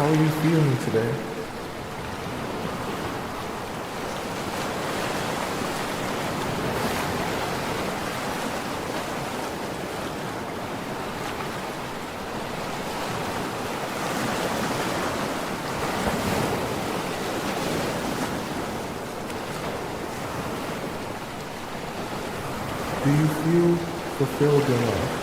How are you feeling today? Do you feel fulfilled in life?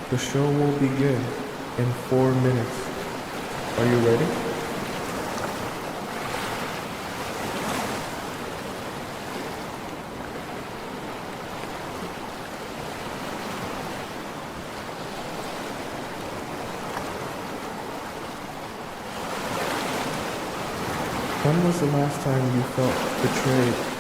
The show will begin in 4 minutes. Are you ready? When was the last time you felt betrayed?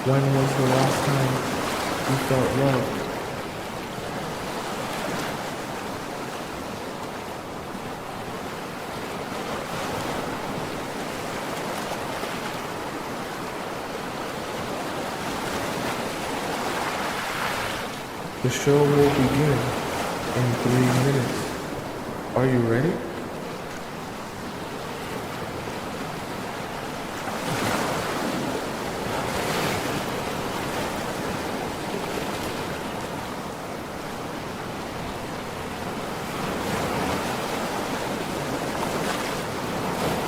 When was the last time you felt loved? The show will begin in 3 minutes. Are you ready?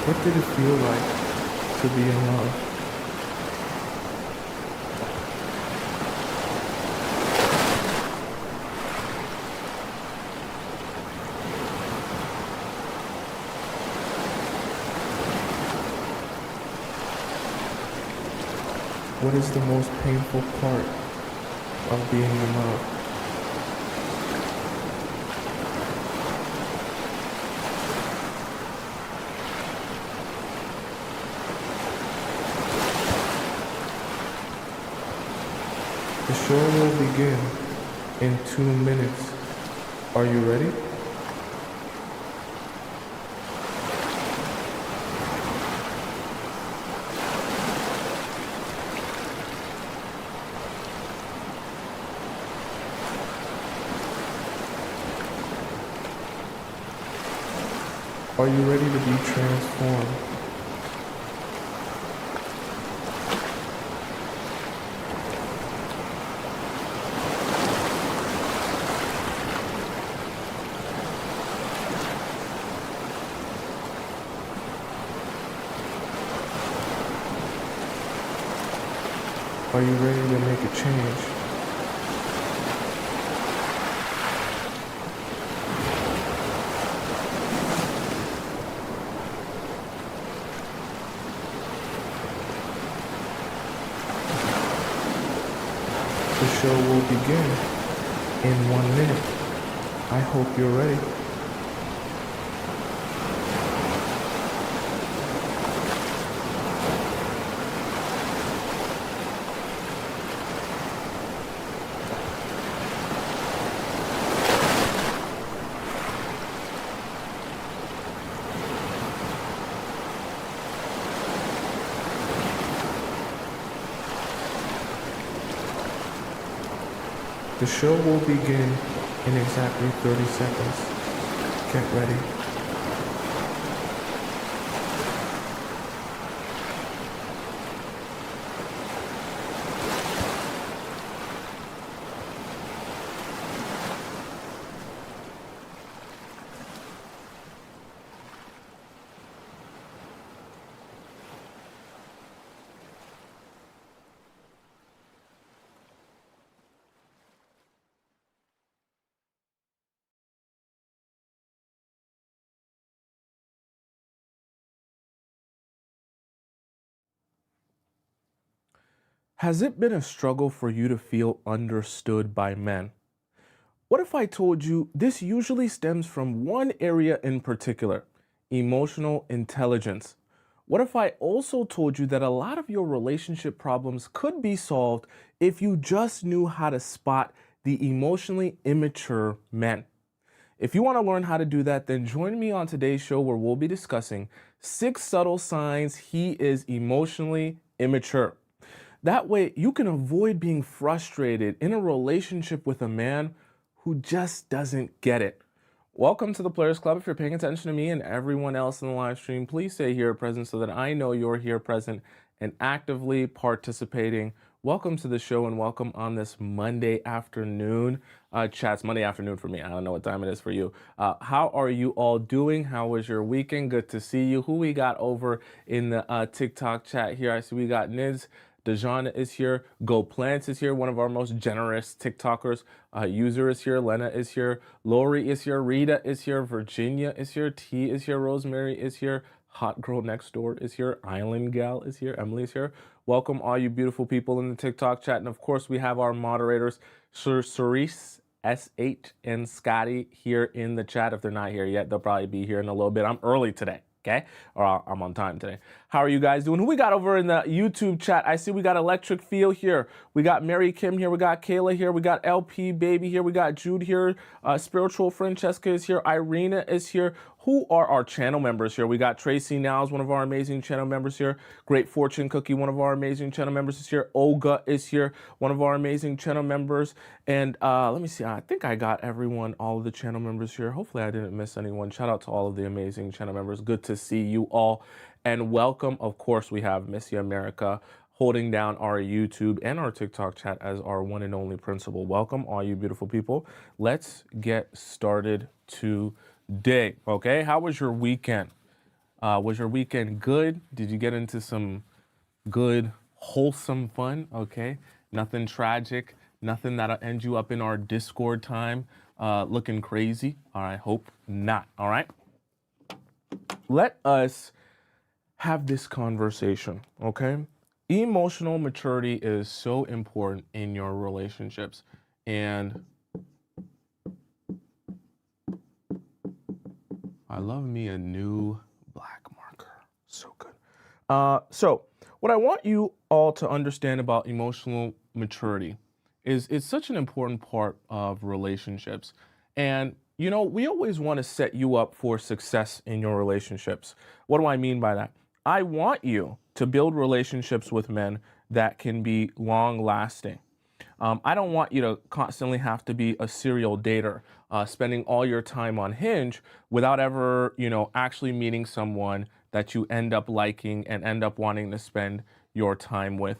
What did it feel like to be in love? What is the most painful part of being in love? The show will begin in 2 minutes. Are you ready? Are you ready to be transformed? Are you ready to make a change? The show will begin in 1 minute. I hope you're ready. The show will begin in exactly 30 seconds. Get ready. Has it been a struggle for you to feel understood by men? What if I told you this usually stems from one area in particular, emotional intelligence? What if I also told you that a lot of your relationship problems could be solved if you just knew how to spot the emotionally immature men? If you want to learn how to do that, then join me on today's show where we'll be discussing 6 subtle signs he is emotionally immature. That way, you can avoid being frustrated in a relationship with a man who just doesn't get it. Welcome to the Players Club. If you're paying attention to me and everyone else in the live stream, please say here present so that I know you're here present and actively participating. Welcome to the show and welcome on this Monday afternoon. Chat's Monday afternoon for me. I don't know what time it is for you. How are you all doing? How was your weekend? Good to see you. Who we got over in the TikTok chat here? I see we got Nids. Dejana is here. Go Plants is here. One of our most generous TikTokers. User is here. Lena is here. Lori is here. Rita is here. Virginia is here. T is here. Rosemary is here. Hot Girl Next Door is here. Island Gal is here. Emily is here. Welcome all you beautiful people in the TikTok chat. And of course, we have our moderators, Sir Cerise, SH, and Scotty here in the chat. If they're not here yet, they'll probably be here in a little bit. I'm early today. Okay, or I'm on time today. How are you guys doing? Who we got over in the YouTube chat? I see we got Electric Feel here. We got Mary Kim here. We got Kayla here. We got LP Baby here. We got Jude here. Spiritual Francesca is here. Irina is here. Who are our channel members here? We got Tracy Now is one of our amazing channel members here. Great Fortune Cookie, one of our amazing channel members is here. Olga is here, one of our amazing channel members. And let me see, I think I got everyone, all of the channel members here. Hopefully I didn't miss anyone. Shout out to all of the amazing channel members. Good to see you all. And welcome, of course, we have Missy America holding down our YouTube and our TikTok chat as our one and only principal. Welcome, all you beautiful people. Let's get started today, okay? How was your weekend? Was your weekend good? Did you get into some good, wholesome fun, okay? Nothing tragic, nothing that'll end you up in our Discord time looking crazy. All right, hope not, all right? Let us have this conversation, okay? Emotional maturity is so important in your relationships. And I love me a new black marker. So good. So what I want you all to understand about emotional maturity is it's such an important part of relationships. And, you know, we always want to set you up for success in your relationships. What do I mean by that? I want you to build relationships with men that can be long lasting. I don't want you to constantly have to be a serial dater, spending all your time on Hinge without ever, you know, actually meeting someone that you end up liking and end up wanting to spend your time with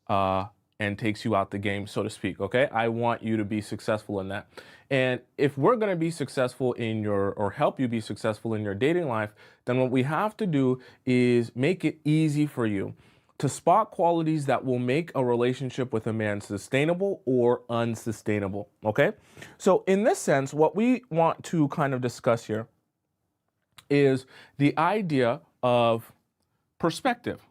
and takes you out the game, so to speak, okay? I want you to be successful in that. And if we're gonna be successful in your, or help you be successful in your dating life, then what we have to do is make it easy for you to spot qualities that will make a relationship with a man sustainable or unsustainable, okay? So in this sense, what we want to kind of discuss here is the idea of perspective.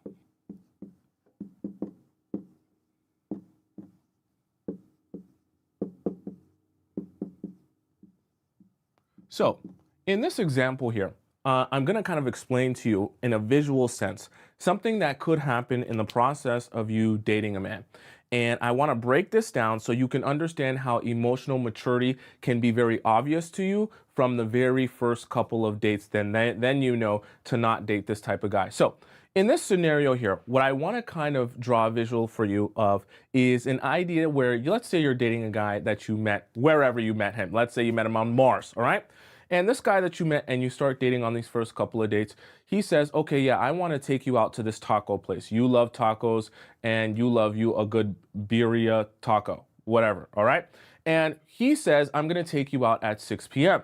So in this example here, I'm going to kind of explain to you in a visual sense something that could happen in the process of you dating a man. And I want to break this down so you can understand how emotional maturity can be very obvious to you from the very first couple of dates. Then you know to not date this type of guy. So in this scenario here, what I want to kind of draw a visual for you of is an idea where, let's say you're dating a guy that you met wherever you met him. Let's say you met him on Mars, all right? And this guy that you met and you start dating on these first couple of dates, he says, okay, yeah, I want to take you out to this taco place. You love tacos and you love you a good birria taco, whatever, all right? And he says, I'm going to take you out at 6 p.m.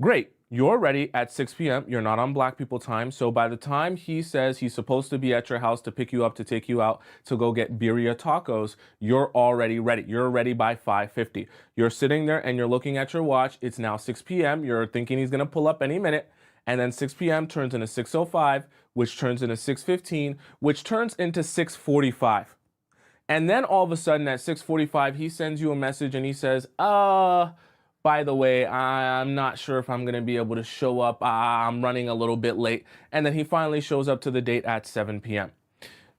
Great. You're ready at 6 p.m. You're not on black people time. So by the time he says he's supposed to be at your house to pick you up, to take you out to go get birria tacos, you're already ready. You're ready by 5:50. You're sitting there and you're looking at your watch. It's now 6 p.m. You're thinking he's going to pull up any minute. And then 6 p.m. turns into 6:05, which turns into 6:15, which turns into 6:45. And then all of a sudden at 6:45, he sends you a message and he says, by the way, I'm not sure if I'm going to be able to show up. I'm running a little bit late. And then he finally shows up to the date at 7 p.m.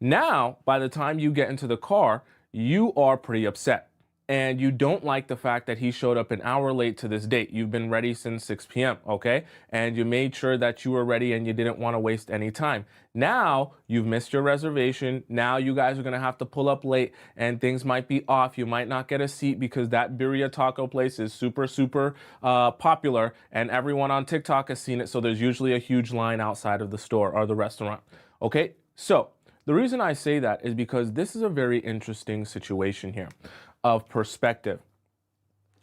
Now, by the time you get into the car, you are pretty upset. And you don't like the fact that he showed up an hour late to this date. You've been ready since 6 p.m., okay? And you made sure that you were ready and you didn't want to waste any time. Now, you've missed your reservation. Now you guys are going to have to pull up late and things might be off. You might not get a seat because that birria taco place is super popular and everyone on TikTok has seen it. So there's usually a huge line outside of the store or the restaurant, okay? So the reason I say that is because this is a very interesting situation here of perspective.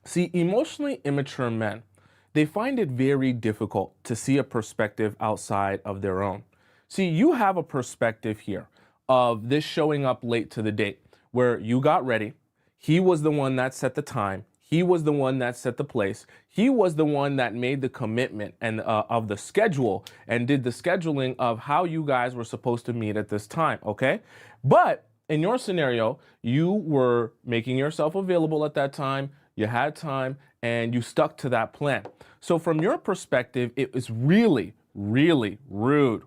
See, emotionally immature men, they find it very difficult to see a perspective outside of their own. See, you have a perspective here of this showing up late to the date where you got ready. He was the one that set the time. He was the one that set the place. He was the one that made the commitment and of the schedule and did the scheduling of how you guys were supposed to meet at this time, okay? But in your scenario, you were making yourself available at that time, you had time, and you stuck to that plan. So from your perspective, it was really rude,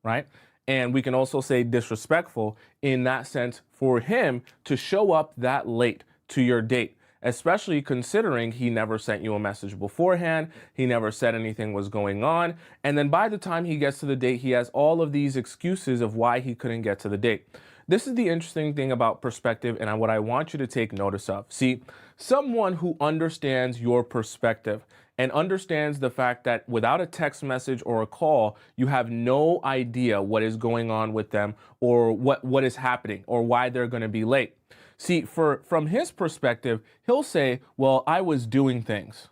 right? And we can also say disrespectful in that sense for him to show up that late to your date, especially considering he never sent you a message beforehand. He never said anything was going on. And then by the time he gets to the date, he has all of these excuses of why he couldn't get to the date. This is the interesting thing about perspective and what I want you to take notice of. See, someone who understands your perspective and understands the fact that without a text message or a call, you have no idea what is going on with them or what is happening or why they're going to be late. See, from his perspective, he'll say, well, I was doing things,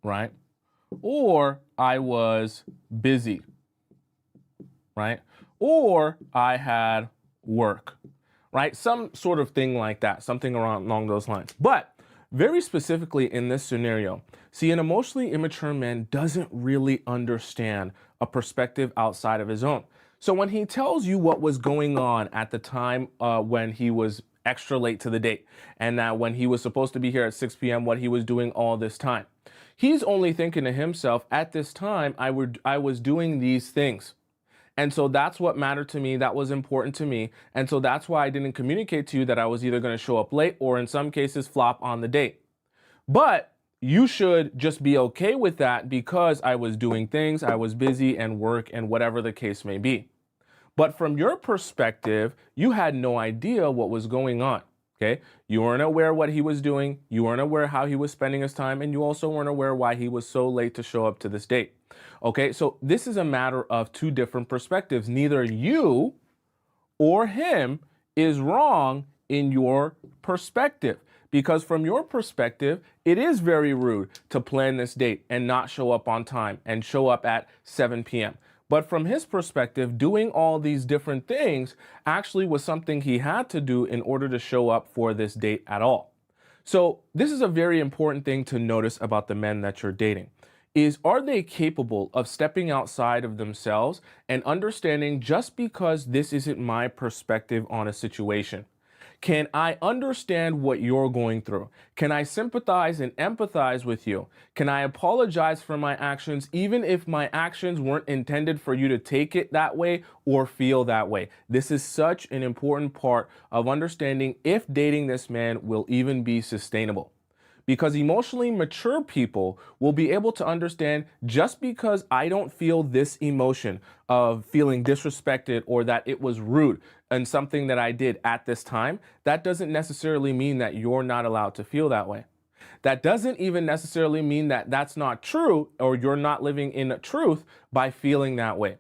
right? Or I was busy, right? Or I had work, right? Some sort of thing like that, something along those lines. But very specifically in this scenario, see, an emotionally immature man doesn't really understand a perspective outside of his own. So when he tells you what was going on at the time when he was extra late to the date, and that when he was supposed to be here at 6 p.m., what he was doing all this time, he's only thinking to himself, at this time, I was doing these things. And so that's what mattered to me. That was important to me. And so that's why I didn't communicate to you that I was either going to show up late or in some cases flop on the date. But you should just be okay with that because I was doing things, I was busy and work and whatever the case may be. But from your perspective, you had no idea what was going on, okay? You weren't aware what he was doing, you weren't aware how he was spending his time, and you also weren't aware why he was so late to show up to this date, okay? So this is a matter of two different perspectives. Neither you or him is wrong in your perspective. Because from your perspective, it is very rude to plan this date and not show up on time and show up at 7 p.m. But from his perspective, doing all these different things actually was something he had to do in order to show up for this date at all. So this is a very important thing to notice about the men that you're dating. Is, are they capable of stepping outside of themselves and understanding just because this isn't my perspective on a situation? Can I understand what you're going through? Can I sympathize and empathize with you? Can I apologize for my actions, even if my actions weren't intended for you to take it that way or feel that way? This is such an important part of understanding if dating this man will even be sustainable. Because emotionally mature people will be able to understand just because I don't feel this emotion of feeling disrespected or that it was rude and something that I did at this time, that doesn't necessarily mean that you're not allowed to feel that way. That doesn't even necessarily mean that that's not true or you're not living in truth by feeling that way.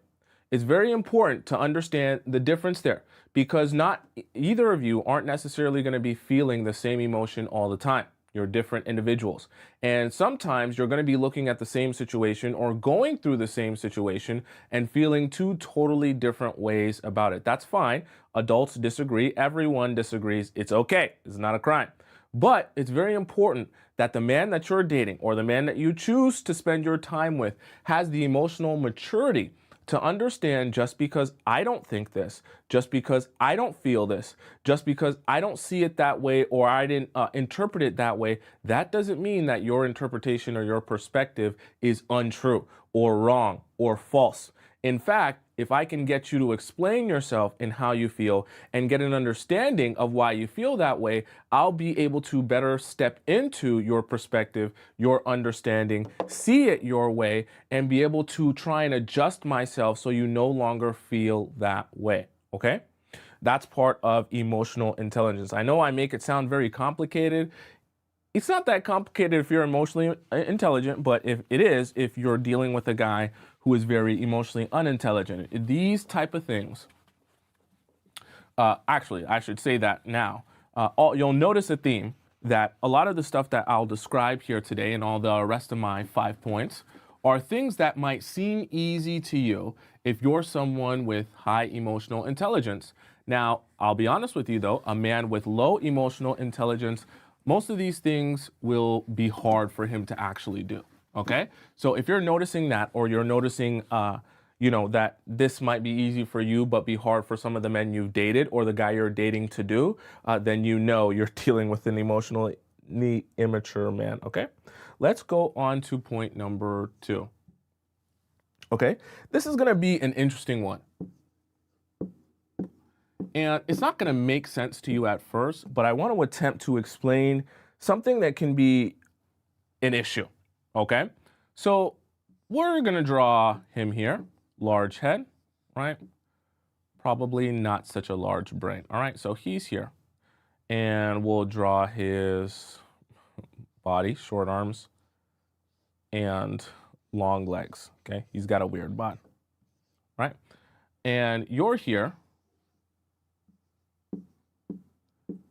It's very important to understand the difference there because not either of you aren't necessarily going to be feeling the same emotion all the time. You're different individuals. And sometimes you're going to be looking at the same situation or going through the same situation and feeling two totally different ways about it. That's fine. Adults disagree. Everyone disagrees. It's okay. It's not a crime. But it's very important that the man that you're dating or the man that you choose to spend your time with has the emotional maturity to understand just because I don't think this, just because I don't feel this, just because I don't see it that way or I didn't interpret it that way, that doesn't mean that your interpretation or your perspective is untrue or wrong or false. In fact, if I can get you to explain yourself and how you feel and get an understanding of why you feel that way, I'll be able to better step into your perspective, your understanding, see it your way, and be able to try and adjust myself so you no longer feel that way. Okay? That's part of emotional intelligence. I know I make it sound very complicated. It's not that complicated if you're emotionally intelligent, but if it is, if you're dealing with a guy who is very emotionally unintelligent, these type of things, actually, I should say that now, you'll notice a theme that a lot of the stuff that I'll describe here today and all the rest of my 5 points are things that might seem easy to you if you're someone with high emotional intelligence. Now, I'll be honest with you though, a man with low emotional intelligence, most of these things will be hard for him to actually do. Okay, so if you're noticing that, or you're noticing, that this might be easy for you, but be hard for some of the men you've dated or the guy you're dating to do, then you know you're dealing with an emotionally immature man. Okay, let's go on to point number 2. Okay, this is going to be an interesting one. And it's not going to make sense to you at first, but I want to attempt to explain something that can be an issue. Okay, so we're going to draw him here. Large head, right? Probably not such a large brain. All right, so he's here. And we'll draw his body, short arms, and long legs. Okay, he's got a weird body, right? And you're here.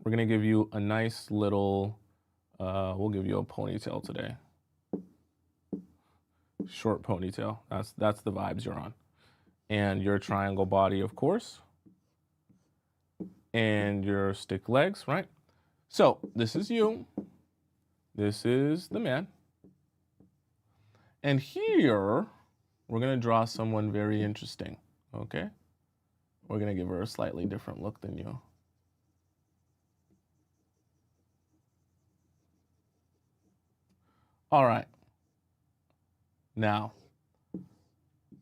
We're going to give you a nice little, we'll give you a ponytail today. Short ponytail. That's the vibes you're on. And your triangle body, of course. And your stick legs, right? So this is you. This is the man. And here, we're going to draw someone very interesting. Okay? We're going to give her a slightly different look than you. All right. Now,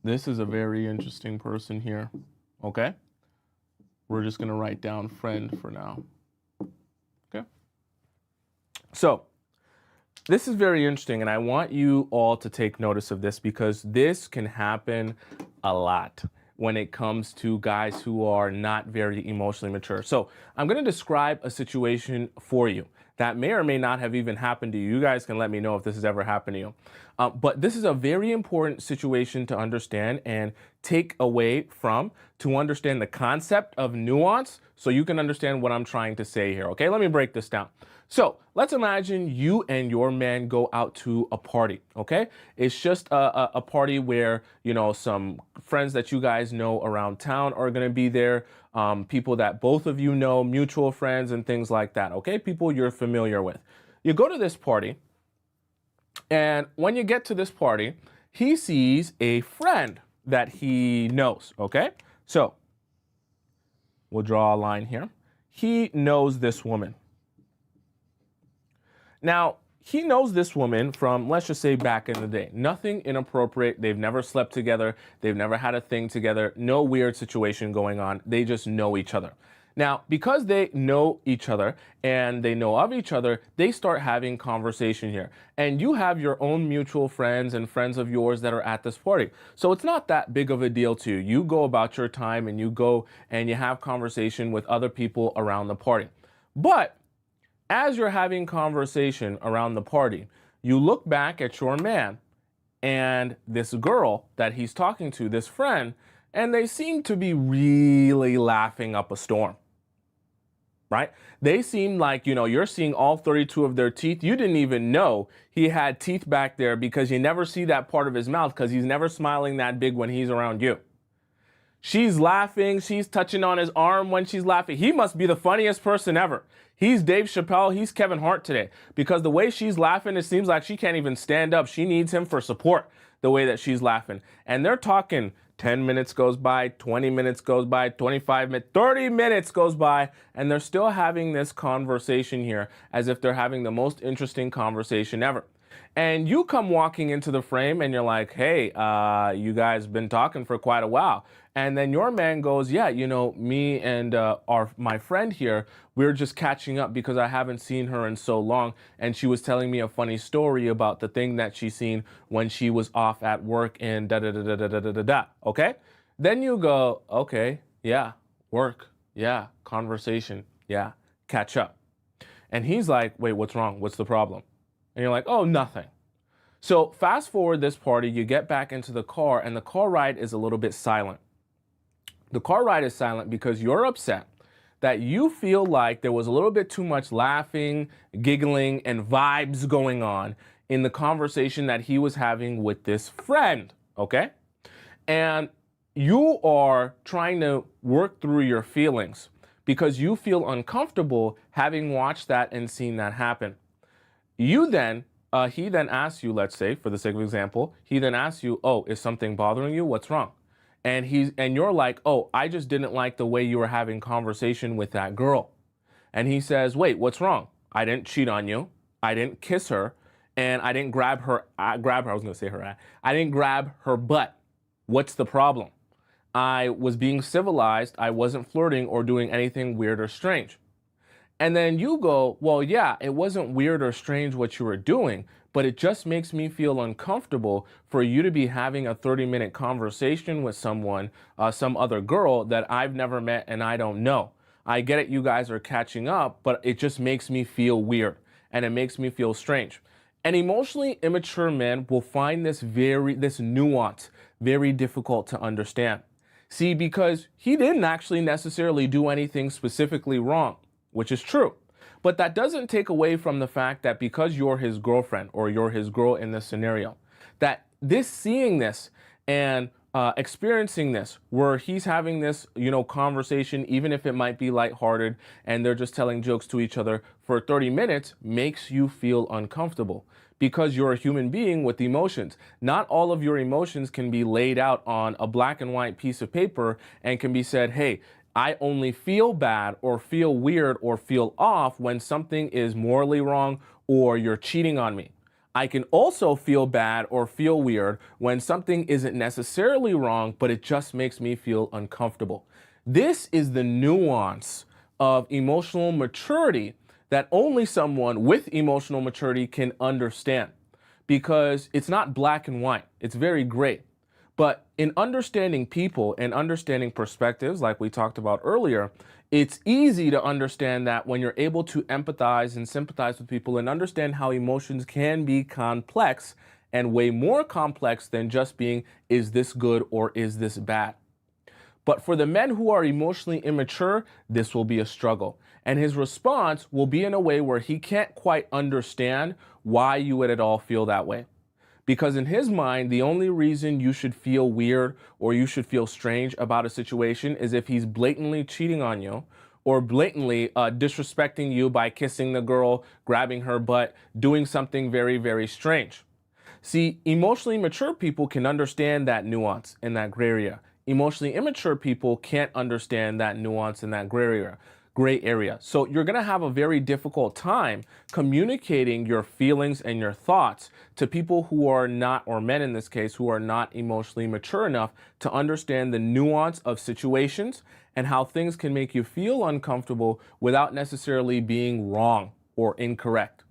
this is a very interesting person here, okay? We're just going to write down friend for now, okay? So, this is very interesting, and I want you all to take notice of this because this can happen a lot when it comes to guys who are not very emotionally mature. So, I'm going to describe a situation for you that may or may not have even happened to you. You guys can let me know if this has ever happened to you. But this is a very important situation to understand and take away from to understand the concept of nuance so you can understand what I'm trying to say here. Okay, let me break this down. So let's imagine you and your man go out to a party, okay? It's just a party where, some friends that you guys know around town are gonna be there, people that both of you know, mutual friends and things like that, okay? People you're familiar with. You go to this party, and when you get to this party, he sees a friend that he knows, okay? So we'll draw a line here. He knows this woman. Now, he knows this woman from, let's just say, back in the day. Nothing inappropriate. They've never slept together. They've never had a thing together. No weird situation going on. They just know each other. Now, because they know each other and they know of each other, they start having conversation here. And you have your own mutual friends and friends of yours that are at this party. So it's not that big of a deal to you. You go about your time and you go and you have conversation with other people around the party. But as you're having conversation around the party, you look back at your man and this girl that he's talking to, this friend, and they seem to be really laughing up a storm, right? They seem like, you're seeing all 32 of their teeth. You didn't even know he had teeth back there because you never see that part of his mouth because he's never smiling that big when he's around you. She's laughing. She's touching on his arm when she's laughing. He must be the funniest person ever. He's Dave Chappelle. He's Kevin Hart today because the way she's laughing, it seems like she can't even stand up. She needs him for support the way that she's laughing. And they're talking 10 minutes goes by, 20 minutes goes by, 25 minutes, 30 minutes goes by, and they're still having this conversation here as if they're having the most interesting conversation ever. And you come walking into the frame and you're like, hey, you guys been talking for quite a while. And then your man goes, yeah, me and my friend here, we're just catching up because I haven't seen her in so long. And she was telling me a funny story about the thing that she seen when she was off at work and da da da da da da da da da. Okay? Then you go, okay, yeah, work, yeah, conversation, yeah, catch up. And he's like, wait, what's wrong? What's the problem? And you're like, oh, nothing. So fast forward this party, you get back into the car, and the car ride is a little bit silent. The car ride is silent because you're upset that you feel like there was a little bit too much laughing, giggling, and vibes going on in the conversation that he was having with this friend, okay? And you are trying to work through your feelings because you feel uncomfortable having watched that and seen that happen. He then asks you, let's say, for the sake of example, he then asks you, oh, is something bothering you? What's wrong? And you're like, oh, I just didn't like the way you were having conversation with that girl. And he says, wait, what's wrong? I didn't cheat on you. I didn't kiss her. And I didn't grab her, I was going to say her, I didn't grab her butt. What's the problem? I was being civilized. I wasn't flirting or doing anything weird or strange. And then you go, well, yeah, it wasn't weird or strange what you were doing, but it just makes me feel uncomfortable for you to be having a 30-minute conversation with someone, some other girl that I've never met and I don't know. I get it, you guys are catching up, but it just makes me feel weird and it makes me feel strange. And emotionally immature men will find this nuance very difficult to understand. See, because he didn't actually necessarily do anything specifically wrong, which is true. But that doesn't take away from the fact that because you're his girlfriend or you're his girl in this scenario, that seeing this and experiencing this, where he's having this, conversation, even if it might be lighthearted and they're just telling jokes to each other for 30 minutes, makes you feel uncomfortable because you're a human being with emotions. Not all of your emotions can be laid out on a black and white piece of paper and can be said, hey, I only feel bad or feel weird or feel off when something is morally wrong or you're cheating on me. I can also feel bad or feel weird when something isn't necessarily wrong, but it just makes me feel uncomfortable. This is the nuance of emotional maturity that only someone with emotional maturity can understand, because it's not black and white. It's very gray. But in understanding people and understanding perspectives, like we talked about earlier, it's easy to understand that when you're able to empathize and sympathize with people and understand how emotions can be complex and way more complex than just being, is this good or is this bad? But for the men who are emotionally immature, this will be a struggle. And his response will be in a way where he can't quite understand why you would at all feel that way. Because in his mind, the only reason you should feel weird or you should feel strange about a situation is if he's blatantly cheating on you or blatantly disrespecting you by kissing the girl, grabbing her butt, doing something very, very strange. See, emotionally mature people can understand that nuance in that gray area. Emotionally immature people can't understand that nuance in that gray area. So you're going to have a very difficult time communicating your feelings and your thoughts to people who are not, or men in this case, who are not emotionally mature enough to understand the nuance of situations and how things can make you feel uncomfortable without necessarily being wrong or incorrect.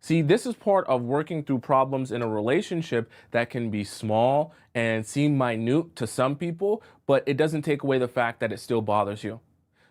See, this is part of working through problems in a relationship that can be small and seem minute to some people, but it doesn't take away the fact that it still bothers you.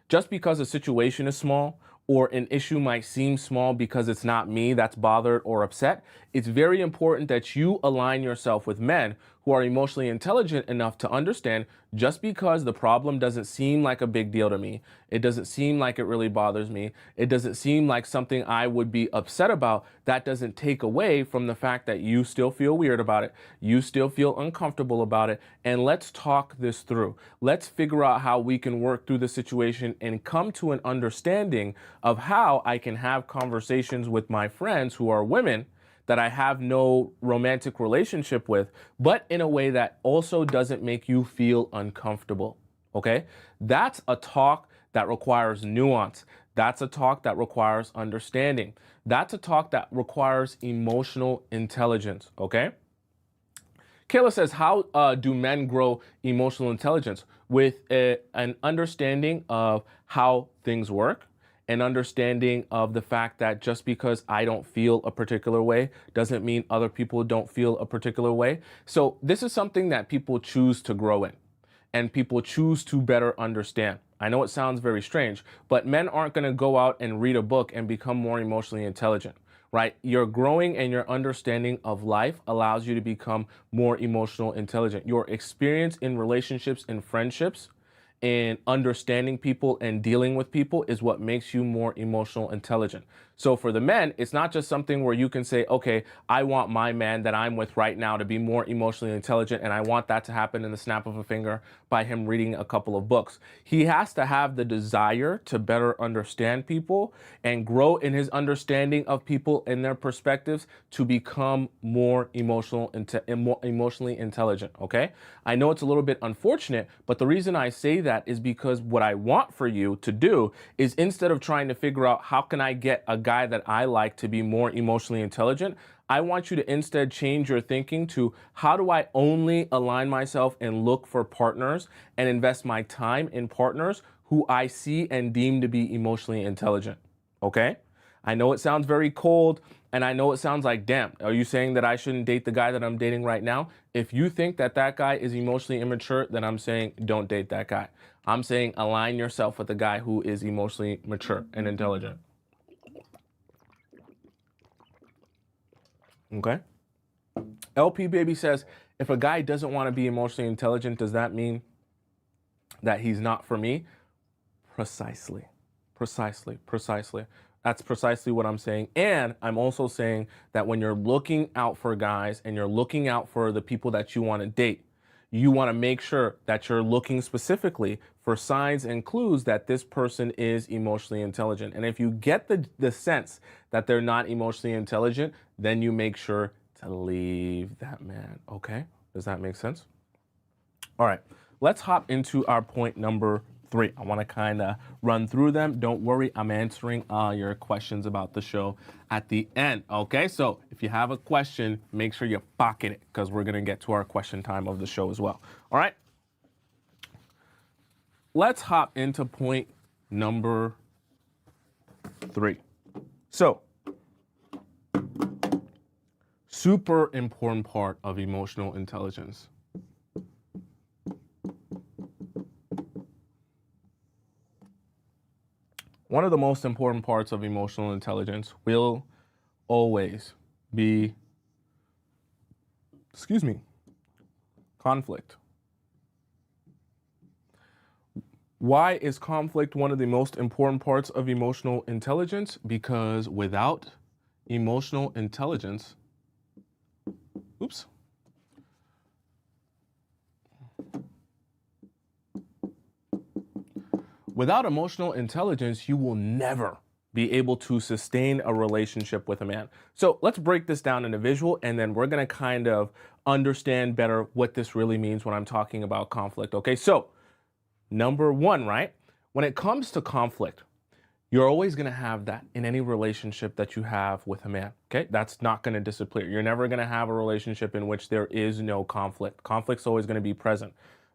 Just because a situation is small or an issue might seem small because it's not me that's bothered or upset, it's very important that you align yourself with men who are emotionally intelligent enough to understand just because the problem doesn't seem like a big deal to me, it doesn't seem like it really bothers me, it doesn't seem like something I would be upset about, that doesn't take away from the fact that you still feel weird about it, you still feel uncomfortable about it, and let's talk this through. Let's figure out how we can work through the situation and come to an understanding of how I can have conversations with my friends who are women that I have no romantic relationship with, but in a way that also doesn't make you feel uncomfortable. Okay? That's a talk that requires nuance. That's a talk that requires understanding. That's a talk that requires emotional intelligence. Okay? Kayla says, how do men grow emotional intelligence? With an understanding of how things work, an understanding of the fact that just because I don't feel a particular way doesn't mean other people don't feel a particular way. So this is something that people choose to grow in and people choose to better understand. I know it sounds very strange, but men aren't going to go out and read a book and become more emotionally intelligent, right? Your growing and your understanding of life allows you to become more emotional intelligent. Your experience in relationships and friendships and understanding people and dealing with people is what makes you more emotional intelligent. So for the men, it's not just something where you can say, okay, I want my man that I'm with right now to be more emotionally intelligent, and I want that to happen in the snap of a finger by him reading a couple of books. He has to have the desire to better understand people and grow in his understanding of people and their perspectives to become more emotionally intelligent, okay? I know it's a little bit unfortunate, but the reason I say that is because what I want for you to do is, instead of trying to figure out how can I get a guy that I like to be more emotionally intelligent, I want you to instead change your thinking to, how do I only align myself and look for partners and invest my time in partners who I see and deem to be emotionally intelligent, okay? I know it sounds very cold, and I know it sounds like, damn, are you saying that I shouldn't date the guy that I'm dating right now? If you think that that guy is emotionally immature, then I'm saying don't date that guy. I'm saying align yourself with the guy who is emotionally mature and intelligent. Okay? LP Baby says, if a guy doesn't want to be emotionally intelligent, does that mean that he's not for me? Precisely. Precisely. Precisely. That's precisely what I'm saying. And I'm also saying that when you're looking out for guys and you're looking out for the people that you want to date, you want to make sure that you're looking specifically for signs and clues that this person is emotionally intelligent. And if you get the sense that they're not emotionally intelligent, then you make sure to leave that man. Okay? Does that make sense? All right. Let's hop into our point number 3. I want to kind of run through them. Don't worry, I'm answering your questions about the show at the end. Okay, so if you have a question, make sure you pocket it, because we're going to get to our question time of the show as well. All right, let's hop into point number 3. So, super important part of emotional intelligence. One of the most important parts of emotional intelligence will always be, conflict. Why is conflict one of the most important parts of emotional intelligence? Because without emotional intelligence, without emotional intelligence, you will never be able to sustain a relationship with a man. So let's break this down in a visual, and then we're gonna kind of understand better what this really means when I'm talking about conflict, okay? So, number 1, right? When it comes to conflict, you're always gonna have that in any relationship that you have with a man, okay? That's not gonna disappear. You're never gonna have a relationship in which there is no conflict. Conflict's always gonna be present.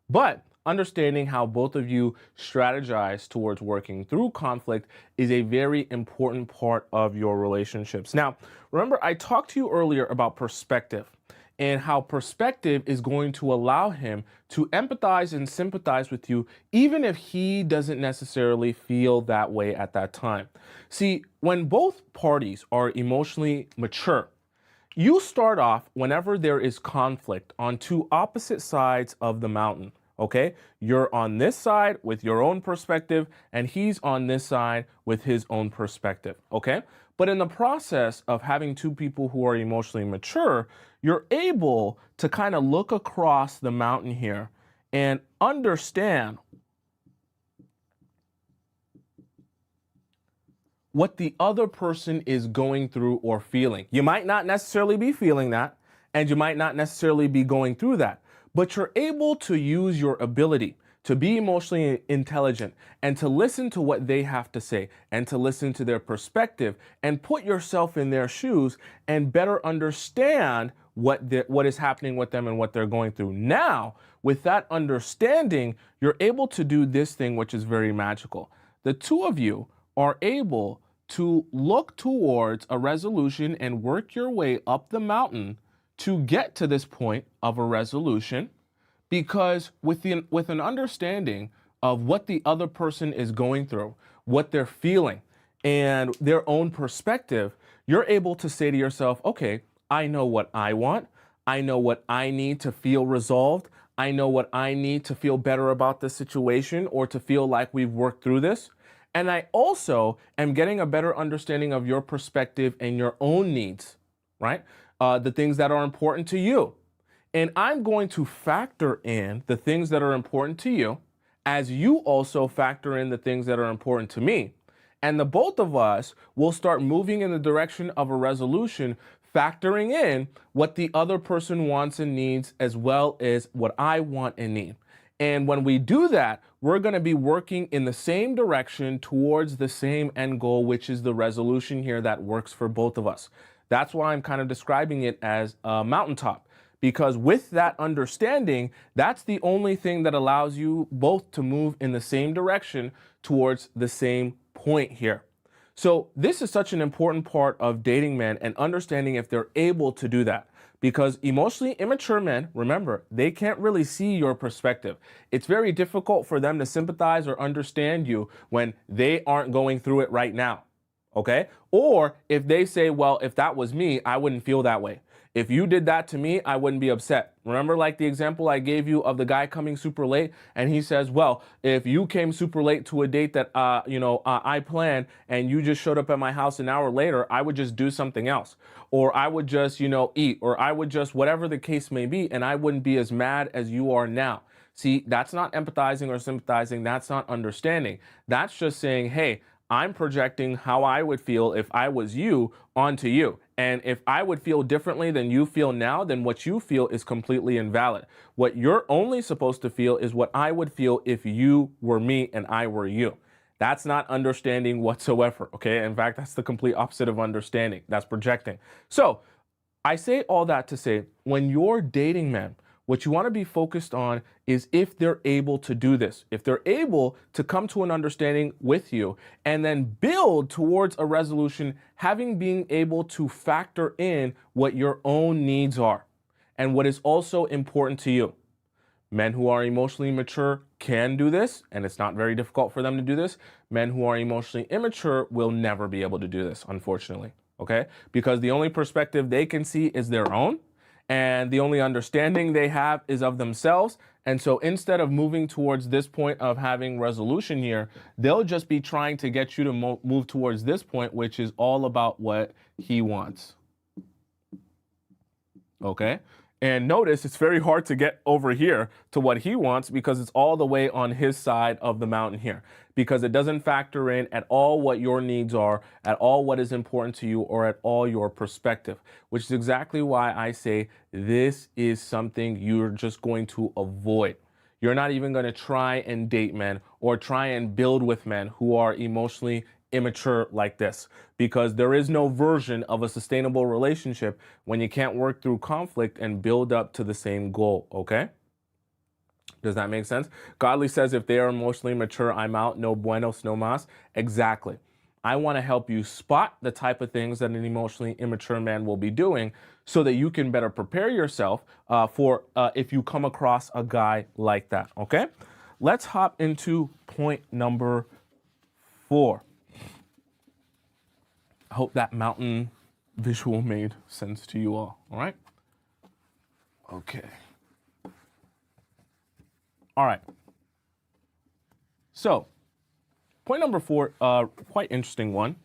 But understanding how both of you strategize towards working through conflict is a very important part of your relationships. Now, remember, I talked to you earlier about perspective and how perspective is going to allow him to empathize and sympathize with you, even if he doesn't necessarily feel that way at that time. See, when both parties are emotionally mature, you start off, whenever there is conflict, on two opposite sides of the mountain. Okay, you're on this side with your own perspective, and he's on this side with his own perspective. Okay, but in the process of having two people who are emotionally mature, you're able to kind of look across the mountain here and understand what the other person is going through or feeling. You might not necessarily be feeling that, and you might not necessarily be going through that, but you're able to use your ability to be emotionally intelligent and to listen to what they have to say and to listen to their perspective and put yourself in their shoes and better understand what is happening with them and what they're going through. Now, with that understanding, you're able to do this thing, which is very magical. The two of you are able to look towards a resolution and work your way up the mountain to get to this point of a resolution, because with an understanding of what the other person is going through, what they're feeling, and their own perspective, you're able to say to yourself, okay, I know what I want. I know what I need to feel resolved. I know what I need to feel better about the situation or to feel like we've worked through this. And I also am getting a better understanding of your perspective and your own needs, right? The things that are important to you. And I'm going to factor in the things that are important to you as you also factor in the things that are important to me. And the both of us will start moving in the direction of a resolution, factoring in what the other person wants and needs as well as what I want and need. And when we do that, we're going to be working in the same direction towards the same end goal, which is the resolution here that works for both of us. That's why I'm kind of describing it as a mountaintop, because with that understanding, that's the only thing that allows you both to move in the same direction towards the same point here. So this is such an important part of dating men and understanding if they're able to do that. Because emotionally immature men, remember, they can't really see your perspective. It's very difficult for them to sympathize or understand you when they aren't going through it right now. Okay? Or if they say, well, if that was me, I wouldn't feel that way. If you did that to me, I wouldn't be upset. Remember, like the example I gave you of the guy coming super late, and he says, well, if you came super late to a date that, I planned, and you just showed up at my house an hour later, I would just do something else. Or I would just, eat, or I would just, whatever the case may be, and I wouldn't be as mad as you are now. See, that's not empathizing or sympathizing. That's not understanding. That's just saying, hey, I'm projecting how I would feel if I was you onto you. And if I would feel differently than you feel now, then what you feel is completely invalid. What you're only supposed to feel is what I would feel if you were me and I were you. That's not understanding whatsoever, okay? In fact, that's the complete opposite of understanding. That's projecting. So I say all that to say, when you're dating men, what you want to be focused on is if they're able to do this, if they're able to come to an understanding with you and then build towards a resolution, being able to factor in what your own needs are and what is also important to you. Men who are emotionally mature can do this, and it's not very difficult for them to do this. Men who are emotionally immature will never be able to do this, unfortunately, okay? Because the only perspective they can see is their own. And the only understanding they have is of themselves. And so instead of moving towards this point of having resolution here, they'll just be trying to get you to move towards this point, which is all about what he wants. Okay? And notice it's very hard to get over here to what he wants because it's all the way on his side of the mountain here, because it doesn't factor in at all what your needs are, at all what is important to you, or at all your perspective, which is exactly why I say this is something you're just going to avoid. You're not even going to try and date men or try and build with men who are emotionally immature like this, because there is no version of a sustainable relationship when you can't work through conflict and build up to the same goal, okay? Does that make sense? Godly says if they are emotionally mature, I'm out, no buenos, no mas. Exactly. I want to help you spot the type of things that an emotionally immature man will be doing so that you can better prepare yourself for if you come across a guy like that, okay? Let's hop into point number 4. I hope that mountain visual made sense to you all right? Okay. All right. So, point number 4, quite interesting one.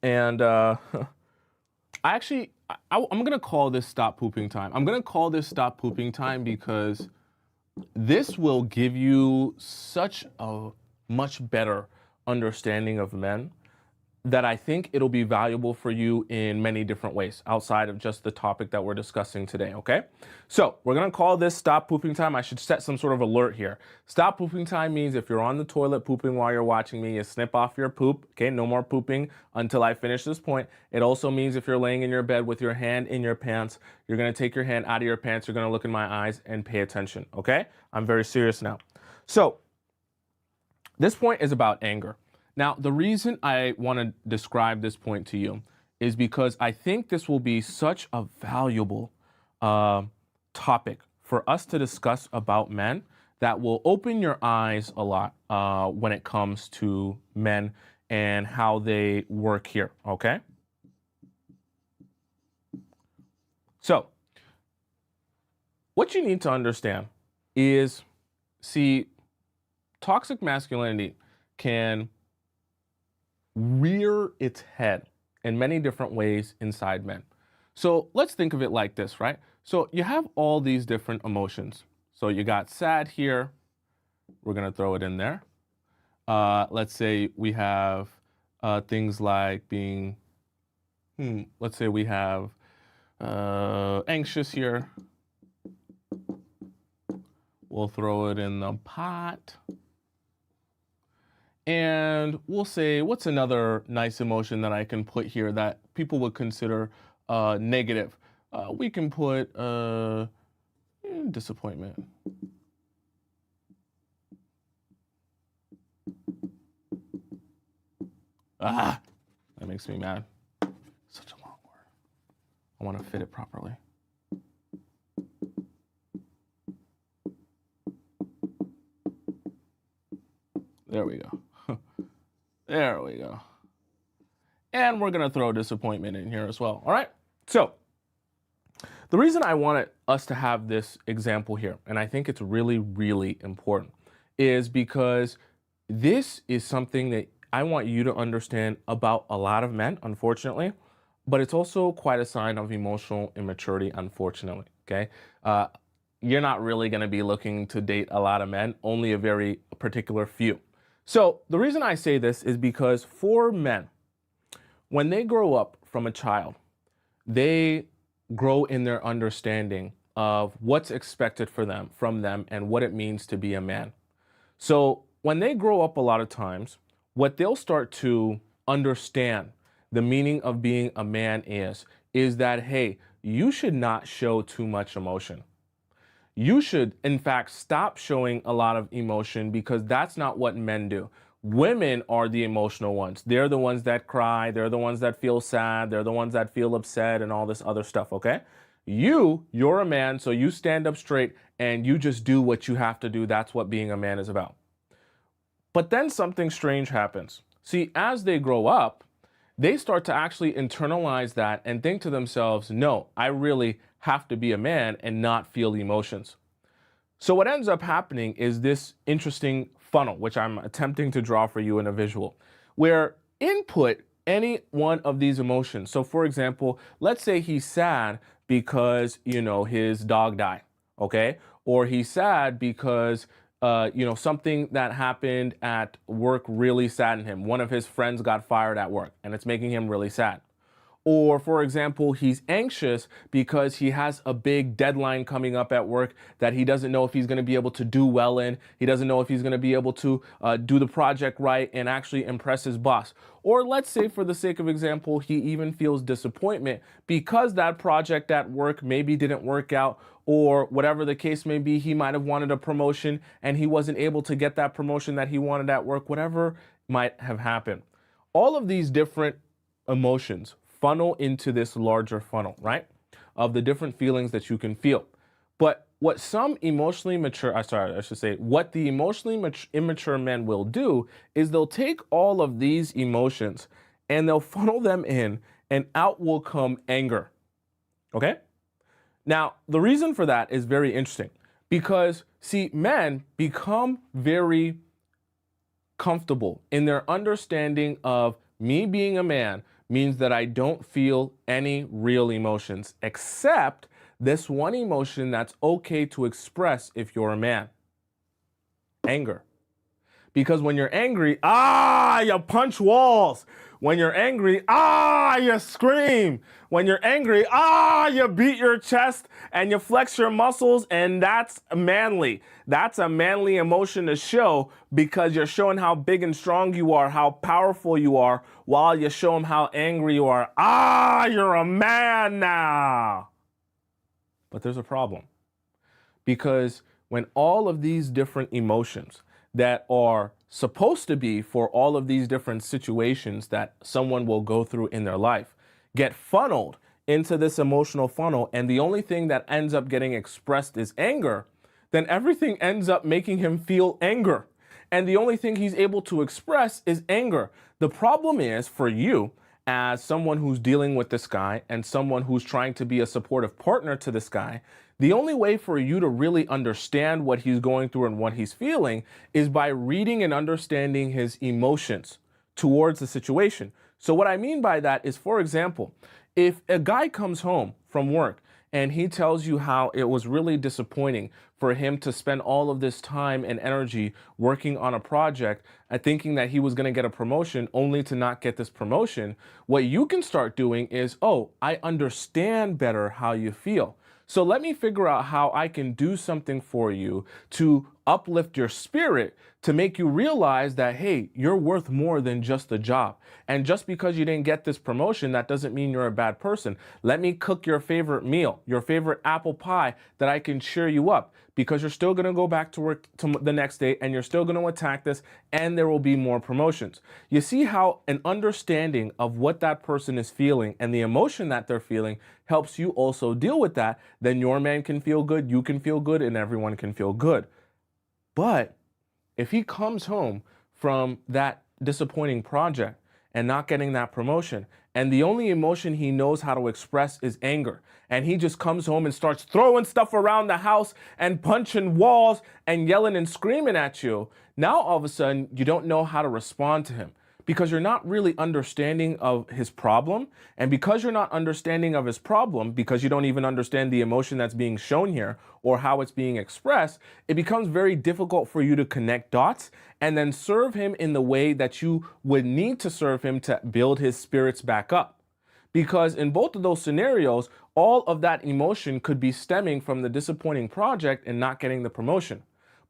And I'm going to call this stop pooping time. I'm going to call this stop pooping time because this will give you such a much better understanding of men that I think it'll be valuable for you in many different ways outside of just the topic that we're discussing today, okay? So we're gonna call this stop pooping time. I should set some sort of alert here. Stop pooping time means if you're on the toilet pooping while you're watching me, you snip off your poop, okay? No more pooping until I finish this point. It also means if you're laying in your bed with your hand in your pants, you're gonna take your hand out of your pants, you're gonna look in my eyes and pay attention, okay? I'm very serious now. So this point is about anger. Now, the reason I want to describe this point to you is because I think this will be such a valuable topic for us to discuss about men that will open your eyes a lot when it comes to men and how they work here, okay? So, what you need to understand is, see, toxic masculinity can rear its head in many different ways inside men. So let's think of it like this, right? So you have all these different emotions. So you got sad here. We're going to throw it in there. Let's say we have things like being, let's say we have anxious here. We'll throw it in the pot. And we'll say, what's another nice emotion that I can put here that people would consider negative? We can put disappointment. That makes me mad. Such a long word. I want to fit it properly. There we go. There we go. And we're going to throw disappointment in here as well. All right. So the reason I wanted us to have this example here, and I think it's really, really important, is because this is something that I want you to understand about a lot of men, unfortunately, but it's also quite a sign of emotional immaturity, unfortunately. Okay. You're not really going to be looking to date a lot of men, only a very particular few. So the reason I say this is because for men, when they grow up from a child, they grow in their understanding of what's expected from them and what it means to be a man. So when they grow up a lot of times, what they'll start to understand the meaning of being a man is that, hey, you should not show too much emotion. You should, in fact, stop showing a lot of emotion because that's not what men do. Women are the emotional ones. They're the ones that cry. They're the ones that feel sad. They're the ones that feel upset and all this other stuff, okay? You're a man, so you stand up straight and you just do what you have to do. That's what being a man is about. But then something strange happens. See, as they grow up, they start to actually internalize that and think to themselves, no, I really have to be a man and not feel emotions. So what ends up happening is this interesting funnel, which I'm attempting to draw for you in a visual, where input any one of these emotions. So for example, let's say he's sad because, his dog died, okay? Or he's sad because something that happened at work really saddened him. One of his friends got fired at work and it's making him really sad. Or for example, he's anxious because he has a big deadline coming up at work that he doesn't know if he's going to be able to do well in. He doesn't know if he's going to be able to do the project right and actually impress his boss. Or let's say, for the sake of example, he even feels disappointment because that project at work maybe didn't work out, or whatever the case may be, he might have wanted a promotion and he wasn't able to get that promotion that he wanted at work, whatever might have happened. All of these different emotions funnel into this larger funnel, right? Of the different feelings that you can feel. But what the emotionally immature men will do is they'll take all of these emotions and they'll funnel them in, and out will come anger. Okay? Now, the reason for that is very interesting because, see, men become very comfortable in their understanding of me being a man means that I don't feel any real emotions except this one emotion that's okay to express if you're a man: anger. Because when you're angry, you punch walls. When you're angry, you scream. When you're angry, you beat your chest and you flex your muscles, and that's manly. That's a manly emotion to show, because you're showing how big and strong you are, how powerful you are, while you show them how angry you are. You're a man now. But there's a problem. Because when all of these different emotions that are supposed to be for all of these different situations that someone will go through in their life get funneled into this emotional funnel, and the only thing that ends up getting expressed is anger, then everything ends up making him feel anger. And the only thing he's able to express is anger. The problem is, for you, as someone who's dealing with this guy and someone who's trying to be a supportive partner to this guy, the only way for you to really understand what he's going through and what he's feeling is by reading and understanding his emotions towards the situation. So what I mean by that is, for example, if a guy comes home from work and he tells you how it was really disappointing for him to spend all of this time and energy working on a project and thinking that he was going to get a promotion only to not get this promotion, what you can start doing is, I understand better how you feel. So let me figure out how I can do something for you to uplift your spirit, to make you realize that, hey, you're worth more than just the job. And just because you didn't get this promotion, that doesn't mean you're a bad person. Let me cook your favorite meal, your favorite apple pie, that I can cheer you up, because you're still going to go back to work the next day and you're still going to attack this, and there will be more promotions. You see how an understanding of what that person is feeling and the emotion that they're feeling helps you also deal with that. Then your man can feel good, you can feel good, and everyone can feel good. But if he comes home from that disappointing project and not getting that promotion, and the only emotion he knows how to express is anger, and he just comes home and starts throwing stuff around the house and punching walls and yelling and screaming at you, now all of a sudden you don't know how to respond to him, because you're not really understanding of his problem. And because you're not understanding of his problem, because you don't even understand the emotion that's being shown here or how it's being expressed, it becomes very difficult for you to connect dots and then serve him in the way that you would need to serve him to build his spirits back up. Because in both of those scenarios, all of that emotion could be stemming from the disappointing project and not getting the promotion.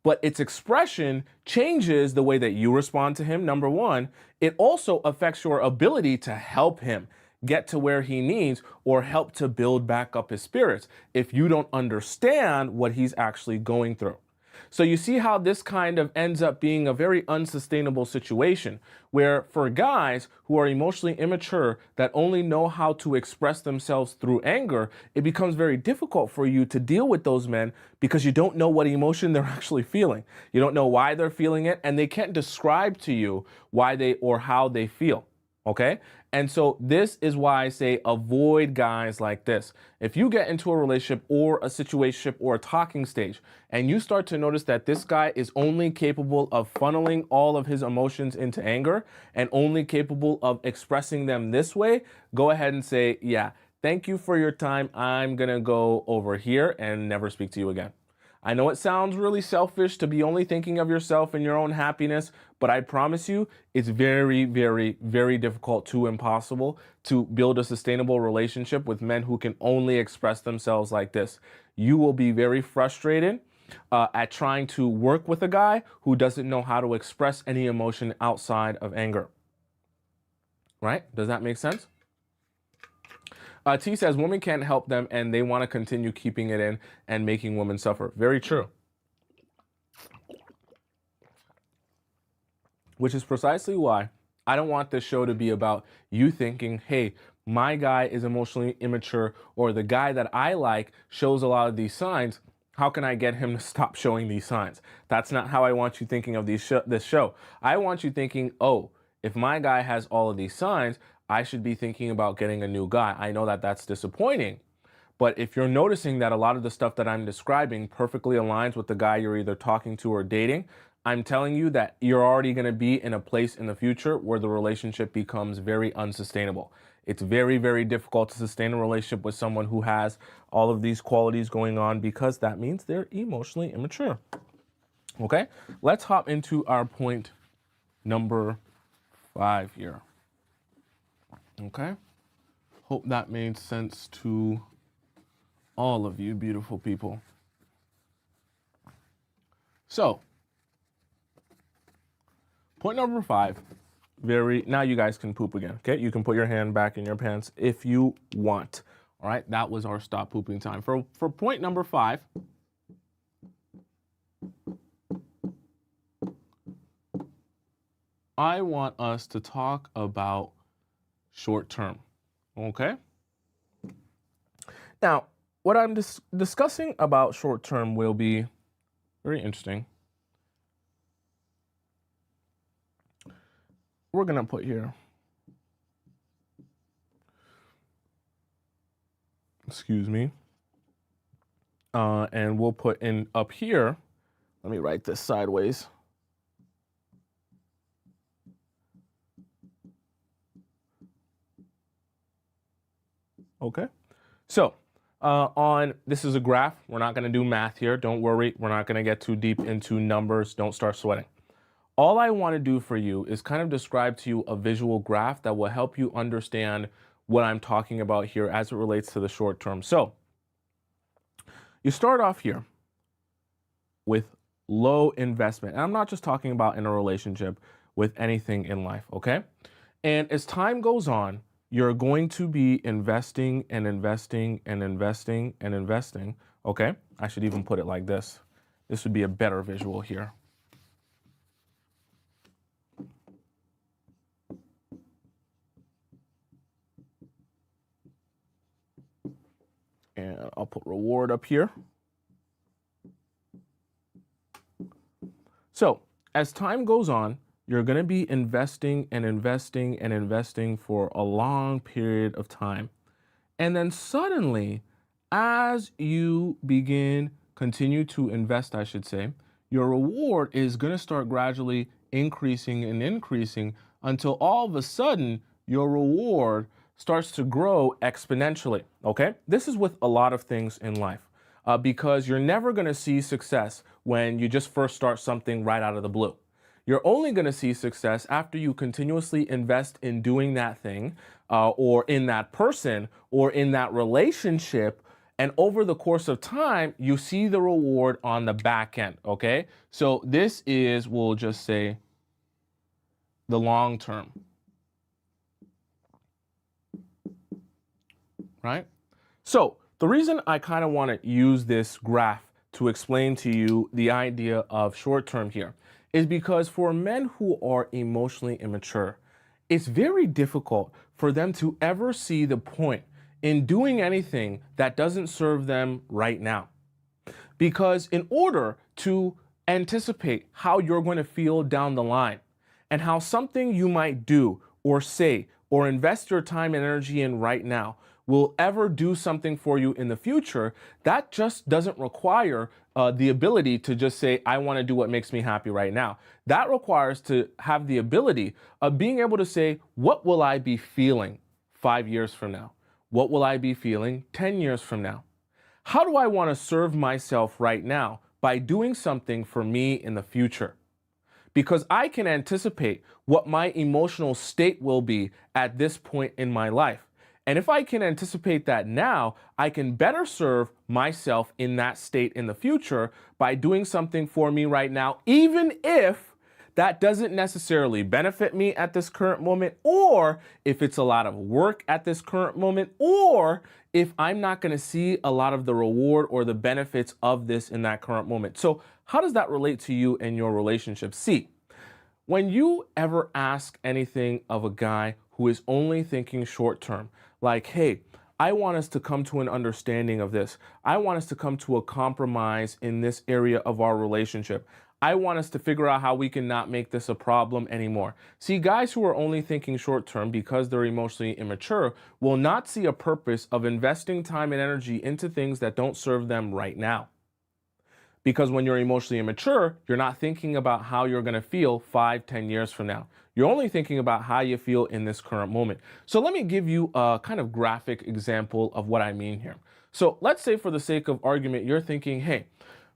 But its expression changes the way that you respond to him, number one. It also affects your ability to help him get to where he needs or help to build back up his spirits if you don't understand what he's actually going through. So you see how this kind of ends up being a very unsustainable situation, where for guys who are emotionally immature that only know how to express themselves through anger, it becomes very difficult for you to deal with those men, because you don't know what emotion they're actually feeling. You don't know why they're feeling it, and they can't describe to you why they or how they feel. Okay? And so this is why I say avoid guys like this. If you get into a relationship or a situationship or a talking stage and you start to notice that this guy is only capable of funneling all of his emotions into anger and only capable of expressing them this way, go ahead and say, yeah, thank you for your time. I'm going to go over here and never speak to you again. I know it sounds really selfish to be only thinking of yourself and your own happiness, but I promise you, it's very, very, very difficult to impossible to build a sustainable relationship with men who can only express themselves like this. You will be very frustrated at trying to work with a guy who doesn't know how to express any emotion outside of anger. Right? Does that make sense? T says women can't help them and they want to continue keeping it in and making women suffer. Very true. Which is precisely why I don't want this show to be about you thinking, hey, my guy is emotionally immature, or the guy that I like shows a lot of these signs. How can I get him to stop showing these signs? That's not how I want you thinking of this show. I want you thinking, oh, if my guy has all of these signs, I should be thinking about getting a new guy. I know that that's disappointing, but if you're noticing that a lot of the stuff that I'm describing perfectly aligns with the guy you're either talking to or dating, I'm telling you that you're already going to be in a place in the future where the relationship becomes very unsustainable. It's very, very difficult to sustain a relationship with someone who has all of these qualities going on, because that means they're emotionally immature. Okay, let's hop into our point number 5 here. Okay? Hope that made sense to all of you beautiful people. So, point number 5, now you guys can poop again, okay? You can put your hand back in your pants if you want. All right, that was our stop pooping time. For point number 5, I want us to talk about short term, okay? Now, what I'm discussing about short term will be very interesting. We're gonna put here, excuse me, and we'll put in up here, let me write this sideways. Okay, so this is a graph. We're not going to do math here. Don't worry. We're not going to get too deep into numbers. Don't start sweating. All I want to do for you is kind of describe to you a visual graph that will help you understand what I'm talking about here as it relates to the short term. So you start off here with low investment. And I'm not just talking about in a relationship, with anything in life, okay? And as time goes on, you're going to be investing and investing and investing and investing, okay? I should even put it like this. This would be a better visual here. And I'll put reward up here. So as time goes on, you're going to be investing and investing and investing for a long period of time. And then suddenly, as you continue to invest, I should say, your reward is going to start gradually increasing and increasing until all of a sudden your reward starts to grow exponentially, okay? This is with a lot of things in life because you're never going to see success when you just first start something right out of the blue. You're only going to see success after you continuously invest in doing that thing or in that person or in that relationship. And over the course of time, you see the reward on the back end, okay? So this is, we'll just say, the long term, right? So the reason I kind of want to use this graph to explain to you the idea of short term here is because for men who are emotionally immature, it's very difficult for them to ever see the point in doing anything that doesn't serve them right now. Because in order to anticipate how you're going to feel down the line and how something you might do or say or invest your time and energy in right now will ever do something for you in the future, that just doesn't require the ability to just say, I want to do what makes me happy right now. That requires to have the ability of being able to say, what will I be feeling 5 years from now? What will I be feeling 10 years from now? How do I want to serve myself right now by doing something for me in the future? Because I can anticipate what my emotional state will be at this point in my life. And if I can anticipate that now, I can better serve myself in that state in the future by doing something for me right now, even if that doesn't necessarily benefit me at this current moment, or if it's a lot of work at this current moment, or if I'm not going to see a lot of the reward or the benefits of this in that current moment. So how does that relate to you and your relationship? See, when you ever ask anything of a guy who is only thinking short term, like, hey, I want us to come to an understanding of this. I want us to come to a compromise in this area of our relationship. I want us to figure out how we can not make this a problem anymore. See, guys who are only thinking short term because they're emotionally immature will not see a purpose of investing time and energy into things that don't serve them right now. Because when you're emotionally immature, you're not thinking about how you're going to feel 5, 10 years from now. You're only thinking about how you feel in this current moment. So let me give you a kind of graphic example of what I mean here. So let's say for the sake of argument, you're thinking, hey,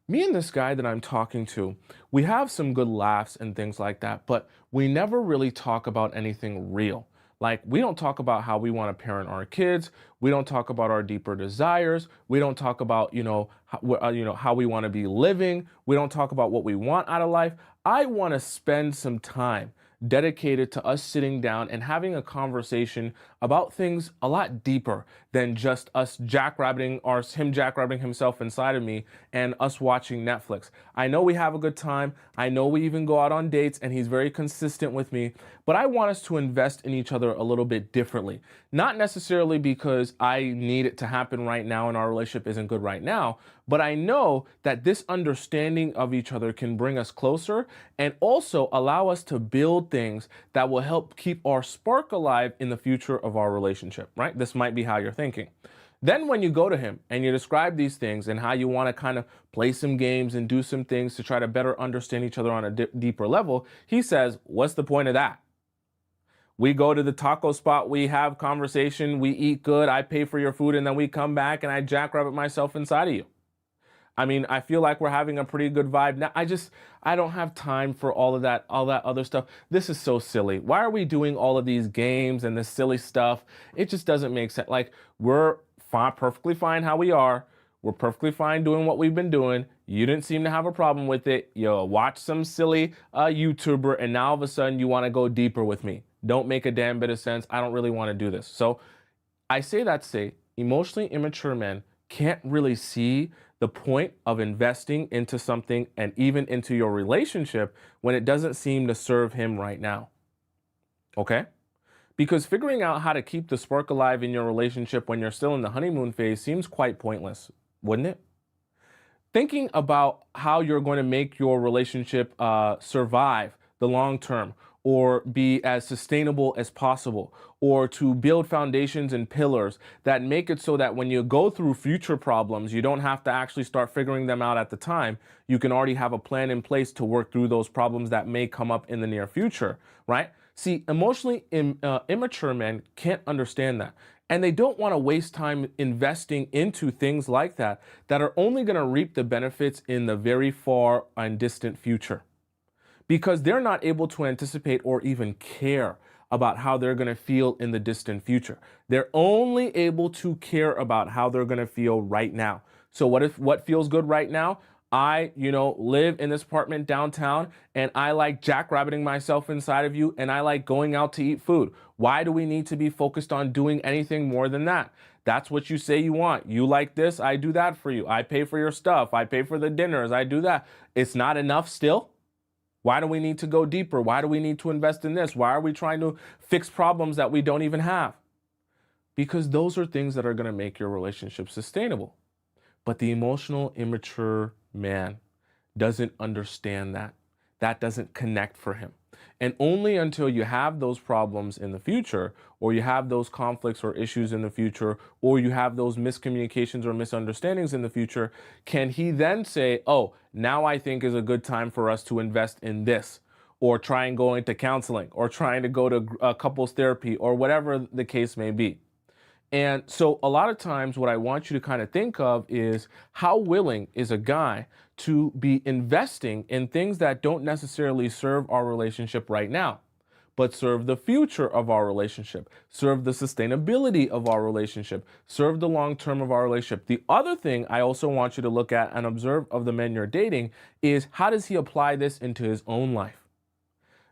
Me and this guy that I'm talking to, we have some good laughs and things like that, but we never really talk about anything real. Like, we don't talk about how we want to parent our kids. We don't talk about our deeper desires. We don't talk about, how we want to be living. We don't talk about what we want out of life. I want to spend some time dedicated to us sitting down and having a conversation about things a lot deeper than just us jackrabbiting or him jackrabbing himself inside of me and us watching Netflix. I know we have a good time. I know we even go out on dates and he's very consistent with me, but I want us to invest in each other a little bit differently. Not necessarily because I need it to happen right now and our relationship isn't good right now, but I know that this understanding of each other can bring us closer and also allow us to build things that will help keep our spark alive in the future of our relationship, right? This might be how you're thinking. Then when you go to him and you describe these things and how you want to kind of play some games and do some things to try to better understand each other on a deeper level, he says, what's the point of that? We go to the taco spot, we have conversation, we eat good, I pay for your food, and then we come back and I jackrabbit myself inside of you. I mean, I feel like we're having a pretty good vibe now. I don't have time for all that other stuff. This is so silly. Why are we doing all of these games and this silly stuff? It just doesn't make sense. Like, we're fine, perfectly fine how we are. We're perfectly fine doing what we've been doing. You didn't seem to have a problem with it. You watch some silly YouTuber, and now all of a sudden you want to go deeper with me. Don't make a damn bit of sense. I don't really want to do this. So I say that to say emotionally immature men can't really see the point of investing into something and even into your relationship when it doesn't seem to serve him right now. Okay? Because figuring out how to keep the spark alive in your relationship when you're still in the honeymoon phase seems quite pointless, wouldn't it? Thinking about how you're going to make your relationship survive the long term or be as sustainable as possible, or to build foundations and pillars that make it so that when you go through future problems, you don't have to actually start figuring them out at the time. You can already have a plan in place to work through those problems that may come up in the near future, right? See, emotionally immature men can't understand that. And they don't want to waste time investing into things like that that are only going to reap the benefits in the very far and distant future, because they're not able to anticipate or even care about how they're going to feel in the distant future. They're only able to care about how they're going to feel right now. So what feels good right now? I, live in this apartment downtown and I like jackrabbiting myself inside of you and I like going out to eat food. Why do we need to be focused on doing anything more than that? That's what you say you want. You like this, I do that for you. I pay for your stuff. I pay for the dinners. I do that. It's not enough still? Why do we need to go deeper? Why do we need to invest in this? Why are we trying to fix problems that we don't even have? Because those are things that are going to make your relationship sustainable. But the emotional, immature man doesn't understand that. That doesn't connect for him. And only until you have those problems in the future, or you have those conflicts or issues in the future, or you have those miscommunications or misunderstandings in the future, can he then say, oh, now I think is a good time for us to invest in this, or try and go into counseling, or trying to go to couples therapy, or whatever the case may be. And so a lot of times what I want you to kind of think of is, how willing is a guy to be investing in things that don't necessarily serve our relationship right now, but serve the future of our relationship, serve the sustainability of our relationship, serve the long term of our relationship. The other thing I also want you to look at and observe of the men you're dating is, how does he apply this into his own life?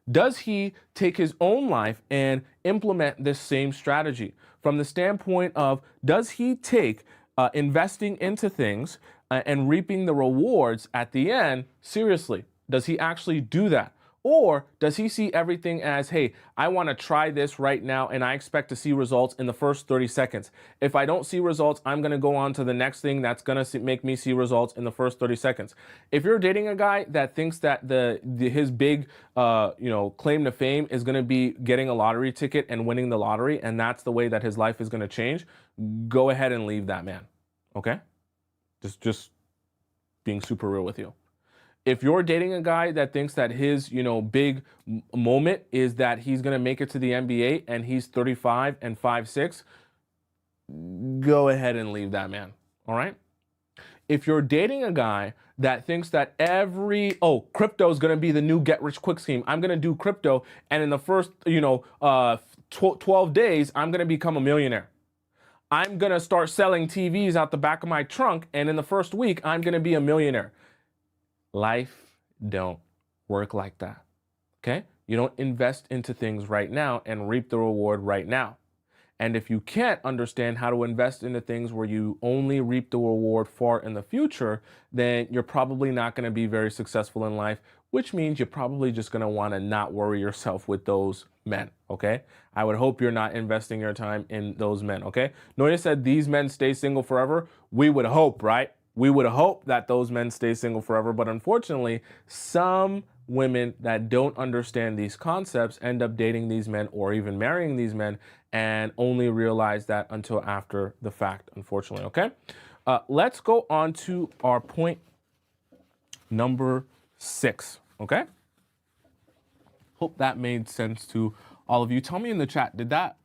Does he take his own life and implement this same strategy? From the standpoint of, does he take investing into things and reaping the rewards at the end seriously? Does he actually do that? Or does he see everything as, hey, I want to try this right now and I expect to see results in the first 30 seconds. If I don't see results, I'm going to go on to the next thing that's going to make me see results in the first 30 seconds. If you're dating a guy that thinks that his big claim to fame is going to be getting a lottery ticket and winning the lottery, and that's the way that his life is going to change, go ahead and leave that man. Okay? Just being super real with you. If you're dating a guy that thinks that his, big moment is that he's going to make it to the NBA and he's 35 and 5'6", go ahead and leave that man. All right? If you're dating a guy that thinks that crypto is going to be the new get rich quick scheme. I'm going to do crypto, and in the first, 12 days, I'm going to become a millionaire. I'm going to start selling TVs out the back of my trunk, and in the first week, I'm going to be a millionaire. Life don't work like that. Okay? You don't invest into things right now and reap the reward right now. And if you can't understand how to invest into things where you only reap the reward far in the future, then you're probably not going to be very successful in life, which means you're probably just going to want to not worry yourself with those men, okay? I would hope you're not investing your time in those men, okay? Notice said these men stay single forever. We would hope, right? We would hope that those men stay single forever, but unfortunately, some women that don't understand these concepts end up dating these men or even marrying these men and only realize that until after the fact, unfortunately, okay? Let's go on to our point number 6, okay? Hope that made sense to all of you. Tell me in the chat, did that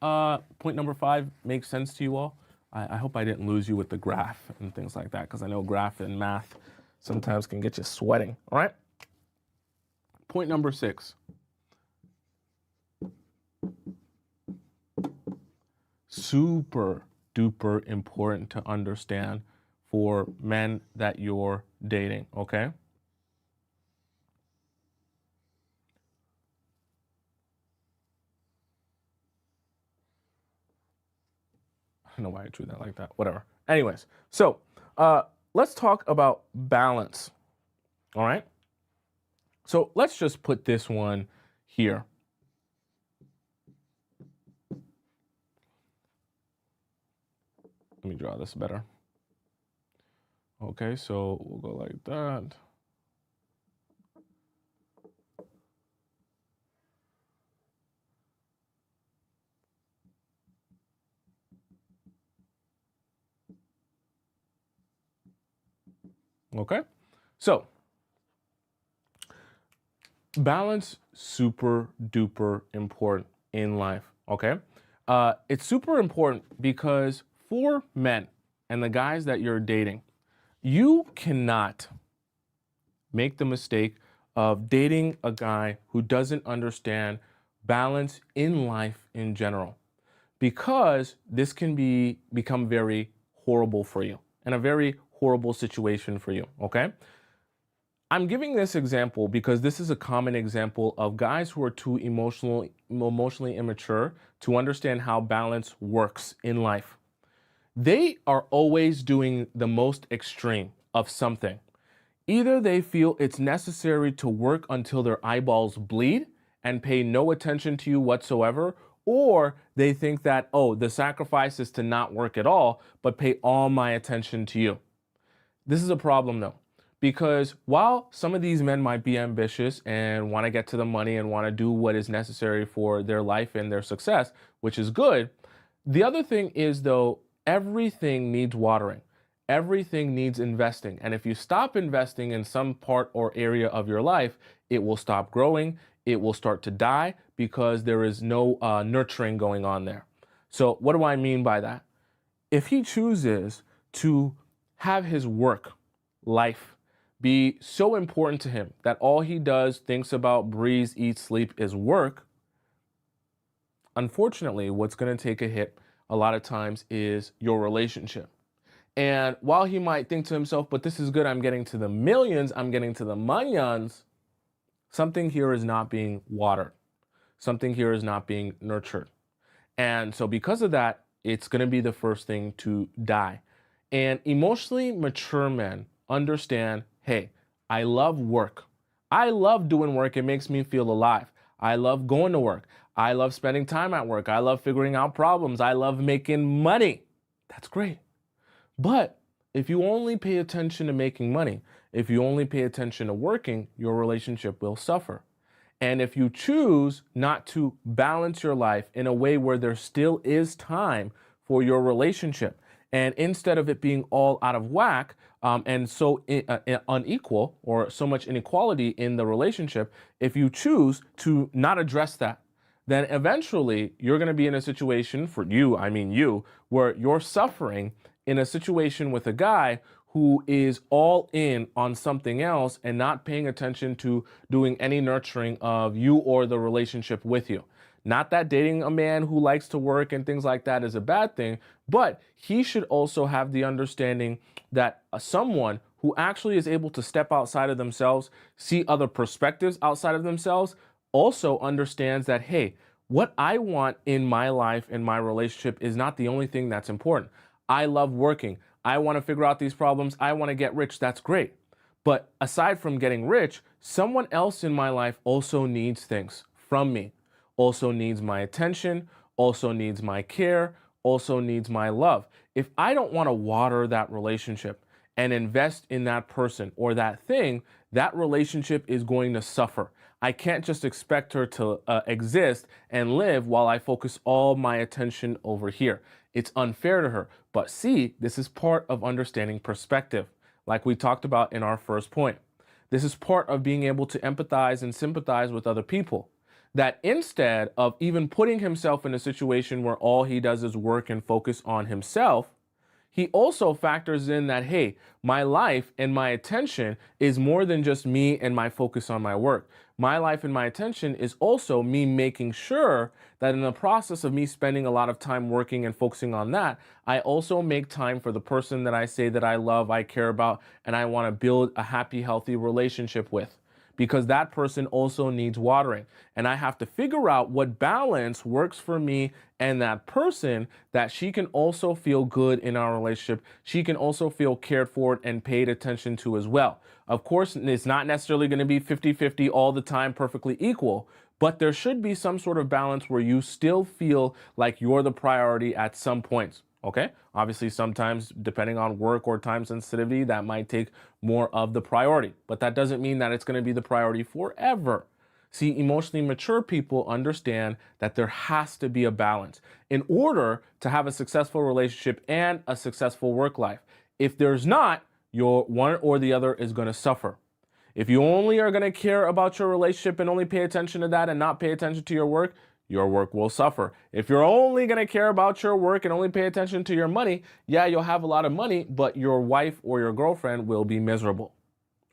point number 5 make sense to you all? I hope I didn't lose you with the graph and things like that, because I know graph and math sometimes can get you sweating, all right? Point number 6. Super duper important to understand for men that you're dating, okay? I don't know why I drew that like that, whatever. Anyways, so let's talk about balance, all right? So let's just put this one here. Let me draw this better. Okay, so we'll go like that. Okay, so balance, super duper important in life, okay? It's super important because for men and the guys that you're dating, you cannot make the mistake of dating a guy who doesn't understand balance in life in general, because this can become very horrible for you and a very horrible situation for you, okay? I'm giving this example because this is a common example of guys who are too emotionally immature to understand how balance works in life. They are always doing the most extreme of something. Either they feel it's necessary to work until their eyeballs bleed and pay no attention to you whatsoever, or they think that, oh, the sacrifice is to not work at all, but pay all my attention to you. This is a problem though, because while some of these men might be ambitious and want to get to the money and want to do what is necessary for their life and their success, which is good, the other thing is though, everything needs watering. Everything needs investing. And if you stop investing in some part or area of your life, it will stop growing. It will start to die because there is no nurturing going on there. So what do I mean by that? If he chooses to have his work life be so important to him that all he does, thinks about, breathes, eats, sleep is work, unfortunately, what's going to take a hit a lot of times is your relationship. And while he might think to himself, but this is good, I'm getting to the millions, I'm getting to the millions, something here is not being watered. Something here is not being nurtured. And so because of that, it's going to be the first thing to die. And emotionally mature men understand, hey, I love work. I love doing work. It makes me feel alive. I love going to work. I love spending time at work. I love figuring out problems. I love making money. That's great. But if you only pay attention to making money, if you only pay attention to working, your relationship will suffer. And if you choose not to balance your life in a way where there still is time for your relationship, and instead of it being all out of whack and so unequal or so much inequality in the relationship, if you choose to not address that, then eventually you're going to be in a situation, for you, I mean you, where you're suffering in a situation with a guy who is all in on something else and not paying attention to doing any nurturing of you or the relationship with you. Not that dating a man who likes to work and things like that is a bad thing, but he should also have the understanding that someone who actually is able to step outside of themselves, see other perspectives outside of themselves, also understands that, hey, what I want in my life and my relationship is not the only thing that's important. I love working. I want to figure out these problems. I want to get rich. That's great. But aside from getting rich, someone else in my life also needs things from me, also needs my attention, also needs my care, also needs my love. If I don't want to water that relationship and invest in that person or that thing, that relationship is going to suffer. I can't just expect her to exist and live while I focus all my attention over here. It's unfair to her. But see, this is part of understanding perspective, like we talked about in our first point. This is part of being able to empathize and sympathize with other people. That instead of even putting himself in a situation where all he does is work and focus on himself, he also factors in that, hey, my life and my attention is more than just me and my focus on my work. My life and my attention is also me making sure that in the process of me spending a lot of time working and focusing on that, I also make time for the person that I say that I love, I care about, and I want to build a happy, healthy relationship with. Because that person also needs watering. And I have to figure out what balance works for me and that person, that she can also feel good in our relationship. She can also feel cared for and paid attention to as well. Of course, it's not necessarily going to be 50-50 all the time, perfectly equal, but there should be some sort of balance where you still feel like you're the priority at some points. Okay. Obviously, sometimes depending on work or time sensitivity, that might take more of the priority, but that doesn't mean that it's going to be the priority forever. See, emotionally mature people understand that there has to be a balance in order to have a successful relationship and a successful work life. If there's not, your one or the other is going to suffer. If you only are going to care about your relationship and only pay attention to that and not pay attention to your work will suffer. If you're only going to care about your work and only pay attention to your money, yeah, you'll have a lot of money, but your wife or your girlfriend will be miserable.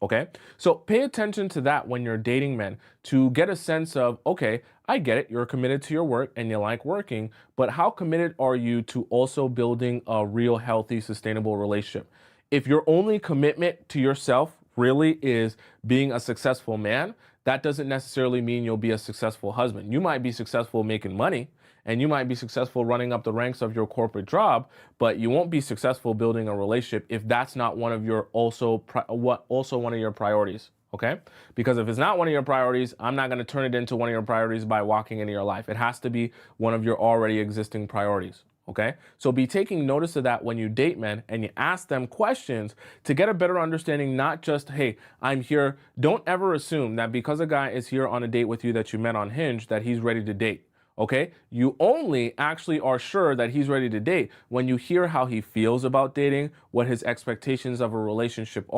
Okay? So pay attention to that when you're dating men to get a sense of, okay, I get it. You're committed to your work and you like working, but how committed are you to also building a real, healthy, sustainable relationship? If your only commitment to yourself really is being a successful man, that doesn't necessarily mean you'll be a successful husband. You might be successful making money and you might be successful running up the ranks of your corporate job, but you won't be successful building a relationship if that's not one of your also one of your priorities. Okay? Because if it's not one of your priorities, I'm not going to turn it into one of your priorities by walking into your life. It has to be one of your already existing priorities. Okay, so be taking notice of that when you date men and you ask them questions to get a better understanding, not just, hey, I'm here. Don't ever assume that because a guy is here on a date with you that you met on Hinge, that he's ready to date. Okay, you only actually are sure that he's ready to date when you hear how he feels about dating, what his expectations of a relationship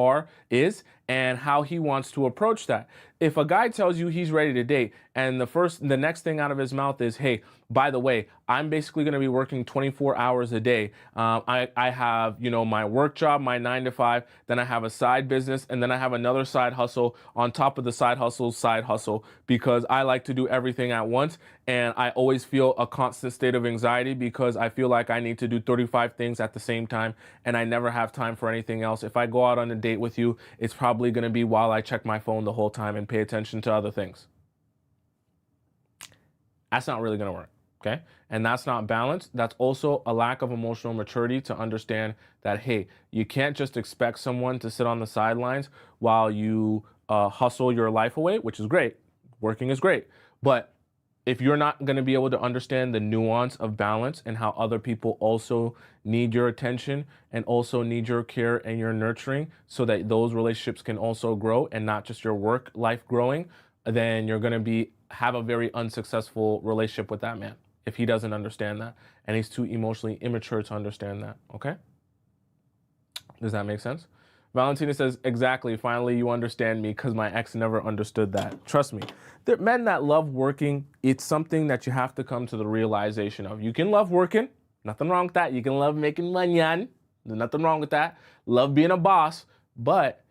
is, and how he wants to approach that. If a guy tells you he's ready to date and the next thing out of his mouth is, hey, by the way, I'm basically going to be working 24 hours a day. I have, my work job, my 9 to 5, then I have a side business, and then I have another side hustle on top of the side hustle, because I like to do everything at once. And I always feel a constant state of anxiety because I feel like I need to do 35 things at the same time, and I never have time for anything else. If I go out on a date with you, it's probably going to be while I check my phone the whole time and pay attention to other things. That's not really going to work. Okay. And that's not balanced. That's also a lack of emotional maturity to understand that, hey, you can't just expect someone to sit on the sidelines while you hustle your life away, which is great. Working is great. But if you're not going to be able to understand the nuance of balance and how other people also need your attention and also need your care and your nurturing so that those relationships can also grow and not just your work life growing, then you're going to have a very unsuccessful relationship with that man. If he doesn't understand that and he's too emotionally immature to understand that. Okay? Does that make sense? Valentina says, exactly. Finally, you understand me because my ex never understood that. Trust me. The men that love working, it's something that you have to come to the realization of. You can love working. Nothing wrong with that. You can love making money. There's nothing wrong with that. Love being a boss, but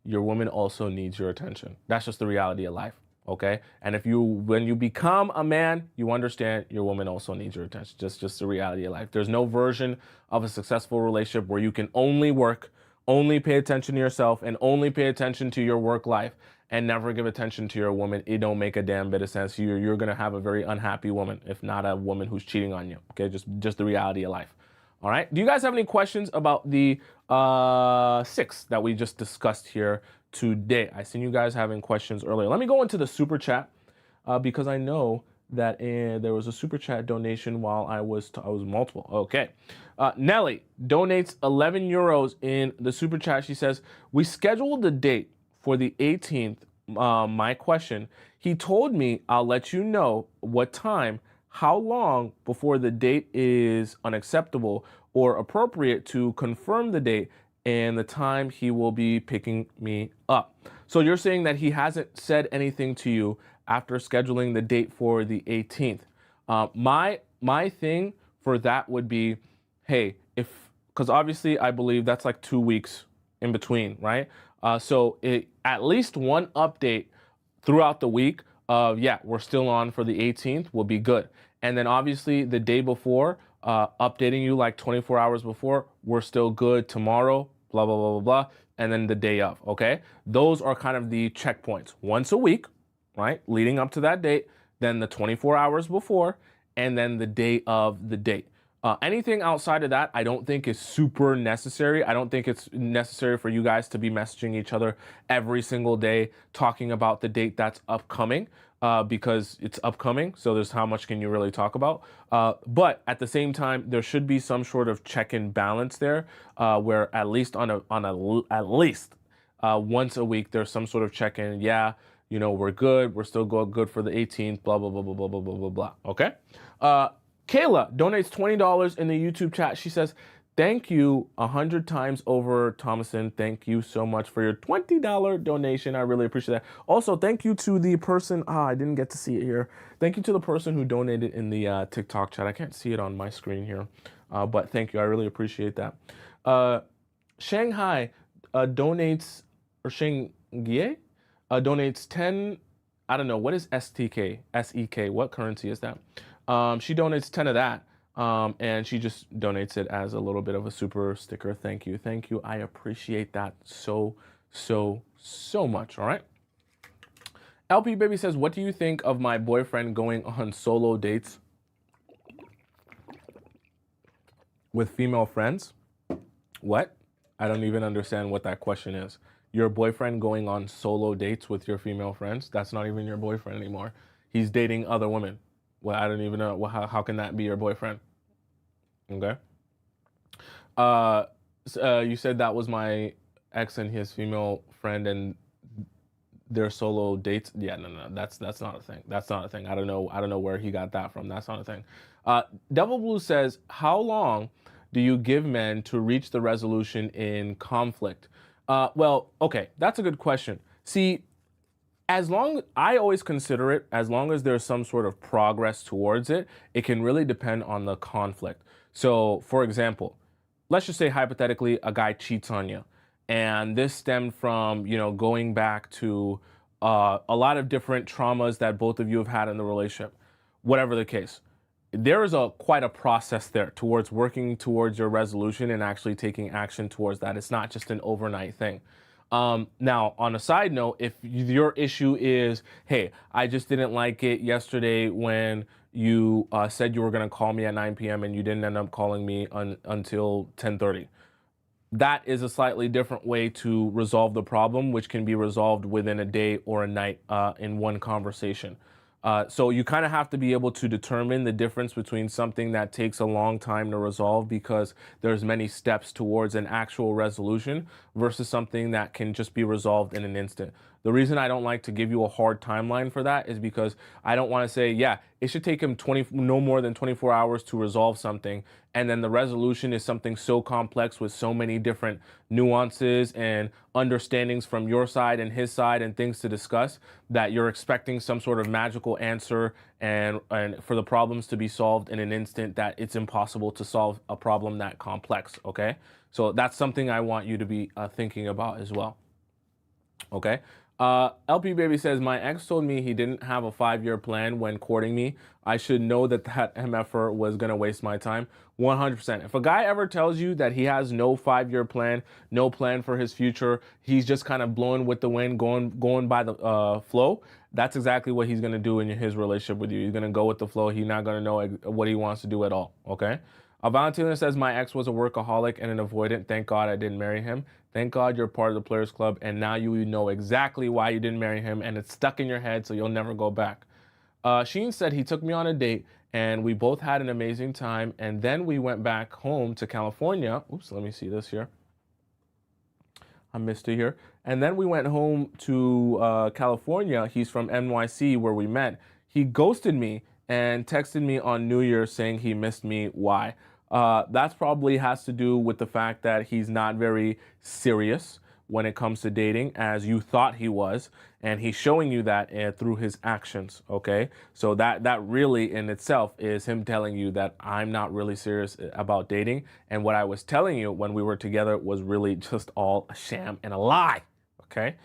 your woman also needs your attention. That's just the reality of life. Okay. And when you become a man, you understand your woman also needs your attention. Just the reality of life. There's no version of a successful relationship where you can only work, only pay attention to yourself, and only pay attention to your work life and never give attention to your woman. It don't make a damn bit of sense. You're gonna have a very unhappy woman, if not a woman who's cheating on you. Okay, just the reality of life. All right. Do you guys have any questions about the 6 that we just discussed here today? I seen you guys having questions earlier. Let me go into the super chat because I know that there was a super chat donation while I was multiple. Okay. Nelly donates 11 euros in the super chat. She says, we scheduled the date for the 18th. My question, he told me I'll let you know what time, how long before the date is unacceptable or appropriate to confirm the date and the time he will be picking me up. So you're saying that he hasn't said anything to you after scheduling the date for the 18th. My thing for that would be, hey, because obviously I believe that's like 2 weeks in between, right? So at least one update throughout the week of, yeah, we're still on for the 18th will be good. And then obviously the day before, updating you like 24 hours before, we're still good tomorrow, blah, blah, blah, blah, blah. And then the day of, okay? Those are kind of the checkpoints. Once a week, right? Leading up to that date, then the 24 hours before, and then the day of the date. Anything outside of that, I don't think is super necessary. I don't think it's necessary for you guys to be messaging each other every single day, talking about the date that's upcoming, because it's upcoming. So there's how much can you really talk about? But at the same time, there should be some sort of check and balance there, where at least at least once a week, there's some sort of check in. Yeah, you know, we're good. We're still good for the 18th. Blah blah blah blah blah blah blah blah blah. Okay. Kayla donates $20 in the YouTube chat. She says, thank you 100 times over, Tomisin. Thank you so much for your $20 donation. I really appreciate that. Also, thank you to the person, I didn't get to see it here. Thank you to the person who donated in the TikTok chat. I can't see it on my screen here, but thank you. I really appreciate that. Shanghai donates, or Shengye donates 10, I don't know, what is STK, SEK? What currency is that? She donates 10 of that, and she just donates it as a little bit of a super sticker. Thank you. Thank you. I appreciate that so much. All right. LP Baby says, what do you think of my boyfriend going on solo dates with female friends? What? I don't even understand what that question is. Your boyfriend going on solo dates with your female friends? That's not even your boyfriend anymore. He's dating other women. Well, I don't even know. Well, how can that be your boyfriend? Okay. You said that was my ex and his female friend and their solo dates. Yeah, no, that's not a thing. That's not a thing. I don't know where he got that from. That's not a thing. Devil Blue says, how long do you give men to reach the resolution in conflict? Well, okay, that's a good question. See, I always consider it, as long as there's some sort of progress towards it, it can really depend on the conflict. So, for example, let's just say hypothetically a guy cheats on you, and this stemmed from, going back to a lot of different traumas that both of you have had in the relationship, whatever the case. There is quite a process there towards working towards your resolution and actually taking action towards that. It's not just an overnight thing. Now, on a side note, if your issue is, hey, I just didn't like it yesterday when you said you were going to call me at 9 p.m. and you didn't end up calling me until 10:30. That is a slightly different way to resolve the problem, which can be resolved within a day or a night in one conversation. So you kind of have to be able to determine the difference between something that takes a long time to resolve because there's many steps towards an actual resolution versus something that can just be resolved in an instant. The reason I don't like to give you a hard timeline for that is because I don't want to say, yeah, it should take him no more than 24 hours to resolve something. And then the resolution is something so complex with so many different nuances and understandings from your side and his side and things to discuss that you're expecting some sort of magical answer and for the problems to be solved in an instant, that it's impossible to solve a problem that complex, okay? So that's something I want you to be thinking about as well. Okay. LP Baby says, my ex told me he didn't have a 5-year plan when courting me. I should know that that MFR was going to waste my time. 100%. If a guy ever tells you that he has no 5-year plan, no plan for his future, he's just kind of blowing with the wind, going by the flow, that's exactly what he's going to do in his relationship with you. He's going to go with the flow. He's not going to know what he wants to do at all. Okay. Valentina says, my ex was a workaholic and an avoidant. Thank God I didn't marry him. Thank God you're part of the Players Club, and now you know exactly why you didn't marry him, and it's stuck in your head, so you'll never go back. Sheen said he took me on a date, and we both had an amazing time, and then we went back home to California. Oops, let me see this here. I missed it here. And then we went home to California. He's from NYC, where we met. He ghosted me and texted me on New Year's saying he missed me. Why? That probably has to do with the fact that he's not very serious when it comes to dating as you thought he was, and he's showing you that through his actions. Okay, so that really in itself is him telling you that I'm not really serious about dating, and what I was telling you when we were together was really just all a sham and a lie. Okay.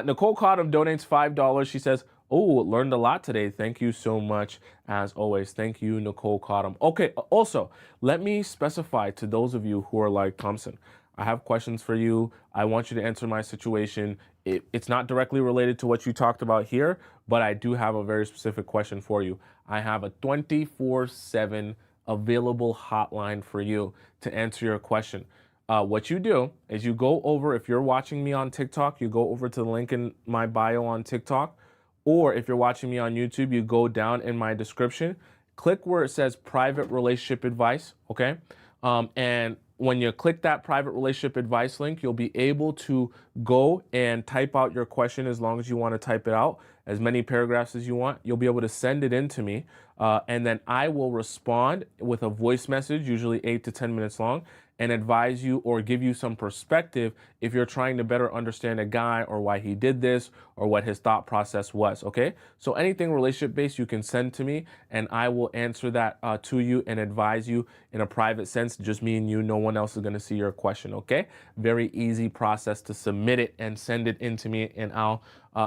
Nicole Cottom donates $5. She says, oh, learned a lot today. Thank you so much, as always. Thank you, Nicole Cottom. Okay, also, let me specify to those of you who are like, Thompson, I have questions for you. I want you to answer my situation. It's not directly related to what you talked about here, but I do have a very specific question for you. I have a 24/7 available hotline for you to answer your question. What you do is you go over, if you're watching me on TikTok, you go over to the link in my bio on TikTok, or if you're watching me on YouTube, you go down in my description, click where it says private relationship advice, okay? And when you click that private relationship advice link, you'll be able to go and type out your question as long as you want to type it out, as many paragraphs as you want. You'll be able to send it in to me, and then I will respond with a voice message, usually 8 to 10 minutes long, and advise you or give you some perspective if you're trying to better understand a guy or why he did this or what his thought process was, okay? So anything relationship based you can send to me, and I will answer that to you and advise you in a private sense, just me and you. No one else is gonna see your question, okay? Very easy process to submit it and send it in to me, and I'll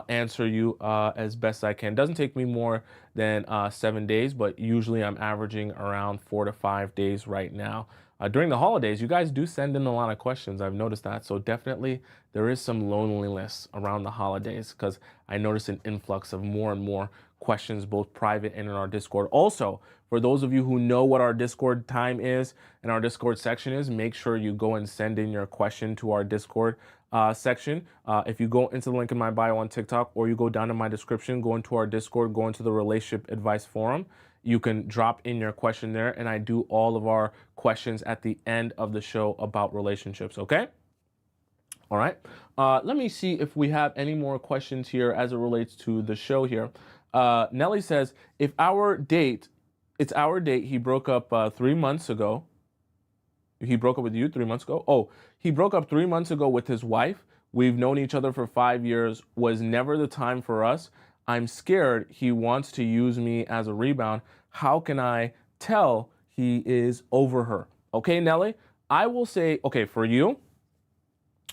answer you as best I can. Doesn't take me more than 7 days, but usually I'm averaging around 4 to 5 days right now. During the holidays, you guys do send in a lot of questions. I've noticed that. So definitely there is some loneliness around the holidays because I notice an influx of more and more questions, both private and in our Discord. Also, for those of you who know what our Discord time is and our Discord section is, make sure you go and send in your question to our Discord section. If you go into the link in my bio on TikTok, or you go down in my description, go into our Discord, go into the relationship advice forum, you can drop in your question there, and I do all of our questions at the end of the show about relationships, okay? All right. Let me see if we have any more questions here as it relates to the show here. Nelly says, it's our date, he broke up 3 months ago. He broke up with you 3 months ago? Oh, he broke up 3 months ago with his wife. We've known each other for 5 years. Was never the time for us. I'm scared he wants to use me as a rebound. How can I tell he is over her? Okay, Nelly, I will say, okay, for you,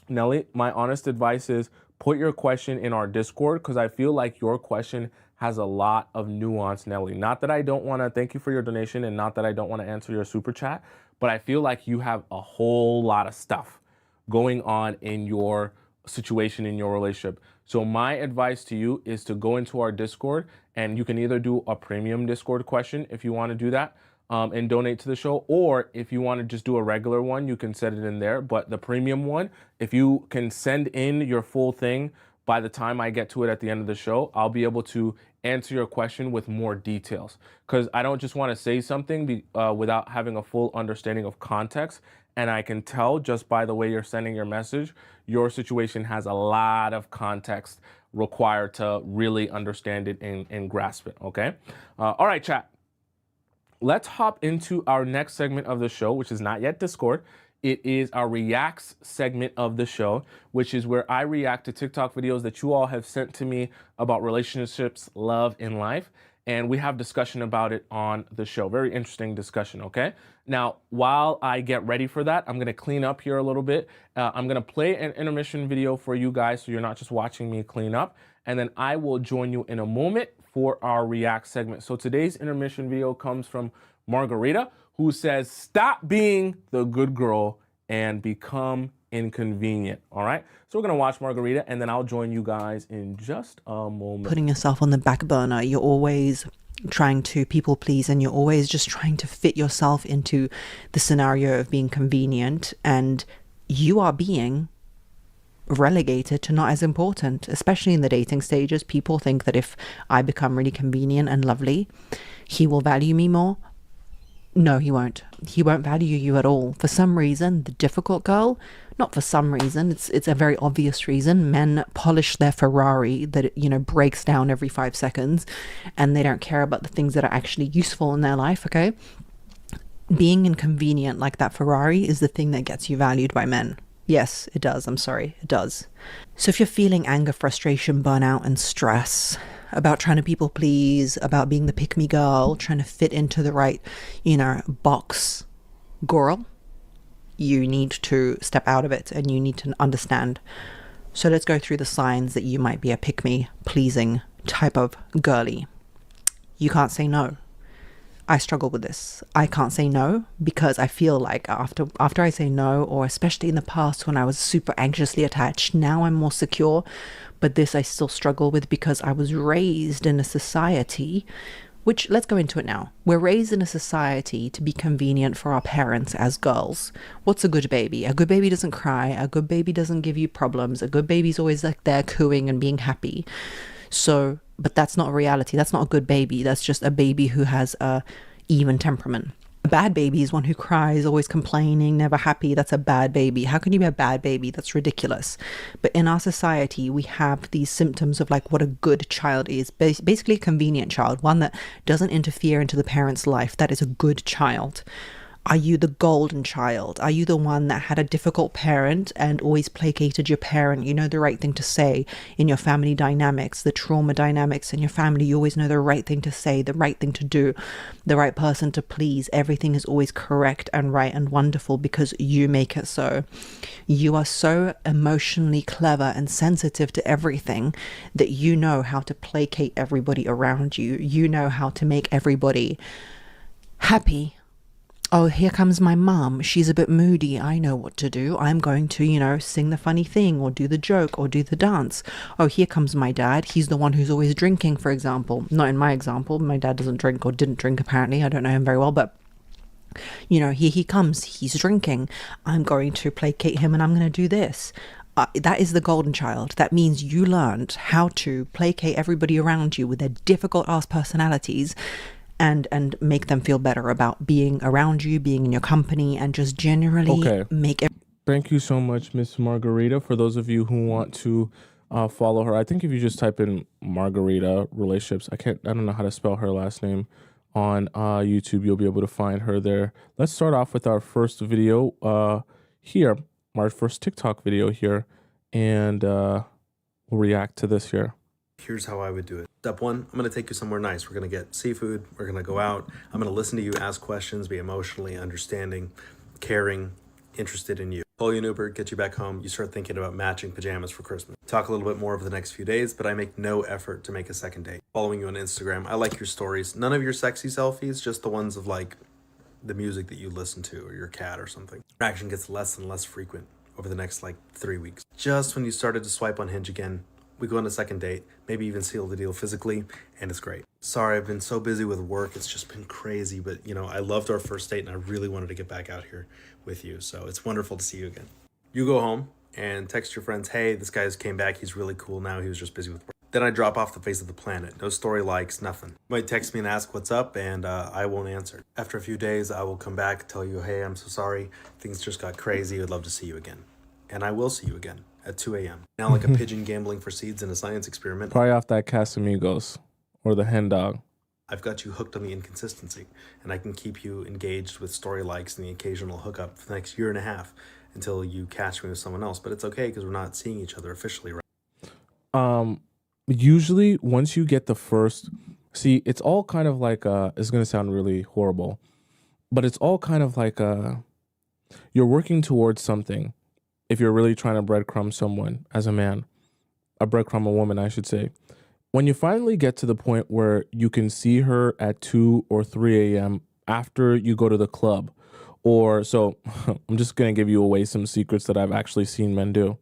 Nelly, my honest advice is put your question in our Discord, because I feel like your question has a lot of nuance, Nelly. Not that I don't want to thank you for your donation, and not that I don't want to answer your super chat, but I feel like you have a whole lot of stuff going on in your situation, in your relationship. So my advice to you is to go into our Discord, and you can either do a premium Discord question if you want to do that and donate to the show, or if you want to just do a regular one, you can set it in there. But the premium one, if you can send in your full thing by the time I get to it at the end of the show, I'll be able to answer your question with more details, because I don't just want to say something without having a full understanding of context. And I can tell just by the way you're sending your message, your situation has a lot of context required to really understand it and grasp it, okay? All right, chat. Let's hop into our next segment of the show, which is not yet Discord. It is our reacts segment of the show, which is where I react to TikTok videos that you all have sent to me about relationships, love, and life. and we have discussion about it on the show. Very interesting discussion, okay? Now, while I get ready for that, I'm gonna clean up here a little bit. I'm gonna play an intermission video for you guys so you're not just watching me clean up, and then I will join you in a moment for our React segment. So today's intermission video comes from Margarita, who says, stop being the good girl and become inconvenient. All right, so we're gonna watch Margarita, and then I'll join you guys in just a moment. Putting yourself on the back burner, you're always trying to people please, and you're always just trying to fit yourself into the scenario of being convenient, and you are being relegated to not as important, especially in the dating stages. People think that if I become really convenient and lovely, he will value me more. No, he won't. He won't value you at all. For some reason, the difficult girl, not for some reason, it's a very obvious reason. Men polish their Ferrari that, breaks down every 5 seconds, and they don't care about the things that are actually useful in their life, okay? Being inconvenient like that Ferrari is the thing that gets you valued by men. Yes, it does. I'm sorry, it does. So if you're feeling anger, frustration, burnout, and stress about trying to people please, about being the pick-me girl, trying to fit into the right, box, girl, you need to step out of it and you need to understand. So let's go through the signs that you might be a pick-me pleasing type of girly. You can't say no. I struggle with this. I can't say no because I feel like after I say no, or especially in the past when I was super anxiously attached, now I'm more secure. But this I still struggle with because I was raised in a society, which, let's go into it now. We're raised in a society to be convenient for our parents as girls. What's a good baby? A good baby doesn't cry. A good baby doesn't give you problems. A good baby's always like there cooing and being happy. So, but that's not reality. That's not a good baby. That's just a baby who has a even temperament. A bad baby is one who cries, always complaining, never happy. That's a bad baby. How can you be a bad baby? That's ridiculous. But in our society, we have these symptoms of like what a good child is. Basically a convenient child, one that doesn't interfere into the parent's life. That is a good child. Are you the golden child? Are you the one that had a difficult parent and always placated your parent? You know the right thing to say in your family dynamics, the trauma dynamics in your family. You always know the right thing to say, the right thing to do, the right person to please. Everything is always correct and right and wonderful because you make it so. You are so emotionally clever and sensitive to everything that you know how to placate everybody around you. You know how to make everybody happy. Oh, here comes my mum. She's a bit moody. I know what to do. I'm going to, sing the funny thing or do the joke or do the dance. Oh, here comes my dad. He's the one who's always drinking, for example. Not in my example. My dad doesn't drink or didn't drink, apparently. I don't know him very well, but here he comes. He's drinking. I'm going to placate him and I'm going to do this. That is the golden child. That means you learned how to placate everybody around you with their difficult ass personalities and make them feel better about being around you, being in your company, and just generally make it. Thank you so much, Miss Margarita. For those of you who want to follow her, I think if you just type in Margarita relationships, I don't know how to spell her last name on YouTube, you'll be able to find her there. Let's start off with our first video here, our first TikTok video here, and we'll react to this here. Here's how I would do it. Step one, I'm going to take you somewhere nice. We're going to get seafood. We're going to go out. I'm going to listen to you, ask questions, be emotionally understanding, caring, interested in you. Pull you an Uber, get you back home. You start thinking about matching pajamas for Christmas. Talk a little bit more over the next few days, but I make no effort to make a second date. Following you on Instagram. I like your stories. None of your sexy selfies, just the ones of like the music that you listen to or your cat or something. Interaction gets less and less frequent over the next 3 weeks. Just when you started to swipe on Hinge again, we go on a second date, maybe even seal the deal physically, and it's great. Sorry, I've been so busy with work. It's just been crazy, but I loved our first date and I really wanted to get back out here with you. So it's wonderful to see you again. You go home and text your friends, hey, this guy came back. He's really cool now. He was just busy with work. Then I drop off the face of the planet. No story likes, nothing. You might text me and ask what's up, and I won't answer. After a few days, I will come back, tell you, hey, I'm so sorry. Things just got crazy. I'd love to see you again. And I will see you again at 2 a.m. Now like a pigeon gambling for seeds in a science experiment. Probably off that Casamigos or the hen dog. I've got you hooked on the inconsistency, and I can keep you engaged with story likes and the occasional hookup for the next year and a half until you catch me with someone else. But it's okay because we're not seeing each other officially, right? Usually once you get the first See, it's all kind of like it's going to sound really horrible, but it's all kind of like you're working towards something. If you're really trying to breadcrumb someone as a man, a breadcrumb a woman, I should say. When you finally get to the point where you can see her at 2 or 3 a.m. after you go to the club, or so I'm just going to give you away some secrets that I've actually seen men do.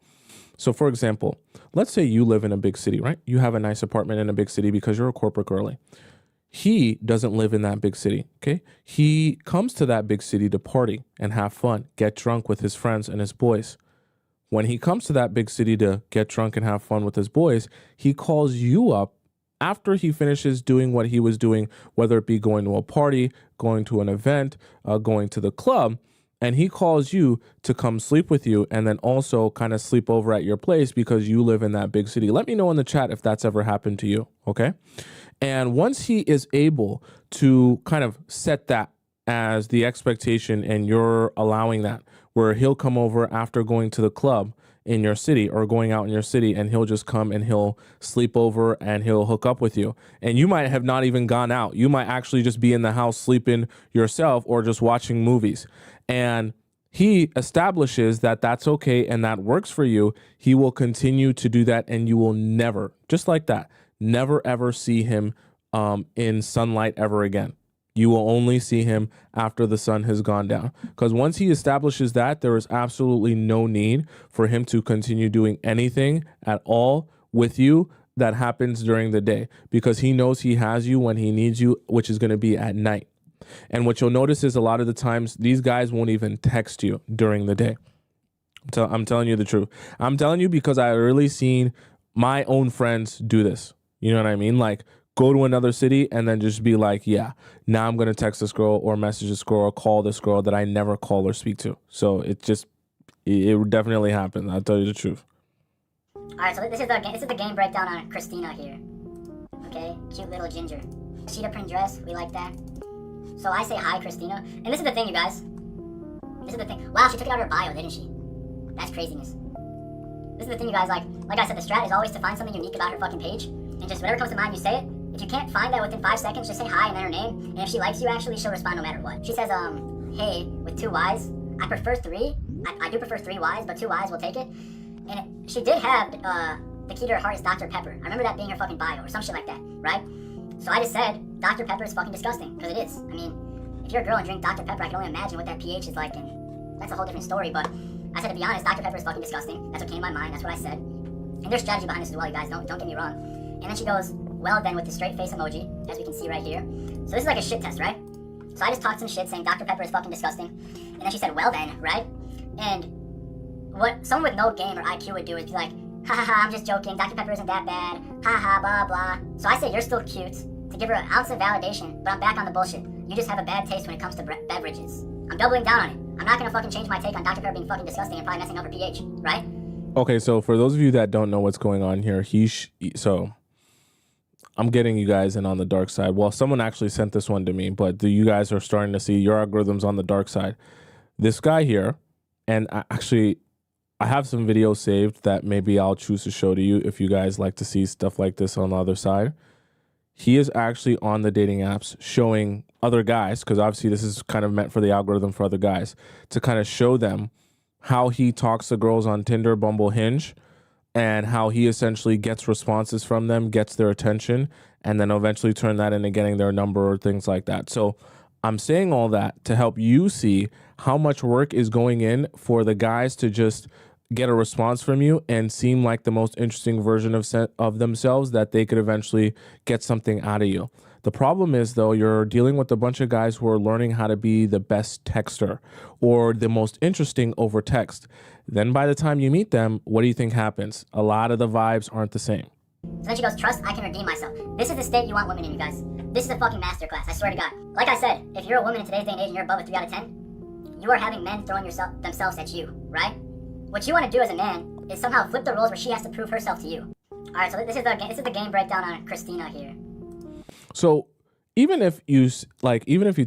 So, for example, let's say you live in a big city, right? You have a nice apartment in a big city because you're a corporate girly. He doesn't live in that big city, okay? He comes to that big city to party and have fun, get drunk with his friends and his boys. When he comes to that big city to get drunk and have fun with his boys, he calls you up after he finishes doing what he was doing, whether it be going to a party, going to an event, going to the club, and he calls you to come sleep with you and then also kind of sleep over at your place because you live in that big city. Let me know in the chat if that's ever happened to you, okay? And once he is able to kind of set that as the expectation and you're allowing that, where he'll come over after going to the club in your city or going out in your city and he'll just come and he'll sleep over and he'll hook up with you. And you might have not even gone out. You might actually just be in the house sleeping yourself or just watching movies. And he establishes that that's okay and that works for you. He will continue to do that and you will never, just like that, never ever see him in sunlight ever again. You will only see him after the sun has gone down. Because once he establishes that, there is absolutely no need for him to continue doing anything at all with you that happens during the day. Because he knows he has you when he needs you, which is going to be at night. And what you'll notice is a lot of the times, these guys won't even text you during the day. I'm telling you the truth. I'm telling you because I really seen my own friends do this. You know what I mean? Like, go to another city and then just be like, yeah, now I'm going to text this girl or message this girl or call this girl that I never call or speak to. So it definitely happens. I'll tell you the truth. All right, so this is the game breakdown on Christina here. Okay, cute little ginger. Cheetah print dress, we like that. So I say hi, Christina. And this is the thing, you guys. This is the thing. Wow, she took it out of her bio, didn't she? That's craziness. This is the thing, you guys. Like I said, the strat is always to find something unique about her fucking page. And just whatever comes to mind, you say it. If you can't find that within 5 seconds, just say hi and then her name. And if she likes you, actually, she'll respond no matter what. She says, hey, with 2 Ys. I prefer 3. I do prefer 3 Ys, but 2 Ys will take it. And she did have the key to her heart is Dr. Pepper. I remember that being her fucking bio or some shit like that, right? So I just said, Dr. Pepper is fucking disgusting, because it is. I mean, if you're a girl and drink Dr. Pepper, I can only imagine what that pH is like, and that's a whole different story, but I said, to be honest, Dr. Pepper is fucking disgusting. That's what came to my mind, that's what I said. And there's strategy behind this as well, you guys, don't get me wrong. And then she goes, well then, with the straight face emoji, as we can see right here. So this is like a shit test, right? So I just talked some shit saying Dr. Pepper is fucking disgusting. And then she said, well then, right? And what someone with no game or IQ would do is be like, ha ha ha, I'm just joking, Dr. Pepper isn't that bad, ha ha, blah blah. So I say you're still cute, to give her an ounce of validation, but I'm back on the bullshit. You just have a bad taste when it comes to beverages. I'm doubling down on it. I'm not gonna fucking change my take on Dr. Pepper being fucking disgusting and probably messing up her pH, right? Okay, so for those of you that don't know what's going on here, so I'm getting you guys in on the dark side. Well, someone actually sent this one to me, but you guys are starting to see your algorithms on the dark side. This guy here, and I have some videos saved that maybe I'll choose to show to you if you guys like to see stuff like this on the other side. He is actually on the dating apps showing other guys, because obviously this is kind of meant for the algorithm for other guys, to kind of show them how he talks to girls on Tinder, Bumble, Hinge, and how he essentially gets responses from them, gets their attention, and then eventually turn that into getting their number or things like that. So I'm saying all that to help you see how much work is going in for the guys to just get a response from you and seem like the most interesting version of themselves that they could eventually get something out of you. The problem is, though, you're dealing with a bunch of guys who are learning how to be the best texter or the most interesting over text. Then by the time you meet them, what do you think happens? A lot of the vibes aren't the same. So then she goes, trust, I can redeem myself. This is the state you want women in, you guys. This is a fucking masterclass, I swear to God. Like I said, if you're a woman in today's day and age and you're above a 3 out of 10, you are having men throwing themselves at you, right? What you want to do as a man is somehow flip the roles where she has to prove herself to you. All right, so this is the game breakdown on Christina here. So even if you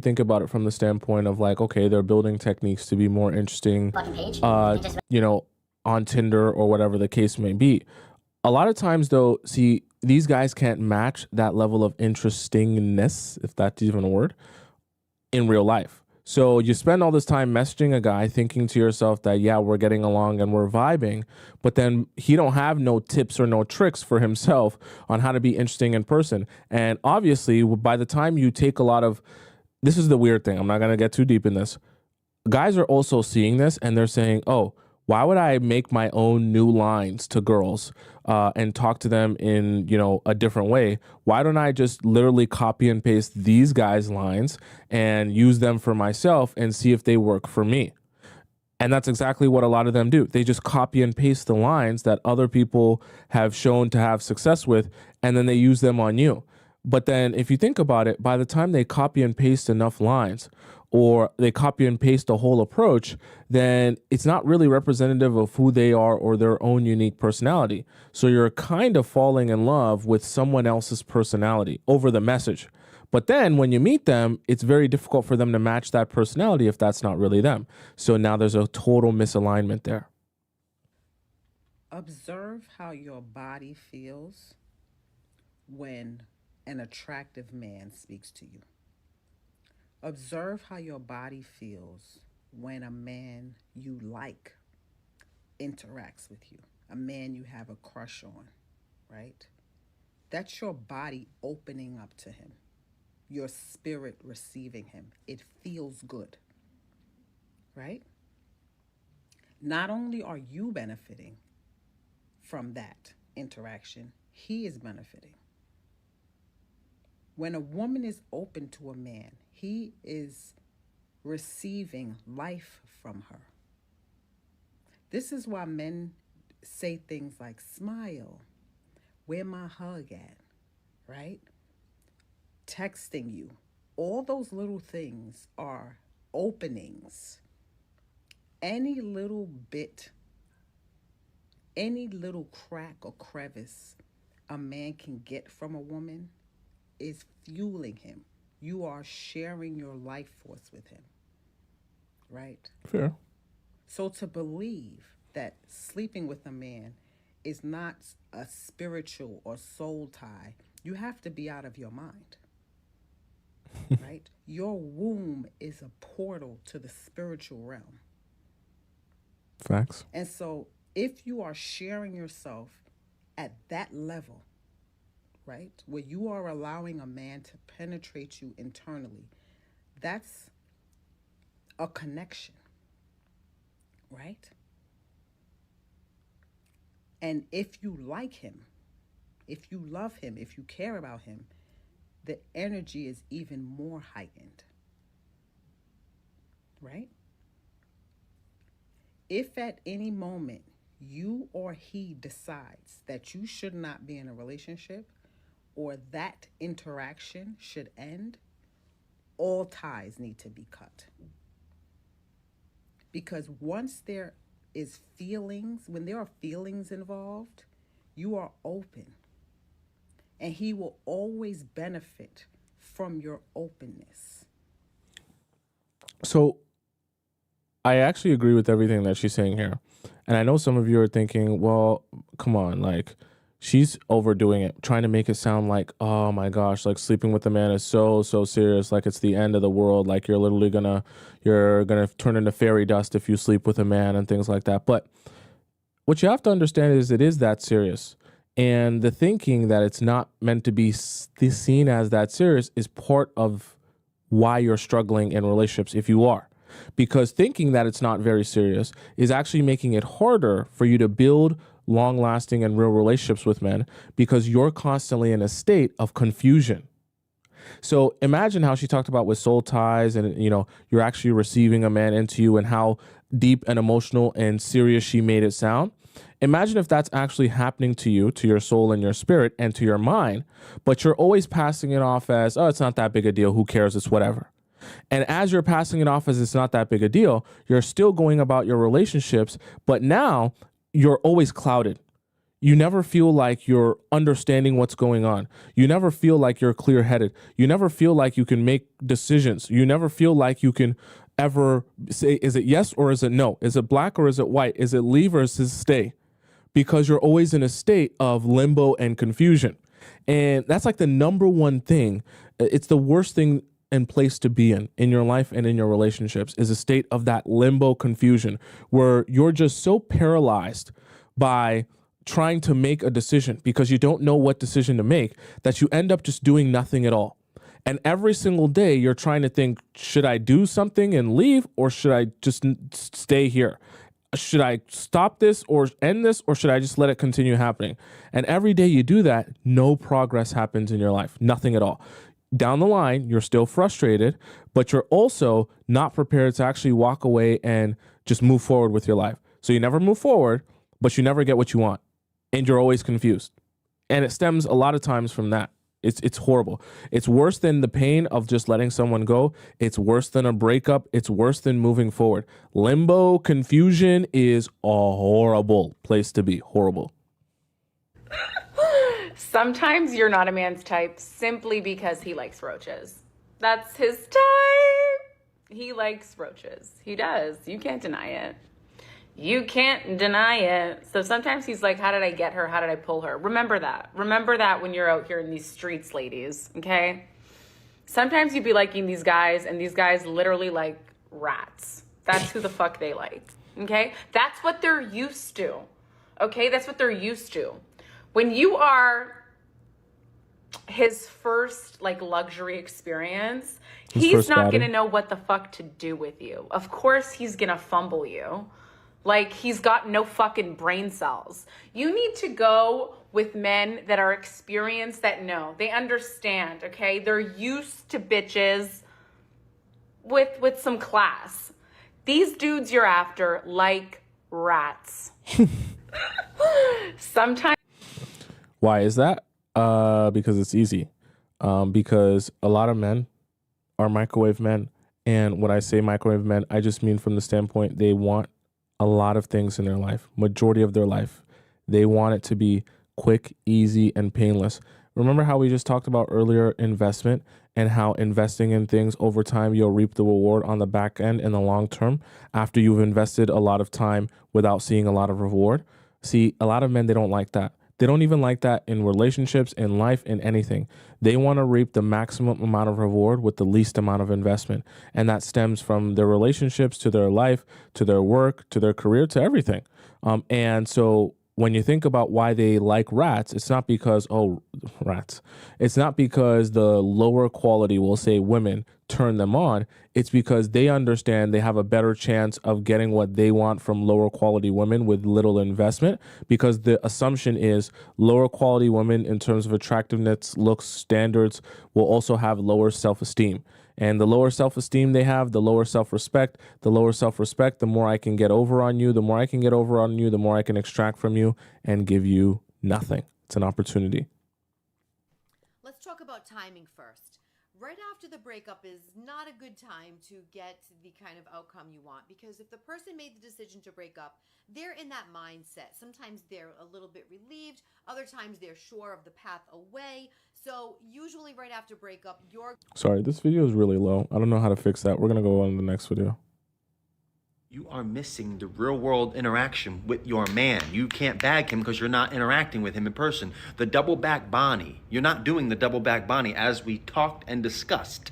think about it from the standpoint of like, okay, they're building techniques to be more interesting, Fucking page. on Tinder or whatever the case may be. A lot of times though, see, these guys can't match that level of interestingness, if that's even a word, in real life. So you spend all this time messaging a guy thinking to yourself that, yeah, we're getting along and we're vibing, but then he don't have no tips or no tricks for himself on how to be interesting in person. And obviously, by the time you take a lot of, this is the weird thing, I'm not going to get too deep in this. Guys are also seeing this and they're saying, oh, why would I make my own new lines to girls and talk to them in, a different way? Why don't I just literally copy and paste these guys' lines and use them for myself and see if they work for me? And that's exactly what a lot of them do. They just copy and paste the lines that other people have shown to have success with, and then they use them on you. But then if you think about it, by the time they copy and paste enough lines, or they copy and paste the whole approach, then it's not really representative of who they are or their own unique personality. So you're kind of falling in love with someone else's personality over the message. But then when you meet them, it's very difficult for them to match that personality if that's not really them. So now there's a total misalignment there. Observe how your body feels when an attractive man speaks to you. Observe how your body feels when a man you like interacts with you, a man you have a crush on, right? That's your body opening up to him, your spirit receiving him. It feels good, right? Not only are you benefiting from that interaction, he is benefiting. When a woman is open to a man, he is receiving life from her. This is why men say things like, smile, where my hug at, right? Texting you. All those little things are openings. Any little bit, any little crack or crevice a man can get from a woman is fueling him. You are sharing your life force with him, right? Fair. So to believe that sleeping with a man is not a spiritual or soul tie, you have to be out of your mind, right? Your womb is a portal to the spiritual realm. Facts. And so if you are sharing yourself at that level, right, where you are allowing a man to penetrate you internally, that's a connection, right? And if you like him, if you love him, if you care about him, the energy is even more heightened, right? If at any moment you or he decides that you should not be in a relationship, or that interaction should end, all ties need to be cut. Because once there is feelings, when there are feelings involved, you are open. And he will always benefit from your openness. So I actually agree with everything that she's saying here. And I know some of you are thinking, well, come on, like, she's overdoing it, trying to make it sound like, oh my gosh, like sleeping with a man is so serious, like it's the end of the world, like you're literally you're gonna turn into fairy dust if you sleep with a man and things like that. But what you have to understand is it is that serious. And the thinking that it's not meant to be seen as that serious is part of why you're struggling in relationships if you are. Because thinking that it's not very serious is actually making it harder for you to build long-lasting and real relationships with men, because you're constantly in a state of confusion. So imagine how she talked about with soul ties and, you're actually receiving a man into you and how deep and emotional and serious she made it sound. Imagine if that's actually happening to you, to your soul and your spirit and to your mind, but you're always passing it off as, oh, it's not that big a deal. Who cares? It's whatever. And as you're passing it off as it's not that big a deal, you're still going about your relationships, but now you're always clouded. You never feel like you're understanding what's going on. You never feel like you're clear-headed. You never feel like you can make decisions. You never feel like you can ever say, is it yes or is it no? Is it black or is it white? Is it leave or is it stay? Because you're always in a state of limbo and confusion. And that's like the number one thing. It's the worst thing and place to be in your life and in your relationships, is a state of that limbo confusion where you're just so paralyzed by trying to make a decision because you don't know what decision to make that you end up just doing nothing at all. And every single day you're trying to think, should I do something and leave, or should I just stay here? Should I stop this or end this, or should I just let it continue happening? And every day you do that, no progress happens in your life, nothing at all. Down the line, you're still frustrated, but you're also not prepared to actually walk away and just move forward with your life. So you never move forward, but you never get what you want. And you're always confused. And it stems a lot of times from that. It's horrible. It's worse than the pain of just letting someone go. It's worse than a breakup. It's worse than moving forward. Limbo confusion is a horrible place to be. Horrible. Sometimes you're not a man's type simply because he likes roaches. That's his type. He likes roaches. He does. You can't deny it. You can't deny it. So sometimes he's like, how did I get her? How did I pull her? Remember that. Remember that when you're out here in these streets, ladies, okay? Sometimes you'd be liking these guys, and these guys literally like rats. That's who the fuck they like, okay? That's what they're used to, okay? That's what they're used to. When you are his first like luxury experience, he's not going to know what the fuck to do with you. Of course, he's going to fumble you. Like, he's got no fucking brain cells. You need to go with men that are experienced, that know. They understand, okay? They're used to bitches with some class. These dudes you're after like rats. Sometimes. Why is that? Because it's easy. Because a lot of men are microwave men. And when I say microwave men, I just mean from the standpoint they want a lot of things in their life, majority of their life. They want it to be quick, easy, and painless. Remember how we just talked about earlier investment, and how investing in things over time, you'll reap the reward on the back end in the long term after you've invested a lot of time without seeing a lot of reward? See, a lot of men, they don't like that. They don't even like that in relationships, in life, in anything. They want to reap the maximum amount of reward with the least amount of investment. And that stems from their relationships to their life, to their work, to their career, to everything. And so when you think about why they like rats, it's not because, oh, rats. It's not because the lower quality, we'll say women, turn them on. It's because they understand they have a better chance of getting what they want from lower quality women with little investment, because the assumption is lower quality women in terms of attractiveness, looks, standards will also have lower self-esteem. And the lower self-esteem they have, the lower self-respect, the more I can get over on you, the more I can get over on you, the more I can extract from you and give you nothing. It's an opportunity. Let's talk about timing first. Right after the breakup is not a good time to get the kind of outcome you want, because if the person made the decision to break up, they're in that mindset. Sometimes they're a little bit relieved, other times they're sure of the path away. So usually right after breakup, you're... Sorry, this video is really low. I don't know how to fix that. We're going to go on to the next video. You are missing the real world interaction with your man. You can't bag him because you're not interacting with him in person. The double back Bonnie, you're not doing the double back Bonnie as we talked and discussed.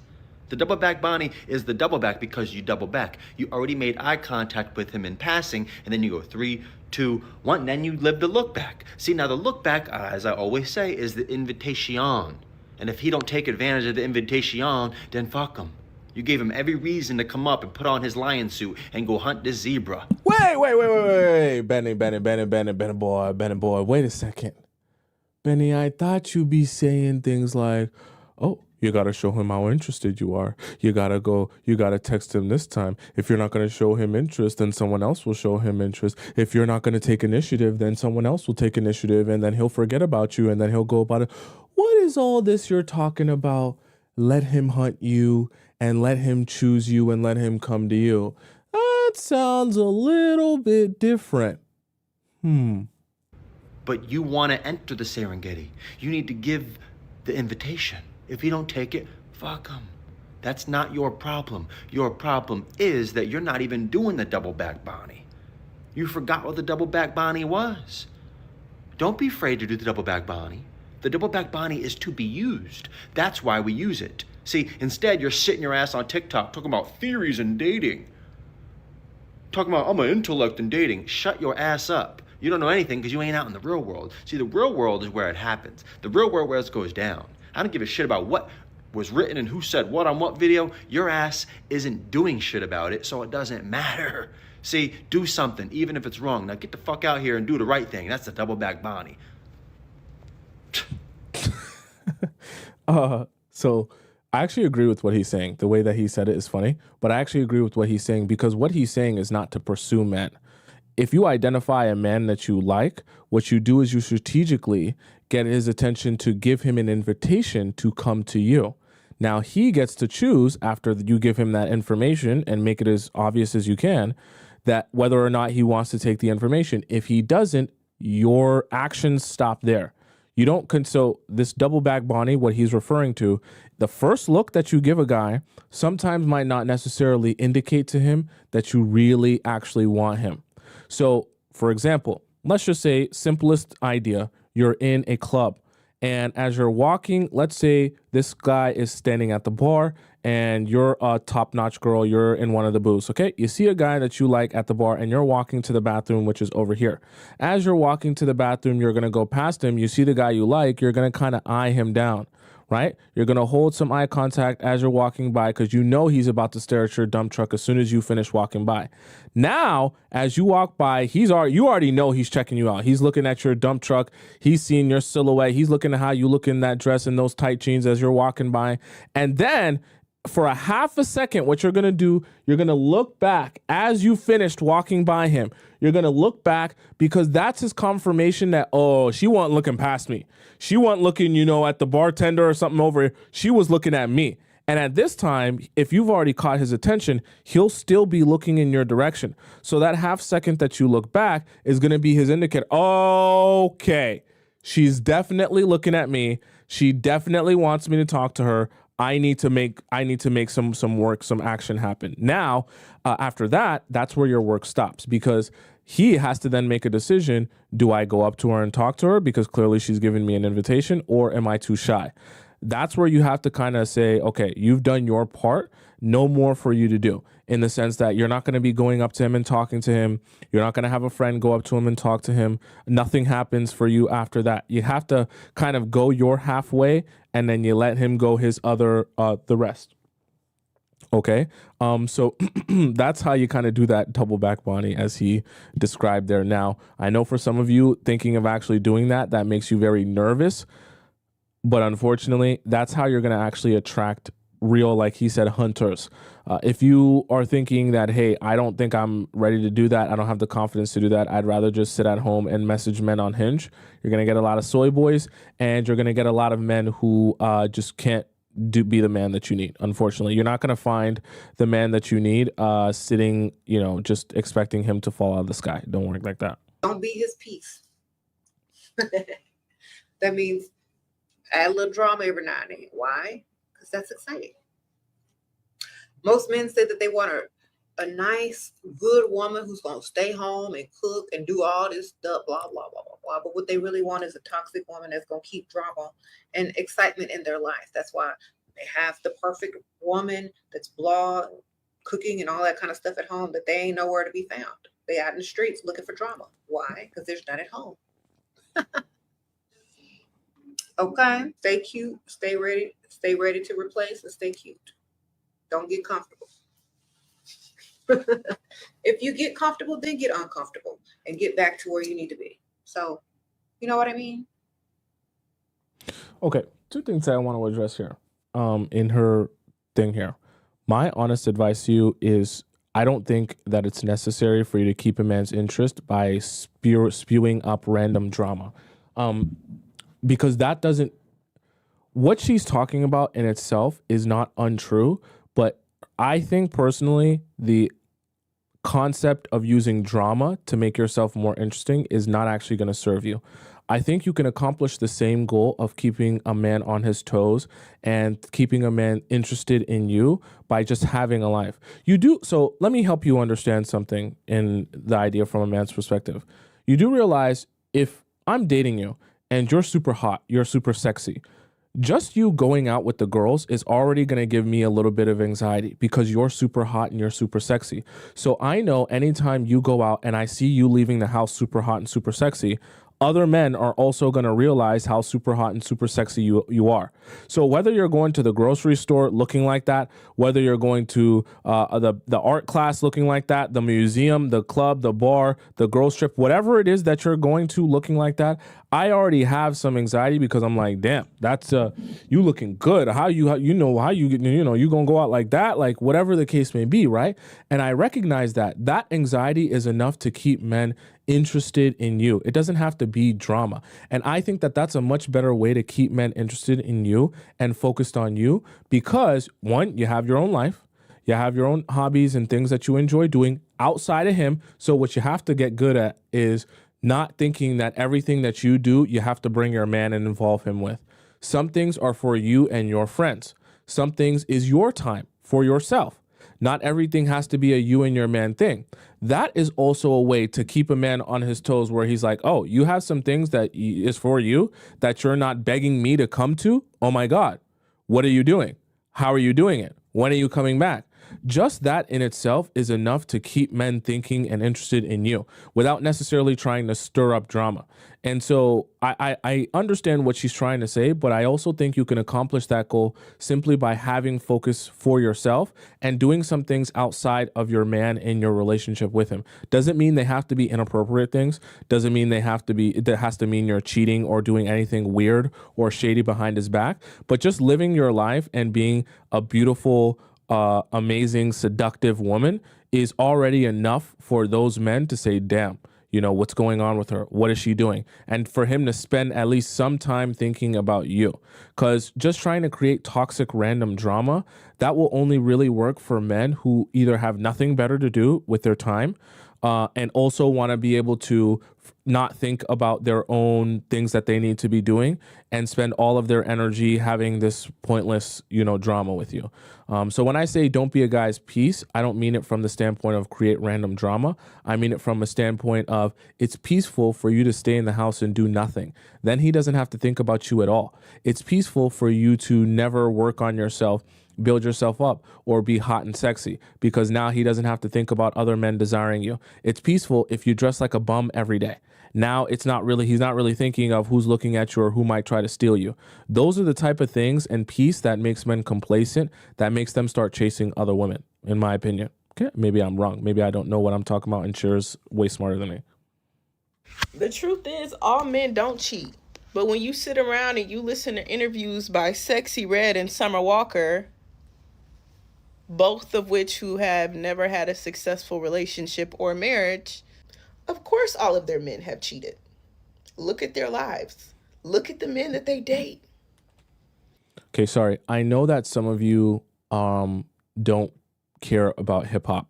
The double back Bonnie is the double back because you double back. You already made eye contact with him in passing, and then you go 3, 2, 1, and then you live the look back. See, now the look back, as I always say, is the invitation. And if he don't take advantage of the invitation, then fuck him. You gave him every reason to come up and put on his lion suit and go hunt this zebra. Wait. Benny boy. Wait a second. Benny, I thought you'd be saying things like, oh, you got to show him how interested you are. You got to text him this time. If you're not going to show him interest, then someone else will show him interest. If you're not going to take initiative, then someone else will take initiative, and then he'll forget about you, and then he'll go about it. What is all this you're talking about? Let him hunt you, and let him choose you, and let him come to you. That sounds a little bit different. But you want to enter the Serengeti. You need to give the invitation. If you don't take it, fuck him. That's not your problem. Your problem is that you're not even doing the double back Bonnie. You forgot what the double back Bonnie was. Don't be afraid to do the double back Bonnie. The double back Bonnie is to be used. That's why we use it. See, instead you're sitting your ass on TikTok talking about theories and dating. Talking about, I'm an intellect in dating. Shut your ass up. You don't know anything because you ain't out in the real world. See, the real world is where it happens. The real world where it goes down. I don't give a shit about what was written and who said what on what video. Your ass isn't doing shit about it, so it doesn't matter. See, do something, even if it's wrong. Now get the fuck out here and do the right thing. That's the double back Bonnie. So I actually agree with what he's saying. The way that he said it is funny, but I actually agree with what he's saying because what he's saying is not to pursue men. If you identify a man that you like, what you do is you strategically get his attention to give him an invitation to come to you. Now he gets to choose after you give him that information and make it as obvious as you can that whether or not he wants to take the information. If he doesn't, your actions stop there. You don't, so this double back Bonnie, what he's referring to, the first look that you give a guy sometimes might not necessarily indicate to him that you really actually want him. So for example, let's just say simplest idea, you're in a club and as you're walking, let's say this guy is standing at the bar and you're a top-notch girl, you're in one of the booths, okay? You see a guy that you like at the bar and you're walking to the bathroom, which is over here. As you're walking to the bathroom, you're gonna go past him, you see the guy you like, you're gonna kind of eye him down, right? You're gonna hold some eye contact as you're walking by because you know he's about to stare at your dump truck as soon as you finish walking by. Now, as you walk by, you already know he's checking you out. He's looking at your dump truck. He's seeing your silhouette. He's looking at how you look in that dress and those tight jeans as you're walking by. And then for a half a second, what you're going to do, you're going to look back as you finished walking by him. You're going to look back because that's his confirmation that, oh, she wasn't looking past me. She wasn't looking, at the bartender or something over here. She was looking at me. And at this time, if you've already caught his attention, he'll still be looking in your direction. So that half second that you look back is going to be his indicator. Okay, she's definitely looking at me. She definitely wants me to talk to her. I need to make some work, some action happen. Now, after that, that's where your work stops because he has to then make a decision. Do I go up to her and talk to her because clearly she's giving me an invitation, or am I too shy? That's where you have to kind of say, okay, you've done your part. No more for you to do, in the sense that you're not going to be going up to him and talking to him. You're not going to have a friend go up to him and talk to him. Nothing happens for you after that. You have to kind of go your halfway and then you let him go his other, the rest. Okay. So that's how you kind of do that double back Bonnie as he described there. Now, I know for some of you thinking of actually doing that, that makes you very nervous. But unfortunately, that's how you're going to actually attract real, like he said, hunters. If you are thinking that, hey, I don't think I'm ready to do that, I don't have the confidence to do that, I'd rather just sit at home and message men on Hinge, you're going to get a lot of soy boys and you're going to get a lot of men who just can't be the man that you need. Unfortunately, you're not going to find the man that you need sitting, just expecting him to fall out of the sky. Don't work like that. Don't be his piece. That means add a little drama every now and then. Why? Because that's exciting. Most men say that they want a nice, good woman who's going to stay home and cook and do all this stuff, blah, blah, blah, blah, blah. But what they really want is a toxic woman that's going to keep drama and excitement in their life. That's why they have the perfect woman that's blah, cooking and all that kind of stuff at home that they ain't nowhere to be found. They out in the streets looking for drama. Why? Because there's none at home. Okay, stay cute, stay ready to replace and stay cute. Don't get comfortable. If you get comfortable, then get uncomfortable and get back to where you need to be. So, you know what I mean? Okay, two things that I want to address here. In her thing here, my honest advice to you is I don't think that it's necessary for you to keep a man's interest by spewing up random drama. Because that doesn't, what she's talking about in itself is not untrue, but I think personally the concept of using drama to make yourself more interesting is not actually going to serve you. I think you can accomplish the same goal of keeping a man on his toes and keeping a man interested in you by just having a life. You do, so let me help you understand something in the idea from a man's perspective. You do realize if I'm dating you and you're super hot, you're super sexy. Just you going out with the girls is already going to give me a little bit of anxiety because you're super hot and you're super sexy. So I know anytime you go out and I see you leaving the house super hot and super sexy, other men are also going to realize how super hot and super sexy you are. So whether you're going to the grocery store looking like that, whether you're going to the art class looking like that, the museum, the club, the bar, the girls trip, whatever it is that you're going to looking like that, I already have some anxiety because I'm like, damn, that's you looking good. How you gonna go out like that, like whatever the case may be, right? And I recognize that anxiety is enough to keep men interested in you. It doesn't have to be drama. And I think that that's a much better way to keep men interested in you and focused on you because one, you have your own life. You have your own hobbies and things that you enjoy doing outside of him. So what you have to get good at is not thinking that everything that you do, you have to bring your man and involve him with. Some things are for you and your friends. Some things is your time for yourself. Not everything has to be a you and your man thing. That is also a way to keep a man on his toes where he's like, oh, you have some things that is for you that you're not begging me to come to. Oh my God, what are you doing? How are you doing it? When are you coming back? Just that in itself is enough to keep men thinking and interested in you without necessarily trying to stir up drama. And so I understand what she's trying to say, but I also think you can accomplish that goal simply by having focus for yourself and doing some things outside of your man in your relationship with him. Doesn't mean they have to be inappropriate things. Doesn't mean that has to mean you're cheating or doing anything weird or shady behind his back, but just living your life and being a beautiful, amazing, seductive woman is already enough for those men to say, damn, what's going on with her? What is she doing? And for him to spend at least some time thinking about you. Because just trying to create toxic random drama, that will only really work for men who either have nothing better to do with their time and also want to be able to not think about their own things that they need to be doing and spend all of their energy having this pointless, drama with you. So when I say don't be a guy's piece, I don't mean it from the standpoint of create random drama. I mean it from a standpoint of it's peaceful for you to stay in the house and do nothing. Then he doesn't have to think about you at all. It's peaceful for you to never work on yourself, build yourself up, or be hot and sexy because now he doesn't have to think about other men desiring you. It's peaceful if you dress like a bum every day. Now he's not really thinking of who's looking at you or who might try to steal you. Those are the type of things and peace that makes men complacent, that makes them start chasing other women, in my opinion. Okay, maybe I'm wrong. Maybe I don't know what I'm talking about and Cher's way smarter than me. The truth is, all men don't cheat. But when you sit around and you listen to interviews by Sexy Red and Summer Walker, both of which who have never had a successful relationship or marriage, of course all of their men have cheated. Look at their lives. Look at the men that they date. Okay, sorry. I know that some of you don't care about hip hop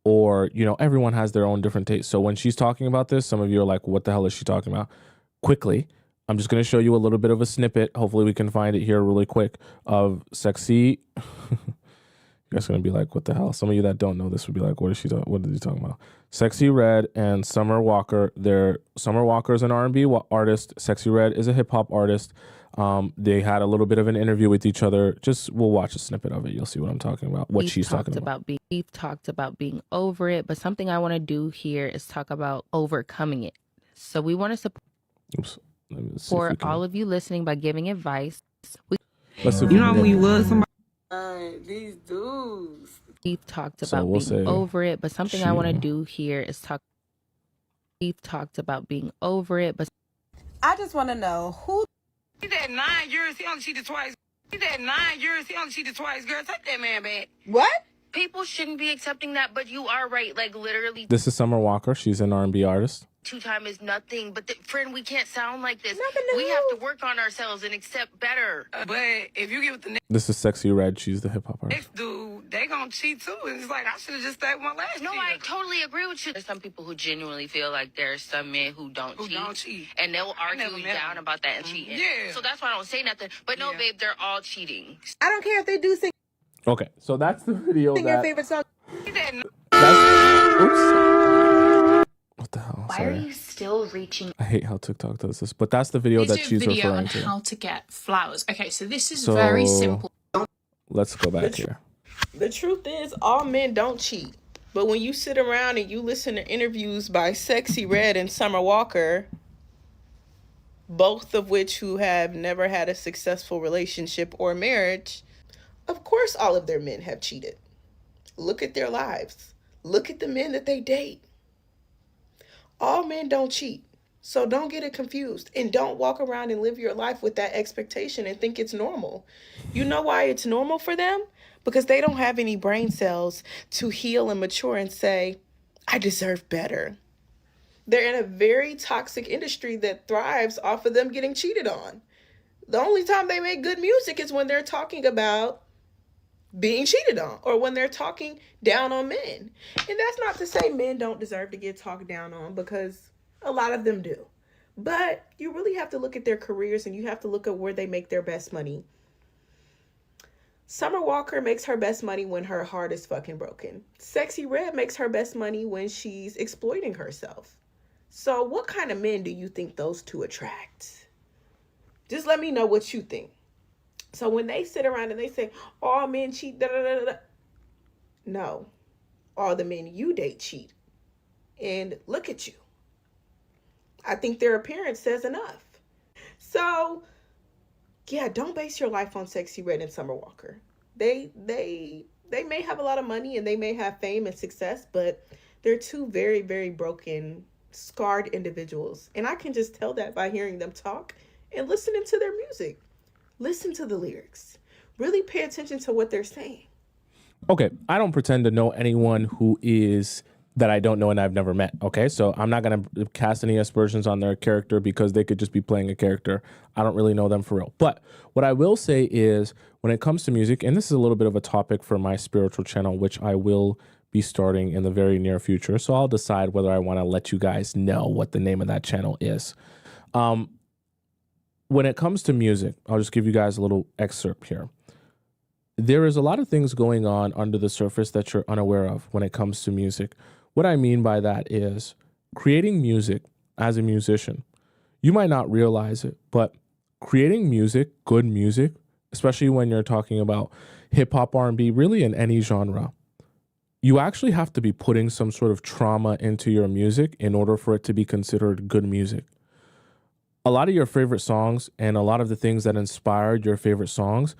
or, everyone has their own different tastes. So when she's talking about this, some of you are like, what the hell is she talking about? Quickly, I'm just going to show you a little bit of a snippet. Hopefully we can find it here really quick of Sexy. You guys are going to be like, what the hell? Some of you that don't know this would be like, what is he talking about? Sexy Red and Summer Walker. Summer Walker is an R&B artist. Sexy Red is a hip hop artist. They had a little bit of an interview with each other. We'll watch a snippet of it. You'll see what I'm talking about, what she's talking about. We've talked about being over it, but something I want to do here is talk about overcoming it. So we want to support all of you listening by giving advice. Let's see if when you was somebody. These dudes. We've talked about being over it, but something I want to do here is talk. We've talked about being over it, but I just want to know who. He did 9 years. He only cheated twice. He did 9 years. He only cheated twice. Girl, take that man back. What? People shouldn't be accepting that, but you are right. Like literally, This is Summer Walker. She's an R&B artist. 2 times is nothing. But friend, we can't sound like this. Nothing to We who? have to work on ourselves and accept better. But if you get with the This is Sexy Red. She's the hip hop artist. next dude, they gonna cheat too. And it's like, I should have just stayed with my last No, cheater. I totally agree with you. There's some people who genuinely feel like there's some men who don't cheat. And they'll argue never you met down them. about that and cheating. Yeah. So that's why I don't say nothing. But no, Yeah. babe, they're all cheating. I don't care if they do sing Okay, so that's the video your favorite song. He did Oops. What the hell? Why Sorry. are you still reaching? I hate how TikTok does this, but that's the video that she's video referring on to. how to get flowers. Okay, so this is So very simple. let's go back here. The truth is, all men don't cheat. But when you sit around and you listen to interviews by Sexy Red and Summer Walker, both of which who have never had a successful relationship or marriage, of course all of their men have cheated. Look at their lives. Look at the men that they date. All men don't cheat. So don't get it confused. And don't walk around and live your life with that expectation and think it's normal. You know why it's normal for them? Because they don't have any brain cells to heal and mature and say, I deserve better. They're in a very toxic industry that thrives off of them getting cheated on. The only time they make good music is when they're talking about being cheated on or when they're talking down on men. And that's not to say men don't deserve to get talked down on, because a lot of them do. But you really have to look at their careers and you have to look at where they make their best money. Summer Walker makes her best money when her heart is fucking broken. Sexy Red makes her best money when she's exploiting herself. So what kind of men do you think those two attract? Just let me know what you think. So when they sit around and they say, all men cheat, da, da, da, da. No, all the men you date cheat. And look at you. I think their appearance says enough. So yeah, don't base your life on Sexy Red and Summer Walker. They may have a lot of money and they may have fame and success, but they're two very, very broken, scarred individuals. And I can just tell that by hearing them talk and listening to their music. Listen to the lyrics. Really pay attention to what they're saying. Okay, I don't pretend to know anyone who is that I don't know and I've never met. Okay, so I'm not going to cast any aspersions on their character because they could just be playing a character. I don't really know them for real. But what I will say is when it comes to music, and this is a little bit of a topic for my spiritual channel, which I will be starting in the very near future. So I'll decide whether I want to let you guys know what the name of that channel is. When it comes to music, I'll just give you guys a little excerpt here. There is a lot of things going on under the surface that you're unaware of when it comes to music. What I mean by that is creating music as a musician. You might not realize it, but creating music, good music, especially when you're talking about hip hop, R&B, really in any genre, you actually have to be putting some sort of trauma into your music in order for it to be considered good music. A lot of your favorite songs and a lot of the things that inspired your favorite songs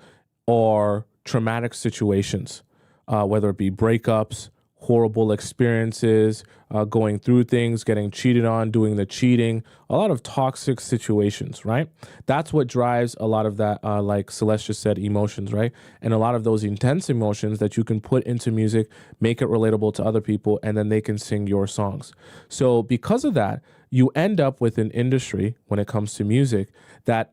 are traumatic situations, whether it be breakups, horrible experiences, going through things, getting cheated on, doing the cheating, a lot of toxic situations, right? That's what drives a lot of that, like Celeste just said, emotions, right? And a lot of those intense emotions that you can put into music, make it relatable to other people, and then they can sing your songs. So because of that, you end up with an industry when it comes to music that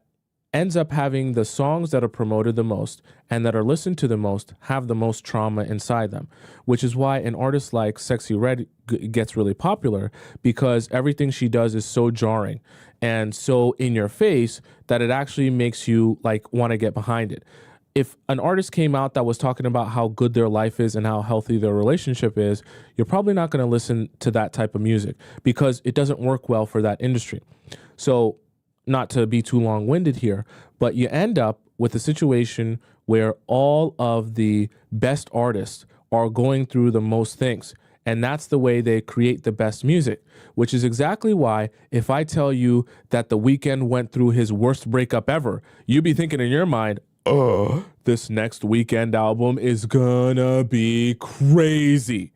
ends up having the songs that are promoted the most and that are listened to the most have the most trauma inside them, which is why an artist like Sexy Red gets really popular, because everything she does is so jarring and so in your face that it actually makes you like want to get behind it. If an artist came out that was talking about how good their life is and how healthy their relationship is, you're probably not going to listen to that type of music because it doesn't work well for that industry. So not to be too long-winded here, but you end up with a situation where all of the best artists are going through the most things. And that's the way they create the best music, which is exactly why if I tell you that The Weeknd went through his worst breakup ever, you'd be thinking in your mind, this next Weeknd album is gonna be crazy.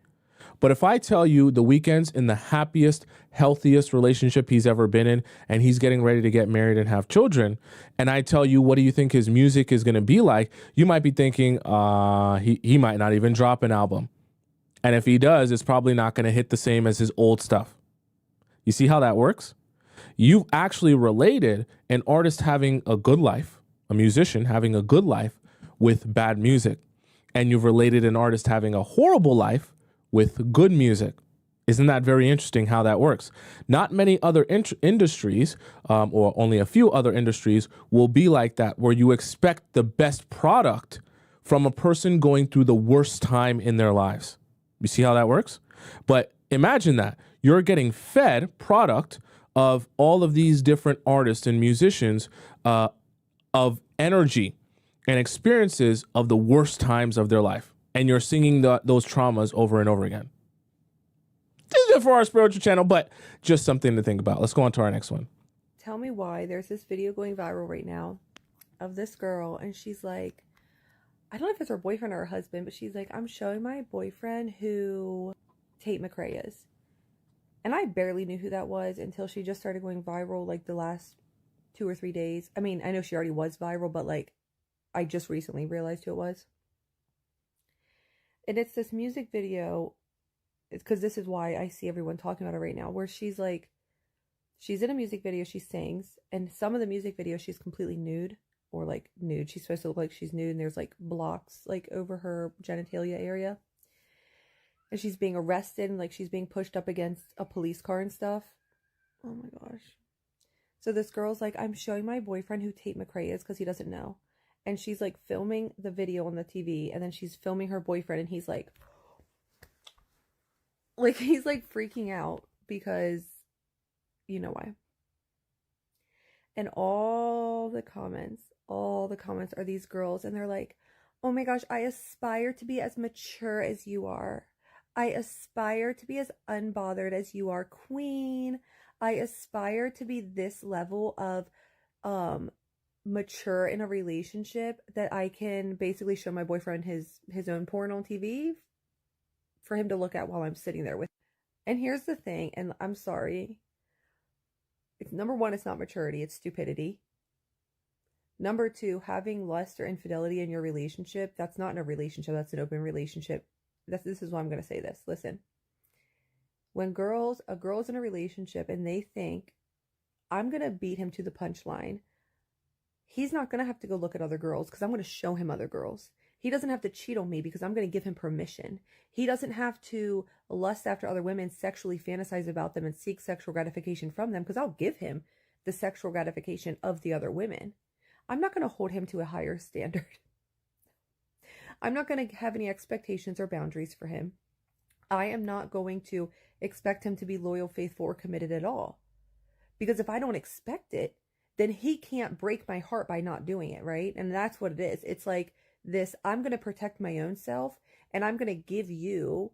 But if I tell you The Weeknd's in the happiest, healthiest relationship he's ever been in, and he's getting ready to get married and have children, and I tell you, what do you think his music is going to be like? You might be thinking, he might not even drop an album. And if he does, it's probably not going to hit the same as his old stuff. You see how that works? You've actually related an artist having a good life, a musician having a good life with bad music. And you've related an artist having a horrible life with good music. Isn't that very interesting how that works? Not many other industries, or only a few other industries, will be like that, where you expect the best product from a person going through the worst time in their lives. You see how that works? But imagine that. You're getting fed product of all of these different artists and musicians of energy and experiences of the worst times of their life. And you're singing those traumas over and over again. This is it for our spiritual channel, but just something to think about. Let's go on to our next one. Tell me why there's this video going viral right now of this girl, and she's like, I don't know if it's her boyfriend or her husband, but she's like, I'm showing my boyfriend who Tate McRae is. And I barely knew who that was until she just started going viral like the last 2 or 3 days. I mean, I know she already was viral, but like I just recently realized who it was. And it's this music video. It's because this is why I see everyone talking about it right now, where she's like, she's in a music video, she sings, and some of the music videos she's completely nude, or like nude. She's supposed to look like she's nude, and there's like blocks like over her genitalia area. And she's being arrested, and like she's being pushed up against a police car and stuff. Oh my gosh. So this girl's like, I'm showing my boyfriend who Tate McRae is because he doesn't know. And she's like filming the video on the TV, and then she's filming her boyfriend, and he's like he's like freaking out because you know why. And all the comments are these girls, and they're like, oh my gosh, I aspire to be as mature as you are. I aspire to be as unbothered as you are, queen. I aspire to be this level of mature in a relationship that I can basically show my boyfriend his own porn on TV for him to look at while I'm sitting there with him. And here's the thing, and I'm sorry. Number one, it's not maturity, it's stupidity. Number two, having lust or infidelity in your relationship, that's not in a relationship, that's an open relationship. This is why I'm going to say this. Listen, when a girl's in a relationship and they think, I'm going to beat him to the punchline, he's not going to have to go look at other girls because I'm going to show him other girls. He doesn't have to cheat on me because I'm going to give him permission. He doesn't have to lust after other women, sexually fantasize about them, and seek sexual gratification from them because I'll give him the sexual gratification of the other women. I'm not going to hold him to a higher standard. I'm not going to have any expectations or boundaries for him. I am not going to expect him to be loyal, faithful, or committed at all. Because if I don't expect it, then he can't break my heart by not doing it, right? And that's what it is. It's like this, I'm going to protect my own self, and I'm going to give you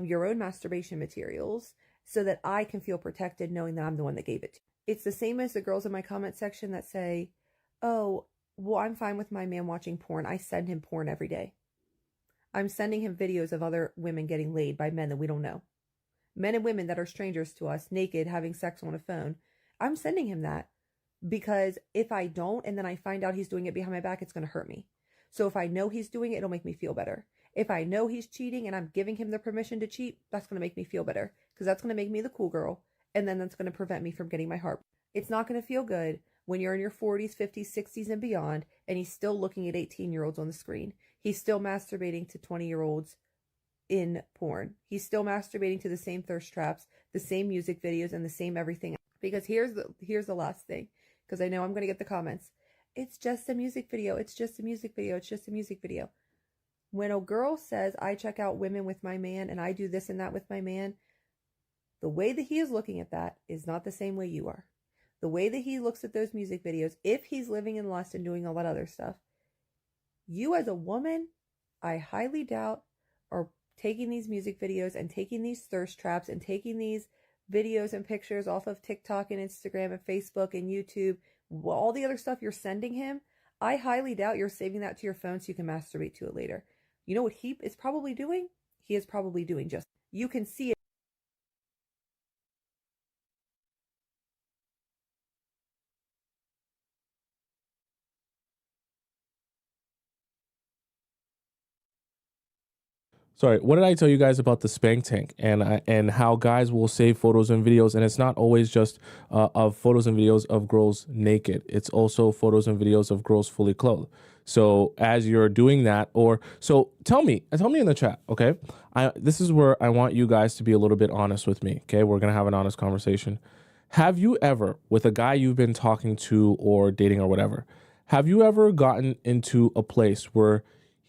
your own masturbation materials so that I can feel protected knowing that I'm the one that gave it to you. It's the same as the girls in my comment section that say, oh, well, I'm fine with my man watching porn. I send him porn every day. I'm sending him videos of other women getting laid by men that we don't know. Men and women that are strangers to us, naked, having sex on a phone. I'm sending him that because if I don't and then I find out he's doing it behind my back, it's going to hurt me. So if I know he's doing it, it'll make me feel better. If I know he's cheating and I'm giving him the permission to cheat, that's going to make me feel better because that's going to make me the cool girl. And then that's going to prevent me from getting my heart. It's not going to feel good when you're in your 40s, 50s, 60s, and beyond, and he's still looking at 18-year-olds on the screen. He's still masturbating to 20-year-olds in porn. He's still masturbating to the same thirst traps, the same music videos, and the same everything. Because here's the last thing, because I know I'm going to get the comments. It's just a music video. It's just a music video. It's just a music video. When a girl says, I check out women with my man and I do this and that with my man, the way that he is looking at that is not the same way you are. The way that he looks at those music videos, if he's living in lust and doing all that other stuff, you as a woman, I highly doubt, are taking these music videos and taking these thirst traps and taking these videos and pictures off of TikTok and Instagram and Facebook and YouTube, all the other stuff you're sending him. I highly doubt you're saving that to your phone so you can masturbate to it later. You know what he is probably doing? He is probably doing just, you can see it. Sorry, what did I tell you guys about the spank tank and how guys will save photos and videos, and it's not always just of photos and videos of girls naked. It's also photos and videos of girls fully clothed. So as you're doing that, tell me in the chat, okay? This is where I want you guys to be a little bit honest with me, okay? We're gonna have an honest conversation. Have you ever, with a guy you've been talking to or dating or whatever, have you ever gotten into a place where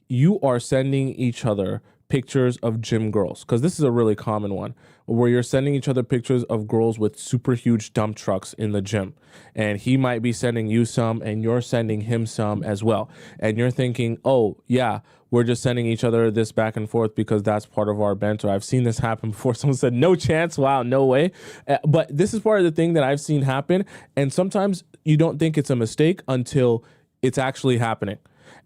you are sending each other pictures of gym girls, because this is a really common one, where you're sending each other pictures of girls with super huge dump trucks in the gym. And he might be sending you some and you're sending him some as well. And you're thinking, oh, yeah, we're just sending each other this back and forth because that's part of our banter. I've seen this happen before. Someone said, no chance. Wow, no way. But this is part of the thing that I've seen happen. And sometimes you don't think it's a mistake until it's actually happening.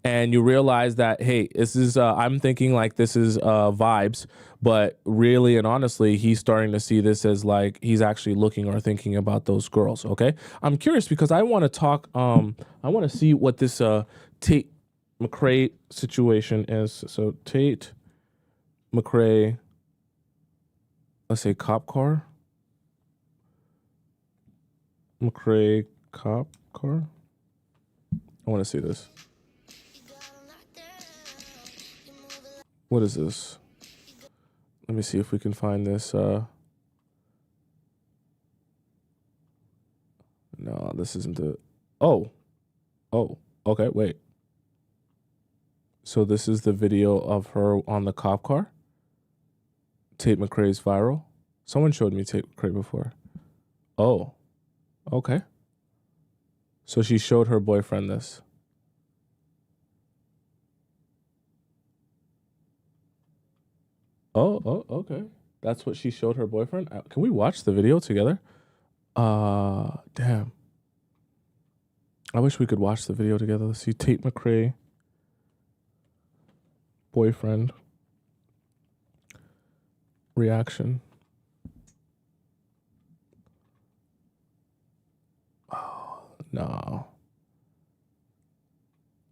And you realize that, hey, this is, I'm thinking like this is vibes, but really and honestly, he's starting to see this as like he's actually looking or thinking about those girls, okay? I'm curious because I want to talk, I want to see what this Tate McRae situation is. So Tate McRae, let's say cop car. McRae cop car. I want to see this. What is this? Let me see if we can find this. No, this isn't the... Oh, okay, wait. So this is the video of her on the cop car? Tate McRae's viral? Someone showed me Tate McRae before. Oh, okay. So she showed her boyfriend this. Oh, okay. That's what she showed her boyfriend. Can we watch the video together? Damn. I wish we could watch the video together. Let's see. Tate McRae, boyfriend, reaction. Oh, no.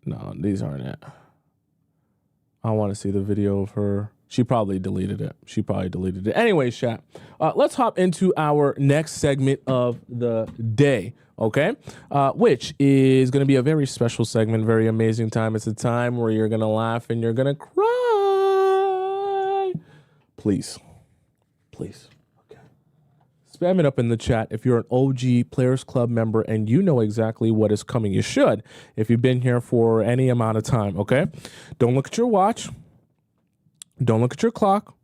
No, these aren't it. I want to see the video of her. She probably deleted it. Anyways, chat, let's hop into our next segment of the day, okay? Which is going to be a very special segment, very amazing time. It's a time where you're going to laugh and you're going to cry. Please. Okay. Spam it up in the chat if you're an OG Players Club member and you know exactly what is coming. You should if you've been here for any amount of time, okay? Don't look at your watch. Don't look at your clock.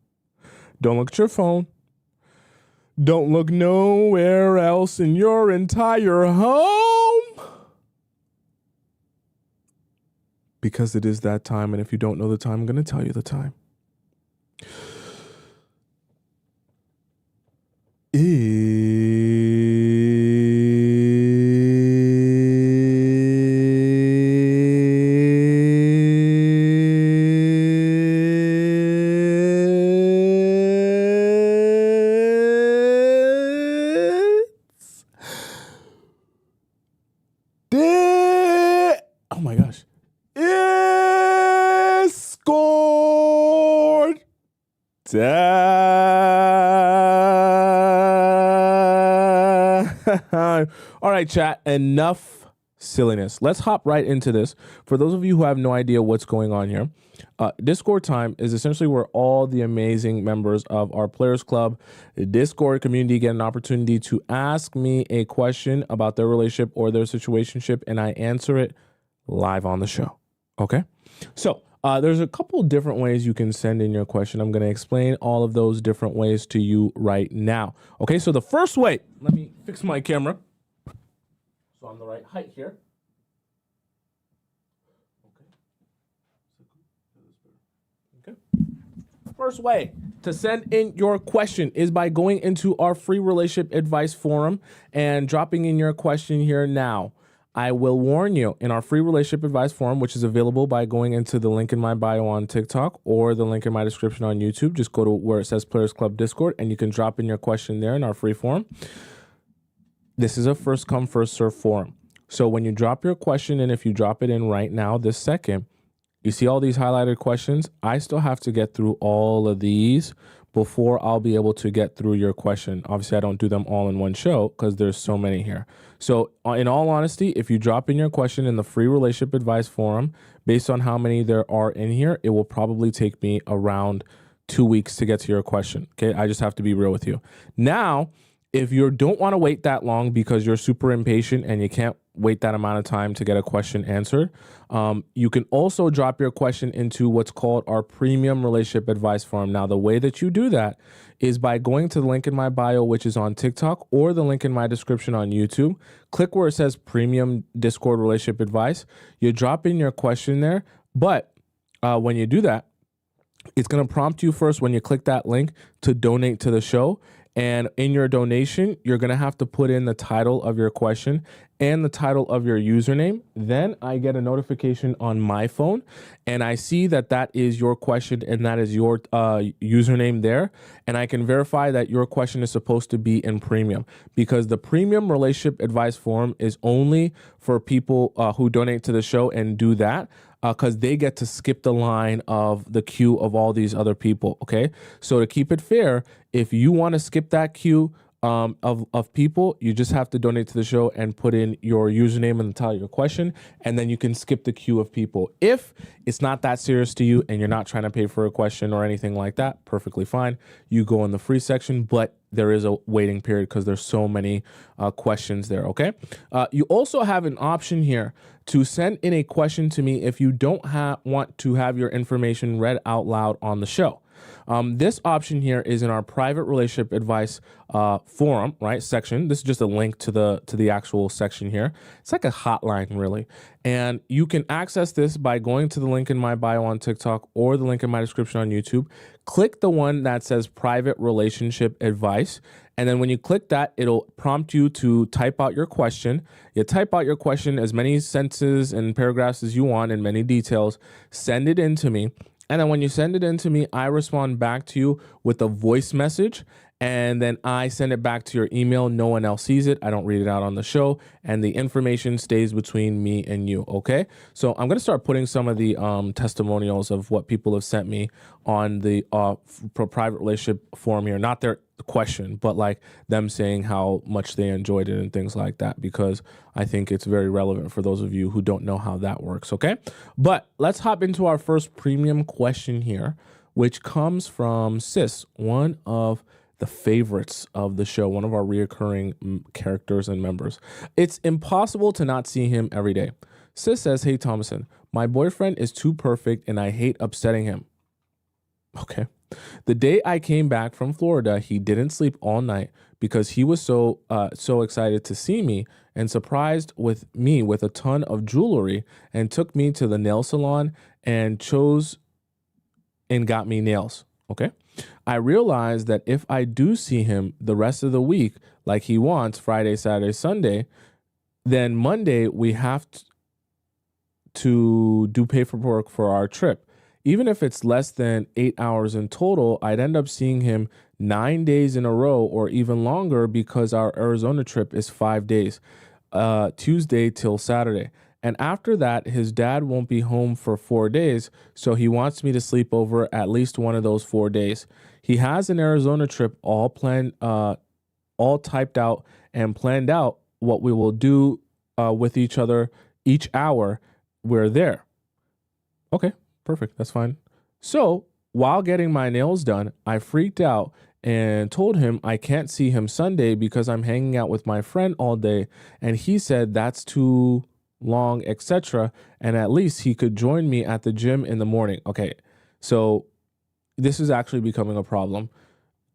Don't look at your phone. Don't look nowhere else in your entire home. Because it is that time, and if you don't know the time, I'm going to tell you the time. Oh my gosh. Is scored time. All right, chat, enough silliness. Let's hop right into this. For those of you who have no idea what's going on here, Discord time is essentially where all the amazing members of our Players Club Discord community get an opportunity to ask me a question about their relationship or their situationship, and I answer it live on the show. Okay? So there's a couple different ways you can send in your question. I'm going to explain all of those different ways to you right now. Okay, so the first way, let me fix my camera so I'm the right height here. Okay. First way to send in your question is by going into our free relationship advice forum and dropping in your question here now. I will warn you, in our free relationship advice forum, which is available by going into the link in my bio on TikTok or the link in my description on YouTube, just go to where it says Players Club Discord and you can drop in your question there in our free forum. This is a first come, first serve forum. So when you drop your question in, if you drop it in right now, this second, you see all these highlighted questions? I still have to get through all of these before I'll be able to get through your question. Obviously, I don't do them all in one show because there's so many here. So in all honesty, if you drop in your question in the free relationship advice forum, based on how many there are in here, it will probably take me around 2 weeks to get to your question. Okay, I just have to be real with you. Now, if you don't want to wait that long because you're super impatient and you can't wait that amount of time to get a question answered. You can also drop your question into what's called our premium relationship advice form. Now, the way that you do that is by going to the link in my bio, which is on TikTok, or the link in my description on YouTube. Click where it says premium Discord relationship advice. You drop in your question there. But when you do that, it's going to prompt you first when you click that link to donate to the show. And in your donation, you're going to have to put in the title of your question and the title of your username. Then I get a notification on my phone and I see that that is your question and that is your username there. And I can verify that your question is supposed to be in premium, because the premium relationship advice forum is only for people who donate to the show and do that, because they get to skip the line of the queue of all these other people, okay? So to keep it fair, if you want to skip that queue of people, you just have to donate to the show and put in your username and the title of your question, and then you can skip the queue of people. If it's not that serious to you and you're not trying to pay for a question or anything like that, perfectly fine. You go in the free section, but there is a waiting period because there's so many questions there, okay? You also have an option here to send in a question to me if you don't want to have your information read out loud on the show. This option here is in our private relationship advice forum, right, section. This is just a link to the actual section here. It's like a hotline, really. And you can access this by going to the link in my bio on TikTok or the link in my description on YouTube. Click the one that says private relationship advice. And then when you click that, it'll prompt you to type out your question. You type out your question, as many sentences and paragraphs as you want and many details. Send it in to me. And then when you send it in to me, I respond back to you with a voice message. And then I send it back to your email. No one else sees it. I don't read it out on the show. And the information stays between me and you, okay? So I'm going to start putting some of the testimonials of what people have sent me on the private relationship forum here. Not their question, but like them saying how much they enjoyed it and things like that, because I think it's very relevant for those of you who don't know how that works, okay? But let's hop into our first premium question here, which comes from Sis, one of the favorites of the show, one of our reoccurring characters and members. It's impossible to not see him every day. Sis says, "Hey, Tomisin, my boyfriend is too perfect and I hate upsetting him." Okay. The day I came back from Florida, he didn't sleep all night because he was so excited to see me and surprised me with a ton of jewelry and took me to the nail salon and got me nails. Okay. I realized that if I do see him the rest of the week, like he wants, Friday, Saturday, Sunday, then Monday we have to do paperwork for our trip. Even if it's less than 8 hours in total, I'd end up seeing him 9 days in a row or even longer, because our Arizona trip is 5 days, Tuesday till Saturday. And after that, his dad won't be home for 4 days, so he wants me to sleep over at least one of those 4 days. He has an Arizona trip all planned, all typed out and planned out what we will do with each other each hour we're there. Okay, perfect. That's fine. So while getting my nails done, I freaked out and told him I can't see him Sunday because I'm hanging out with my friend all day. And he said that's too long, etc. And at least he could join me at the gym in the morning. Okay, so this is actually becoming a problem.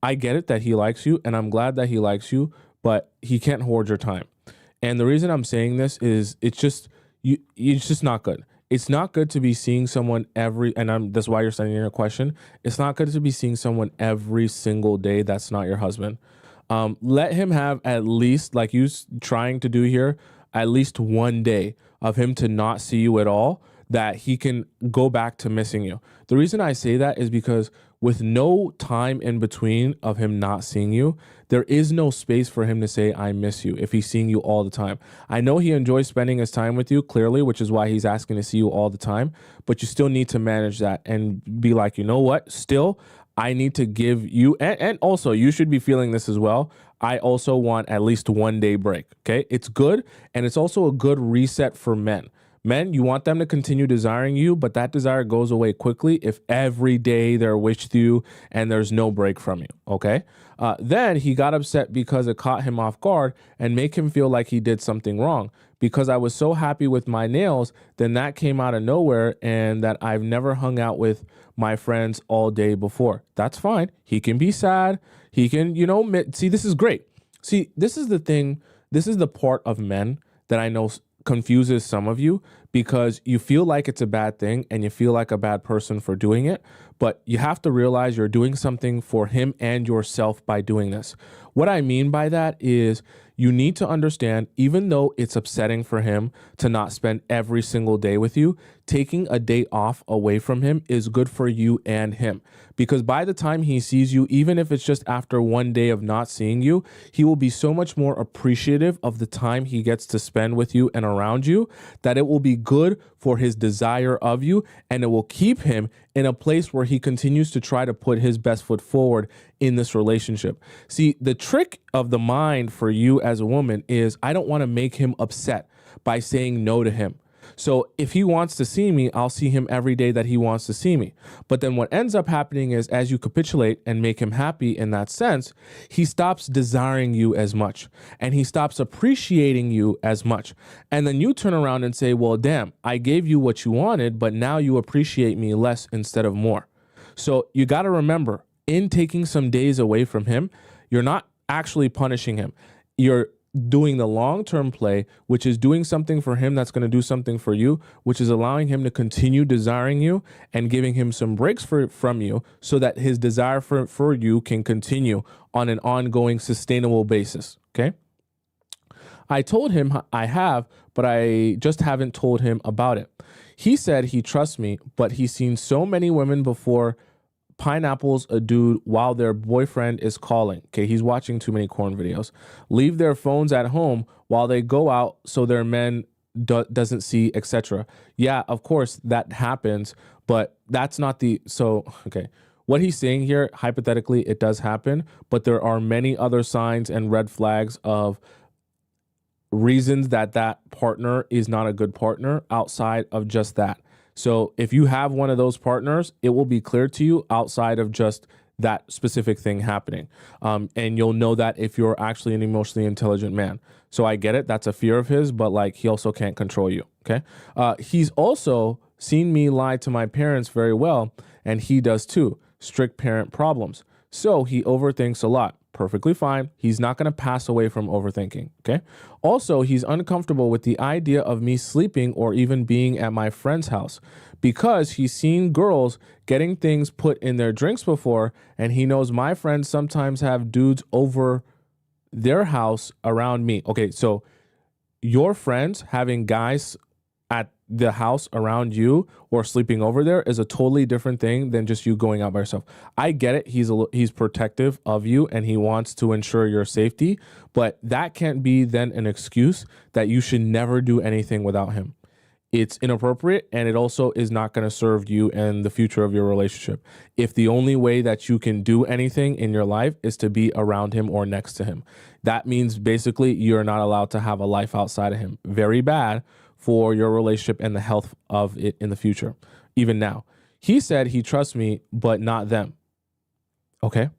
I get it that he likes you, and I'm glad that he likes you, but he can't hoard your time. And the reason I'm saying this is it's just not good. It's not good to be seeing someone that's why you're sending your question. It's not good to be seeing someone every single day that's not your husband. Let him have at least, like you trying to do here, at least 1 day of him to not see you at all, that he can go back to missing you. The reason I say that is because with no time in between of him not seeing you, there is no space for him to say, I miss you, if he's seeing you all the time. I know he enjoys spending his time with you, clearly, which is why he's asking to see you all the time, but you still need to manage that and be like, you know what, still, I need to give you, and also you should be feeling this as well, I also want at least 1 day break, okay? It's good, and it's also a good reset for men. Men, you want them to continue desiring you, but that desire goes away quickly if every day they're with you and there's no break from you, okay? Then he got upset because it caught him off guard and make him feel like he did something wrong. Because I was so happy with my nails, then that came out of nowhere and that I've never hung out with my friends all day before. That's fine. He can be sad. He can, see, this is great. See, this is the thing. This is the part of men that I know confuses some of you because you feel like it's a bad thing and you feel like a bad person for doing it. But you have to realize you're doing something for him and yourself by doing this. What I mean by that is you need to understand, even though it's upsetting for him to not spend every single day with you, taking a day off away from him is good for you and him. Because by the time he sees you, even if it's just after one day of not seeing you, he will be so much more appreciative of the time he gets to spend with you and around you that it will be good for his desire of you, and it will keep him in a place where he continues to try to put his best foot forward in this relationship. See, the trick of the mind for you as a woman is I don't want to make him upset by saying no to him. So if he wants to see me, I'll see him every day that he wants to see me. But then what ends up happening is as you capitulate and make him happy in that sense, he stops desiring you as much and he stops appreciating you as much. And then you turn around and say, well, damn, I gave you what you wanted, but now you appreciate me less instead of more. So you got to remember, in taking some days away from him, you're not actually punishing him. You're doing the long-term play, which is doing something for him that's going to do something for you, which is allowing him to continue desiring you and giving him some breaks from you so that his desire for you can continue on an ongoing, sustainable basis, okay? I told him I have, but I just haven't told him about it. He said he trusts me, but he's seen so many women before pineapples a dude while their boyfriend is calling. Okay, he's watching too many corn videos. Leave their phones at home while they go out so their men doesn't see, etc. Yeah, of course that happens, but that's not okay. What he's saying here, hypothetically, it does happen, but there are many other signs and red flags of reasons that partner is not a good partner outside of just that. So if you have one of those partners, it will be clear to you outside of just that specific thing happening. And you'll know that if you're actually an emotionally intelligent man. So I get it. That's a fear of his, but like he also can't control you. Okay. He's also seen me lie to my parents very well, and he does too. Strict parent problems. So he overthinks a lot. Perfectly fine. He's not going to pass away from overthinking. Okay. Also, he's uncomfortable with the idea of me sleeping or even being at my friend's house because he's seen girls getting things put in their drinks before, and he knows my friends sometimes have dudes over their house around me. Okay. So your friends having guys at the house around you or sleeping over there is a totally different thing than just you going out by yourself. I get it. He's protective of you and he wants to ensure your safety, but that can't be then an excuse that you should never do anything without him. It's inappropriate, and it also is not going to serve you and the future of your relationship. If the only way that you can do anything in your life is to be around him or next to him, that means basically you're not allowed to have a life outside of him. Very bad for your relationship and the health of it in the future, even now. He said he trusts me, but not them. Okay.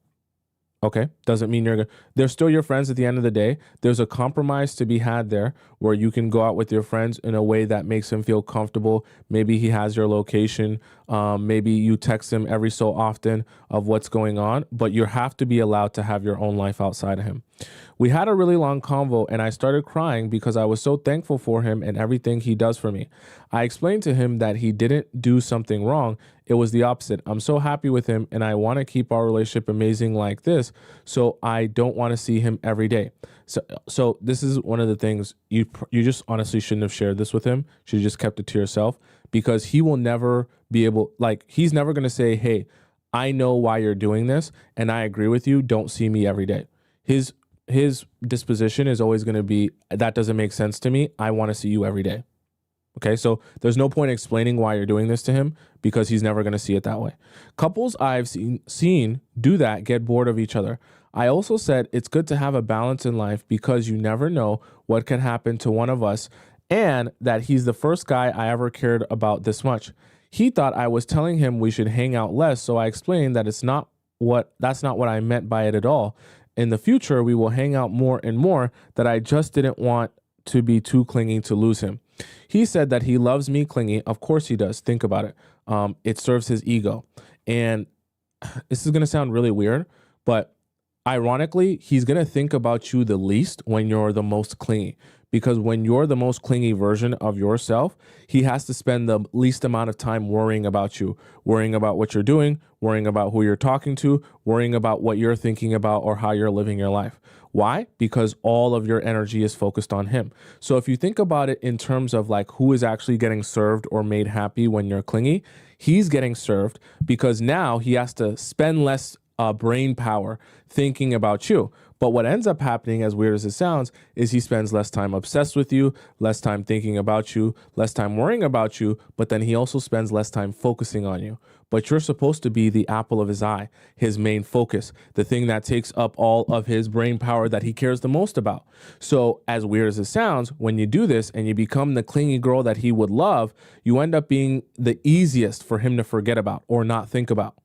Doesn't mean they're still your friends at the end of the day. There's a compromise to be had there where you can go out with your friends in a way that makes him feel comfortable. Maybe he has your location. Maybe you text him every so often of what's going on, but you have to be allowed to have your own life outside of him. We had a really long convo and I started crying because I was so thankful for him and everything he does for me. I explained to him that he didn't do something wrong. It was the opposite. I'm so happy with him and I want to keep our relationship amazing like this. So I don't want to see him every day. So this is one of the things you just honestly shouldn't have shared this with him. Should have just kept it to yourself, because he will never be able, he's never going to say, hey, I know why you're doing this and I agree with you. Don't see me every day. His disposition is always going to be, that doesn't make sense to me. I want to see you every day. Okay, so there's no point explaining why you're doing this to him because he's never going to see it that way. Couples I've seen do that get bored of each other. I also said it's good to have a balance in life because you never know what can happen to one of us and that he's the first guy I ever cared about this much. He thought I was telling him we should hang out less, so I explained that that's not what I meant by it at all. In the future, we will hang out more and more, that I just didn't want to be too clingy to lose him. He said that he loves me clingy. Of course he does. Think about it. It serves his ego. And this is going to sound really weird, but ironically, he's going to think about you the least when you're the most clingy. Because when you're the most clingy version of yourself, he has to spend the least amount of time worrying about you, worrying about what you're doing, worrying about who you're talking to, worrying about what you're thinking about or how you're living your life. Why? Because all of your energy is focused on him. So if you think about it in terms of like who is actually getting served or made happy when you're clingy, he's getting served because now he has to spend less brain power thinking about you. But what ends up happening, as weird as it sounds, is he spends less time obsessed with you, less time thinking about you, less time worrying about you, but then he also spends less time focusing on you. But you're supposed to be the apple of his eye, his main focus, the thing that takes up all of his brain power that he cares the most about. So as weird as it sounds, when you do this and you become the clingy girl that he would love, you end up being the easiest for him to forget about or not think about.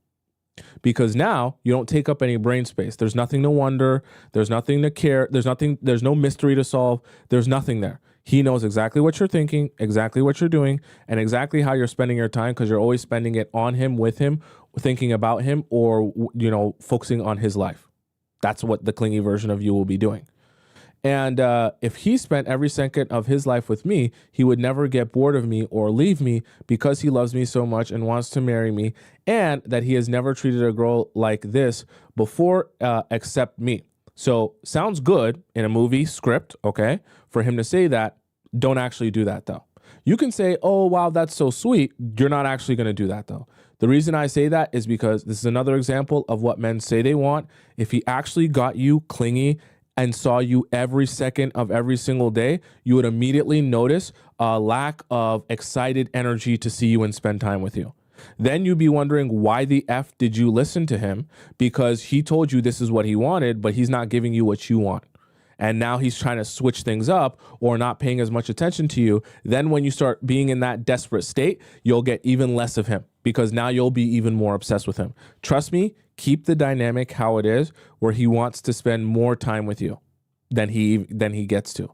Because now you don't take up any brain space. There's nothing to wonder. There's nothing to care. There's no mystery to solve. There's nothing there. He knows exactly what you're thinking, exactly what you're doing, and exactly how you're spending your time because you're always spending it on him, with him, thinking about him, or, focusing on his life. That's what the clingy version of you will be doing. And if he spent every second of his life with me, he would never get bored of me or leave me because he loves me so much and wants to marry me, and that he has never treated a girl like this before except me. So sounds good in a movie script, okay, for him to say that. Don't actually do that, though. You can say, oh, wow, that's so sweet. You're not actually going to do that, though. The reason I say that is because this is another example of what men say they want. If he actually got you clingy and saw you every second of every single day, you would immediately notice a lack of excited energy to see you and spend time with you. Then you'd be wondering, why the F did you listen to him? Because he told you this is what he wanted, but he's not giving you what you want. And now he's trying to switch things up or not paying as much attention to you. Then when you start being in that desperate state, you'll get even less of him because now you'll be even more obsessed with him. Trust me, keep the dynamic how it is, where he wants to spend more time with you than he gets to.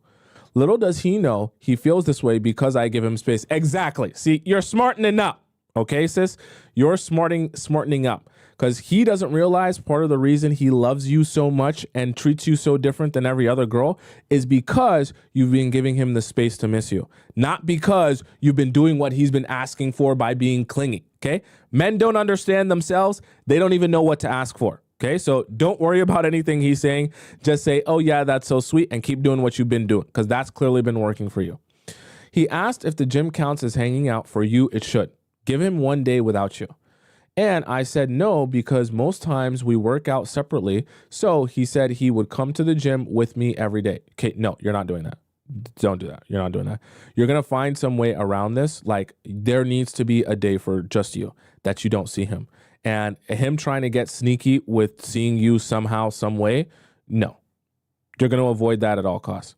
Little does he know he feels this way because I give him space. Exactly. See, you're smartening up. Okay, sis? You're smartening up. Because he doesn't realize part of the reason he loves you so much and treats you so different than every other girl is because you've been giving him the space to miss you. Not because you've been doing what he's been asking for by being clingy, okay? Men don't understand themselves. They don't even know what to ask for, okay? So don't worry about anything he's saying. Just say, oh yeah, that's so sweet, and keep doing what you've been doing because that's clearly been working for you. He asked if the gym counts as hanging out. For you, it should. Give him one day without you. And I said no, because most times we work out separately. So he said he would come to the gym with me every day. Okay, no, you're not doing that. Don't do that. You're not doing that. You're going to find some way around this. Like, there needs to be a day for just you that you don't see him. And him trying to get sneaky with seeing you somehow, some way, no. You're going to avoid that at all costs.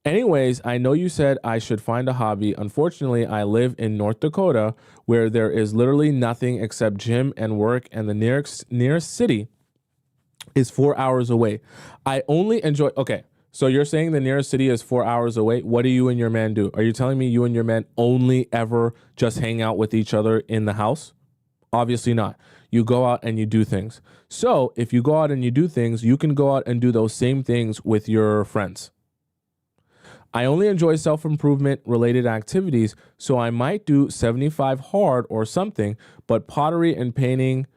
Anyways, I know you said I should find a hobby. Unfortunately, I live in North Dakota where there is literally nothing except gym and work, and the nearest city is 4 hours away. I only enjoy... Okay, so you're saying the nearest city is 4 hours away. What do you and your man do? Are you telling me you and your man only ever just hang out with each other in the house? Obviously not. You go out and you do things. So if you go out and you do things, you can go out and do those same things with your friends. I only enjoy self-improvement related activities, so I might do 75 hard or something, but pottery and painting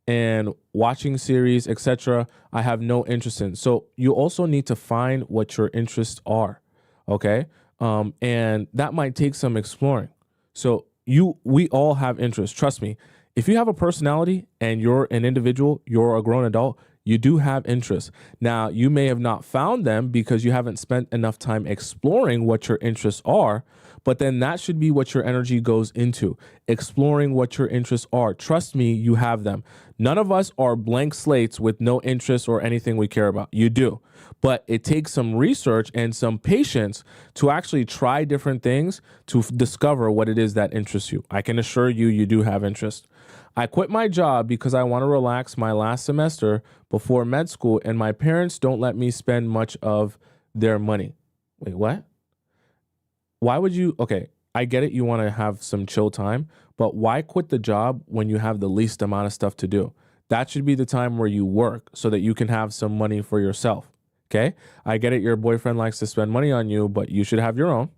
and watching series, etc., I have no interest in. So you also need to find what your interests are, okay? And that might take some exploring. So we all have interests. Trust me. If you have a personality and you're an individual, you're a grown adult, you do have interests. Now, you may have not found them because you haven't spent enough time exploring what your interests are, But then that should be what your energy goes into, exploring what your interests are. Trust me, you have them. None of us are blank slates with no interests or anything we care about. You do. But it takes some research and some patience to actually try different things to discover what it is that interests you. I can assure you, you do have interest. I quit my job because I want to relax my last semester before med school, and my parents don't let me spend much of their money. Wait, what? Why would you? Okay, I get it. You want to have some chill time, but why quit the job when you have the least amount of stuff to do? That should be the time where you work so that you can have some money for yourself. Okay, I get it. Your boyfriend likes to spend money on you, but you should have your own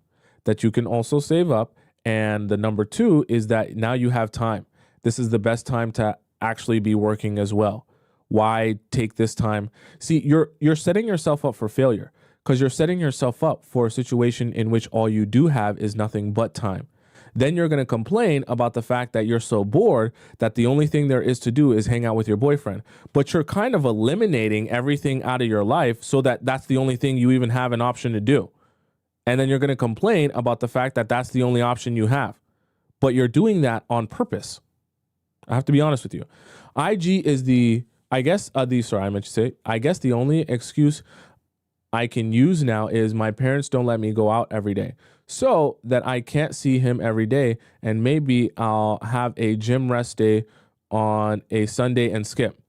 that you can also save up. And the number two is that now you have time. This is the best time to actually be working as well. Why take this time? See, you're setting yourself up for failure because you're setting yourself up for a situation in which all you do have is nothing but time. Then you're going to complain about the fact that you're so bored that the only thing there is to do is hang out with your boyfriend. But you're kind of eliminating everything out of your life so that that's the only thing you even have an option to do. And then you're going to complain about the fact that that's the only option you have. But you're doing that on purpose. I have to be honest with you. IG is I guess the only excuse I can use now is my parents don't let me go out every day, so that I can't see him every day, and maybe I'll have a gym rest day on a Sunday and skip.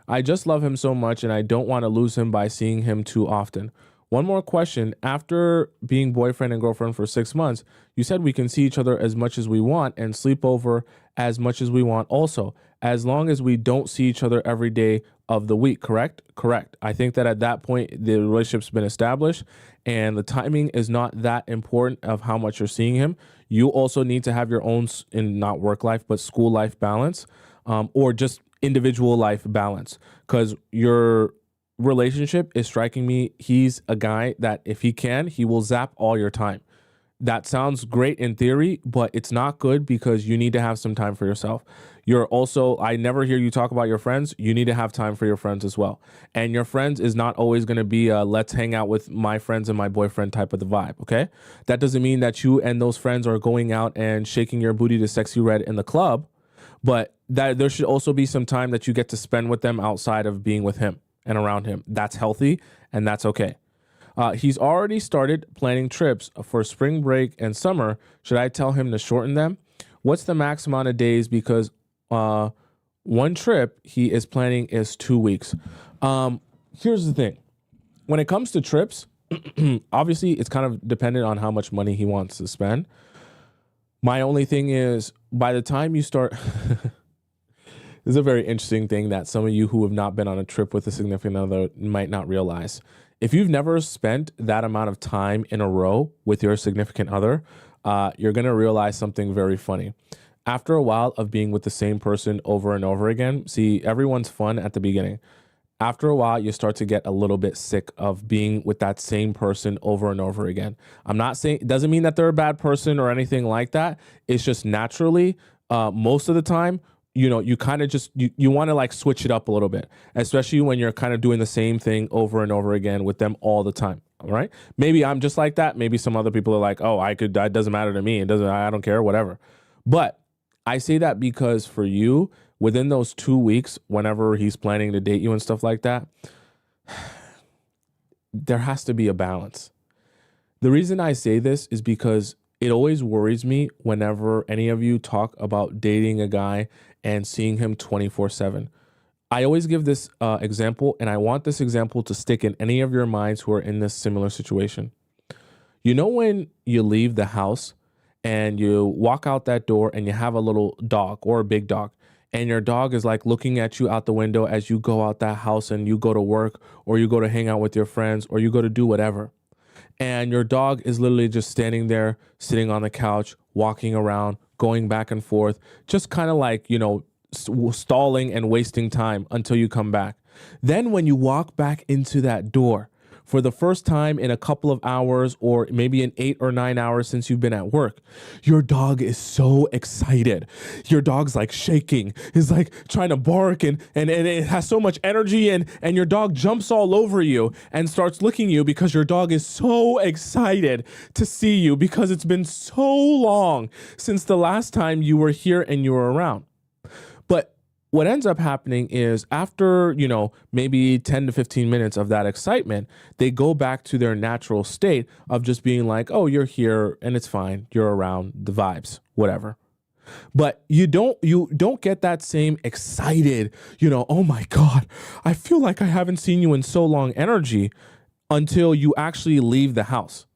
I just love him so much and I don't want to lose him by seeing him too often. One more question. After being boyfriend and girlfriend for 6 months, you said we can see each other as much as we want and sleep over as much as we want also, as long as we don't see each other every day of the week, correct? Correct. I think that at that point, the relationship's been established and the timing is not that important of how much you're seeing him. You also need to have your own, in not work life, but school life balance, or just individual life balance, because your relationship is striking me. He's a guy that if he can, he will zap all your time. That sounds great in theory, but it's not good because you need to have some time for yourself. You're also, I never hear you talk about your friends. You need to have time for your friends as well. And your friends is not always going to be a let's hang out with my friends and my boyfriend type of the vibe, okay? That doesn't mean that you and those friends are going out and shaking your booty to Sexy Red in the club, but that there should also be some time that you get to spend with them outside of being with him and around him. That's healthy and that's okay. He's already started planning trips for spring break and summer. Should I tell him to shorten them? What's the max amount of days? Because one trip he is planning is 2 weeks. Here's the thing. When it comes to trips, obviously it's kind of dependent on how much money he wants to spend. My only thing is by the time you start... This is a very interesting thing that some of you who have not been on a trip with a significant other might not realize. If you've never spent that amount of time in a row with your significant other, you're going to realize something very funny. After a while of being with the same person over and over again, see, everyone's fun at the beginning. After a while, you start to get a little bit sick of being with that same person over and over again. I'm not saying, it doesn't mean that they're a bad person or anything like that. It's just naturally, most of the time, you know, you kind of just, you want to like switch it up a little bit, especially when you're kind of doing the same thing over and over again with them all the time. All right. Maybe I'm just like that. Maybe some other people are like, oh, that doesn't matter to me. I don't care, whatever. But I say that because for you, within those 2 weeks, whenever he's planning to date you and stuff like that, there has to be a balance. The reason I say this is because it always worries me whenever any of you talk about dating a guy and seeing him 24/7. I always give this example, and I want this example to stick in any of your minds who are in this similar situation. You know when you leave the house and you walk out that door and you have a little dog or a big dog, and your dog is like looking at you out the window as you go out that house and you go to work or you go to hang out with your friends or you go to do whatever. And your dog is literally just standing there, sitting on the couch, walking around, going back and forth, just kind of like, you know, stalling and wasting time until you come back. Then when you walk back into that door for the first time in a couple of hours, or maybe in 8 or 9 hours since you've been at work. Your dog is so excited. Your dog's like shaking, is like trying to bark, and it has so much energy, and your dog jumps all over you and starts licking you because your dog is so excited to see you because it's been so long since the last time you were here and you were around. But what ends up happening is after, maybe 10 to 15 minutes of that excitement, they go back to their natural state of just being like, oh, you're here and it's fine. You're around, the vibes, whatever. But you don't get that same excited, oh my God, I feel like I haven't seen you in so long energy until you actually leave the house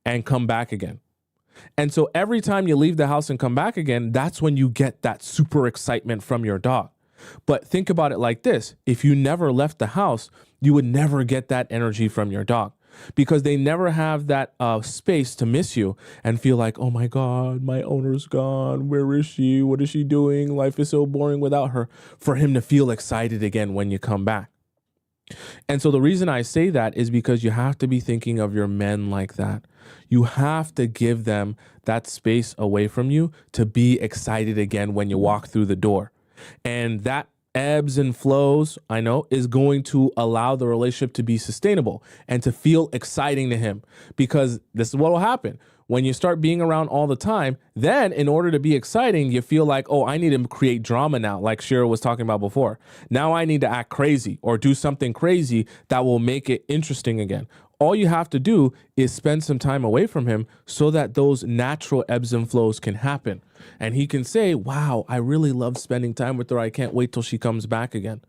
and come back again. And so every time you leave the house and come back again, that's when you get that super excitement from your dog. But think about it like this. If you never left the house, you would never get that energy from your dog because they never have that space to miss you and feel like, oh my God, my owner's gone. Where is she? What is she doing? Life is so boring without her, for him to feel excited again when you come back. And so the reason I say that is because you have to be thinking of your men like that. You have to give them that space away from you to be excited again when you walk through the door. And that ebbs and flows, I know, is going to allow the relationship to be sustainable and to feel exciting to him, because this is what will happen. When you start being around all the time, then in order to be exciting, you feel like, oh, I need to create drama now, like Shira was talking about before. Now I need to act crazy or do something crazy that will make it interesting again. All you have to do is spend some time away from him so that those natural ebbs and flows can happen. And he can say, wow, I really love spending time with her. I can't wait till she comes back again.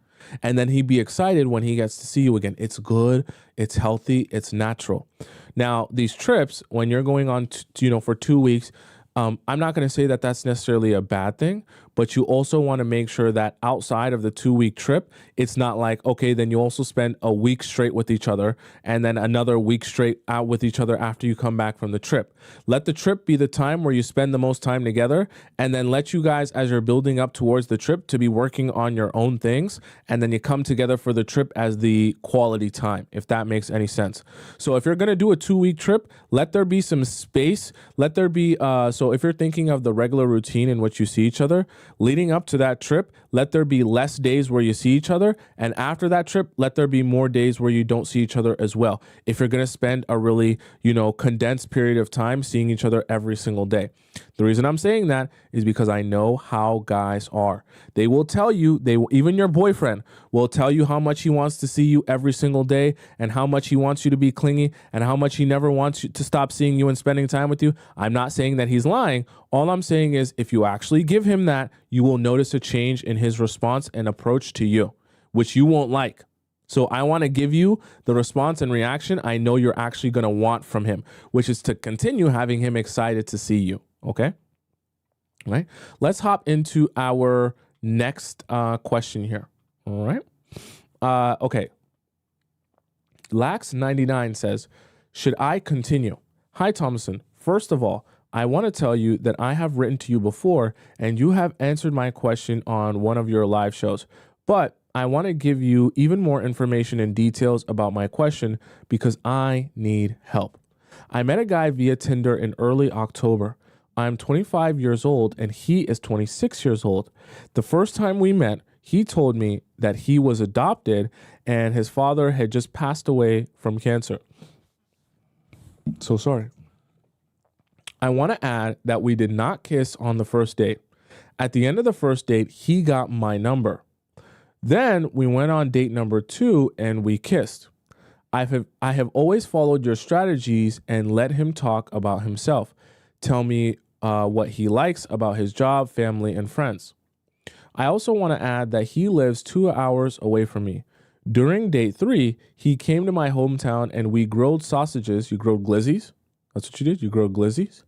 And then he'd be excited when he gets to see you again. It's good, it's healthy, it's natural. Now, these trips, when you're going on, for 2 weeks, I'm not going to say that that's necessarily a bad thing, but you also want to make sure that outside of the 2-week trip, it's not like, okay, then you also spend a week straight with each other and then another week straight out with each other after you come back from the trip. Let the trip be the time where you spend the most time together, and then let you guys, as you're building up towards the trip, to be working on your own things. And then you come together for the trip as the quality time, if that makes any sense. So if you're going to do a 2-week trip, let there be some space. Let there be, so if you're thinking of the regular routine in which you see each other, leading up to that trip, let there be less days where you see each other. And after that trip, let there be more days where you don't see each other as well. If you're going to spend a really, condensed period of time seeing each other every single day. The reason I'm saying that is because I know how guys are. They will tell you, even your boyfriend will tell you how much he wants to see you every single day and how much he wants you to be clingy and how much he never wants you to stop seeing you and spending time with you. I'm not saying that he's lying. All I'm saying is if you actually give him that, you will notice a change in his response and approach to you, which you won't like. So I want to give you the response and reaction I know you're actually going to want from him, which is to continue having him excited to see you. Okay? All right. Let's hop into our next question here. All right. Okay. Lax99 says, should I continue? Hi, Tomisin. First of all, I want to tell you that I have written to you before and you have answered my question on one of your live shows, but I want to give you even more information and details about my question because I need help. I met a guy via Tinder in early October. I'm 25 years old and he is 26 years old. The first time we met, he told me that he was adopted and his father had just passed away from cancer. So sorry. I want to add that we did not kiss on the first date. At the end of the first date, he got my number. Then we went on date number 2 and we kissed. I have always followed your strategies and let him talk about himself. Tell me what he likes about his job, family, and friends. I also want to add that he lives 2 hours away from me. During date 3, he came to my hometown and we grilled sausages. You grilled glizzies? That's what you did? You grilled glizzies?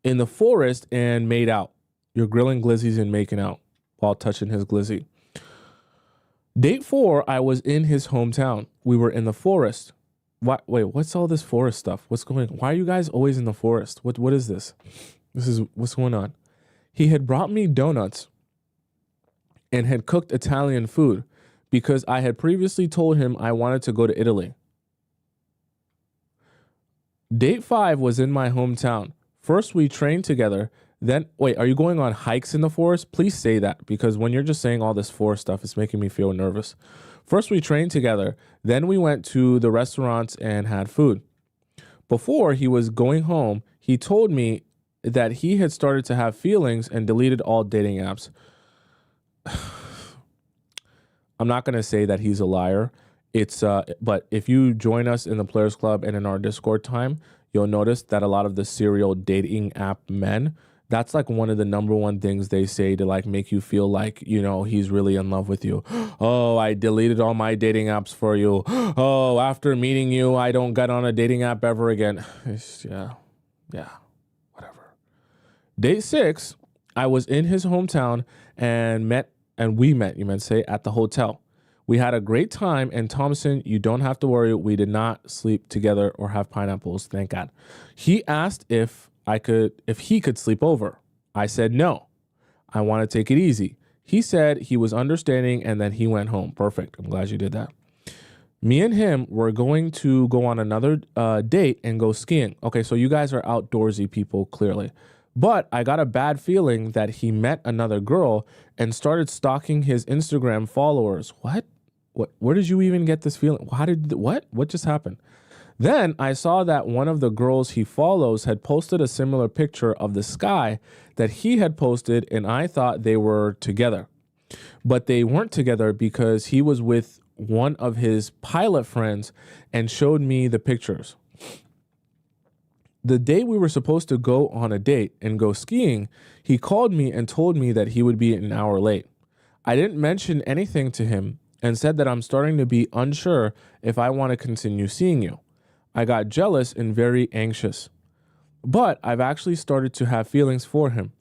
In the forest and made out. You're grilling glizzies and making out while touching his glizzy. Date 4, I was in his hometown. We were in the forest. Wait, what's all this forest stuff? What's going on? Why are you guys always in the forest? What is this? What's going on? He had brought me donuts and had cooked Italian food because I had previously told him I wanted to go to Italy. Date 5 was in my hometown. First, we trained together. Then, wait, are you going on hikes in the forest? Please say that, because when you're just saying all this forest stuff, it's making me feel nervous. First, we trained together. Then, we went to the restaurants and had food. Before he was going home, he told me that he had started to have feelings and deleted all dating apps. I'm not going to say that he's a liar. But if you join us in the Players Club and in our Discord time, you'll notice that a lot of the serial dating app men, that's like one of the number one things they say to like make you feel like, you know, he's really in love with you. Oh, I deleted all my dating apps for you. Oh, after meeting you, I don't get on a dating app ever again. Yeah, whatever. Date 6, I was in his hometown and we met, you might say, at the hotel. We had a great time, and Tomisin, you don't have to worry. We did not sleep together or have pineapples, thank God. He asked if he could sleep over. I said no. I want to take it easy. He said he was understanding, and then he went home. Perfect. I'm glad you did that. Me and him were going to go on another date and go skiing. Okay, so you guys are outdoorsy people, clearly. But I got a bad feeling that he met another girl and started stalking his Instagram followers. What? Where did you even get this feeling? What just happened? Then I saw that one of the girls he follows had posted a similar picture of the sky that he had posted, and I thought they were together. But they weren't together because he was with one of his pilot friends and showed me the pictures. The day we were supposed to go on a date and go skiing, he called me and told me that he would be an hour late. I didn't mention anything to him and said that I'm starting to be unsure if I want to continue seeing you. I got jealous and very anxious. But I've actually started to have feelings for him.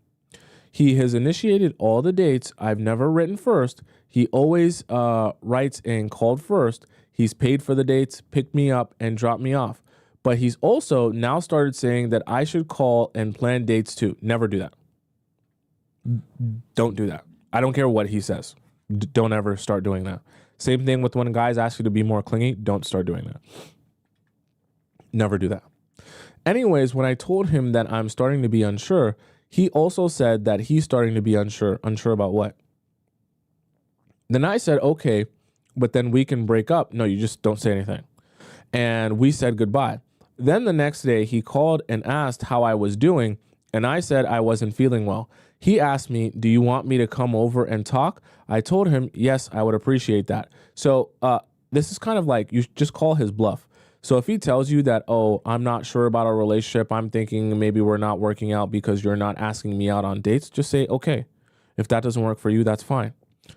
He has initiated all the dates. I've never written first. He always writes and called first. He's paid for the dates, picked me up, and dropped me off. But he's also now started saying that I should call and plan dates too. Never do that. Don't do that. I don't care what he says. Don't ever start doing that. Same thing with when guys ask you to be more clingy. Don't start doing that. Never do that. Anyways, when I told him that I'm starting to be unsure, he also said that he's starting to be unsure. Unsure about what? Then I said, okay, but then we can break up. No, you just don't say anything. And we said goodbye. Then the next day, he called and asked how I was doing, and I said I wasn't feeling well. He asked me, do you want me to come over and talk? I told him, yes, I would appreciate that. So this is kind of like you just call his bluff. So if he tells you that, oh, I'm not sure about our relationship, I'm thinking maybe we're not working out because you're not asking me out on dates, just say, okay. If that doesn't work for you, that's fine.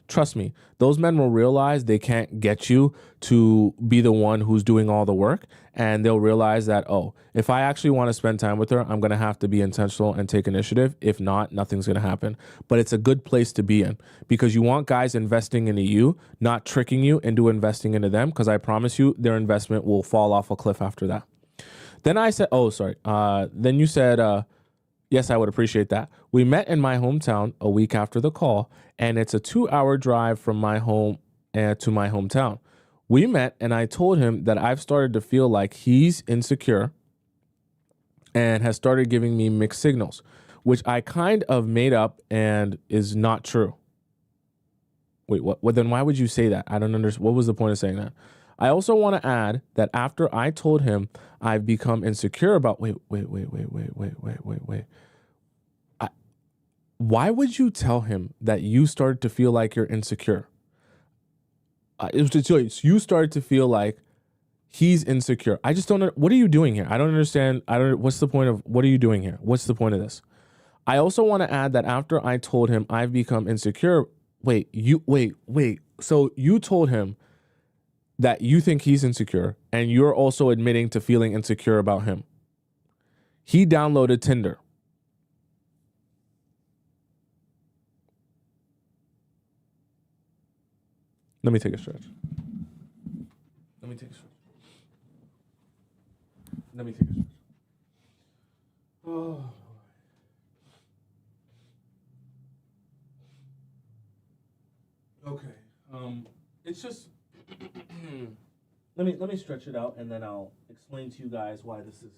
Trust me, those men will realize they can't get you to be the one who's doing all the work. And they'll realize that, oh, if I actually want to spend time with her, I'm going to have to be intentional and take initiative. If not, nothing's going to happen. But it's a good place to be in because you want guys investing into you, not tricking you into investing into them. Because I promise you, their investment will fall off a cliff after that. Then I said, oh, sorry. Then you said, yes, I would appreciate that. We met in my hometown a week after the call, and it's a 2-hour drive from my home to my hometown. We met, and I told him that I've started to feel like he's insecure and has started giving me mixed signals, which I kind of made up and is not true. Wait, what? Well, then why would you say that? I don't understand. What was the point of saying that? I also want to add that after I told him I've become insecure about... Wait. Why would you tell him that you started to feel like you're insecure? You started to feel like he's insecure. I just don't know. What are you doing here? I don't understand. What's the point of, what are you doing here? What's the point of this? I also want to add that after I told him I've become insecure. Wait. So you told him that you think he's insecure and you're also admitting to feeling insecure about him. He downloaded Tinder. Let me take a stretch. Oh. Okay. It's just let me stretch it out and then I'll explain to you guys why this is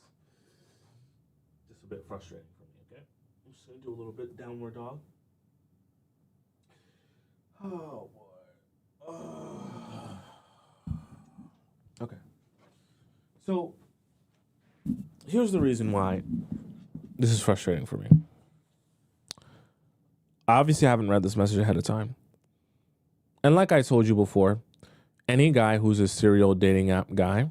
a bit frustrating for me, okay? I'm just going to do a little bit downward dog. Oh, boy. Okay. So, here's the reason why this is frustrating for me. Obviously, I haven't read this message ahead of time. And like I told you before, any guy who's a serial dating app guy,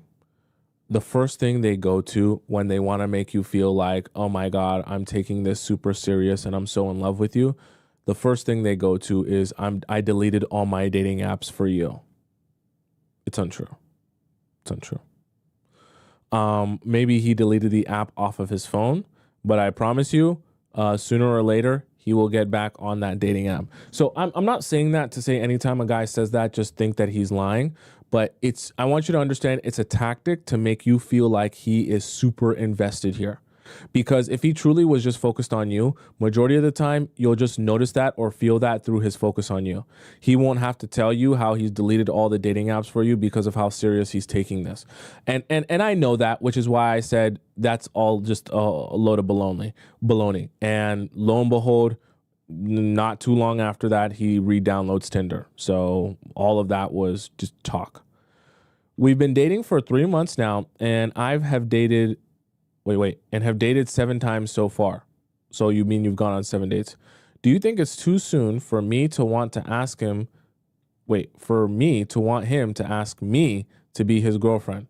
the first thing they go to when they want to make you feel like, oh my God, I'm taking this super serious and I'm so in love with you, the first thing they go to is I deleted all my dating apps for you. It's untrue. It's untrue. Maybe he deleted the app off of his phone, but I promise you, sooner or later, he will get back on that dating app. So I'm not saying that to say anytime a guy says that, just think that he's lying. But I want you to understand it's a tactic to make you feel like he is super invested here. Because if he truly was just focused on you, majority of the time, you'll just notice that or feel that through his focus on you. He won't have to tell you how he's deleted all the dating apps for you because of how serious he's taking this. And I know that, which is why I said that's all just a load of baloney. And lo and behold, not too long after that, he re-downloads Tinder. So all of that was just talk. We've been dating for 3 months now, and have dated 7 times so far. So you mean you've gone on 7 dates? Do you think it's too soon for me to want him to ask me to be his girlfriend?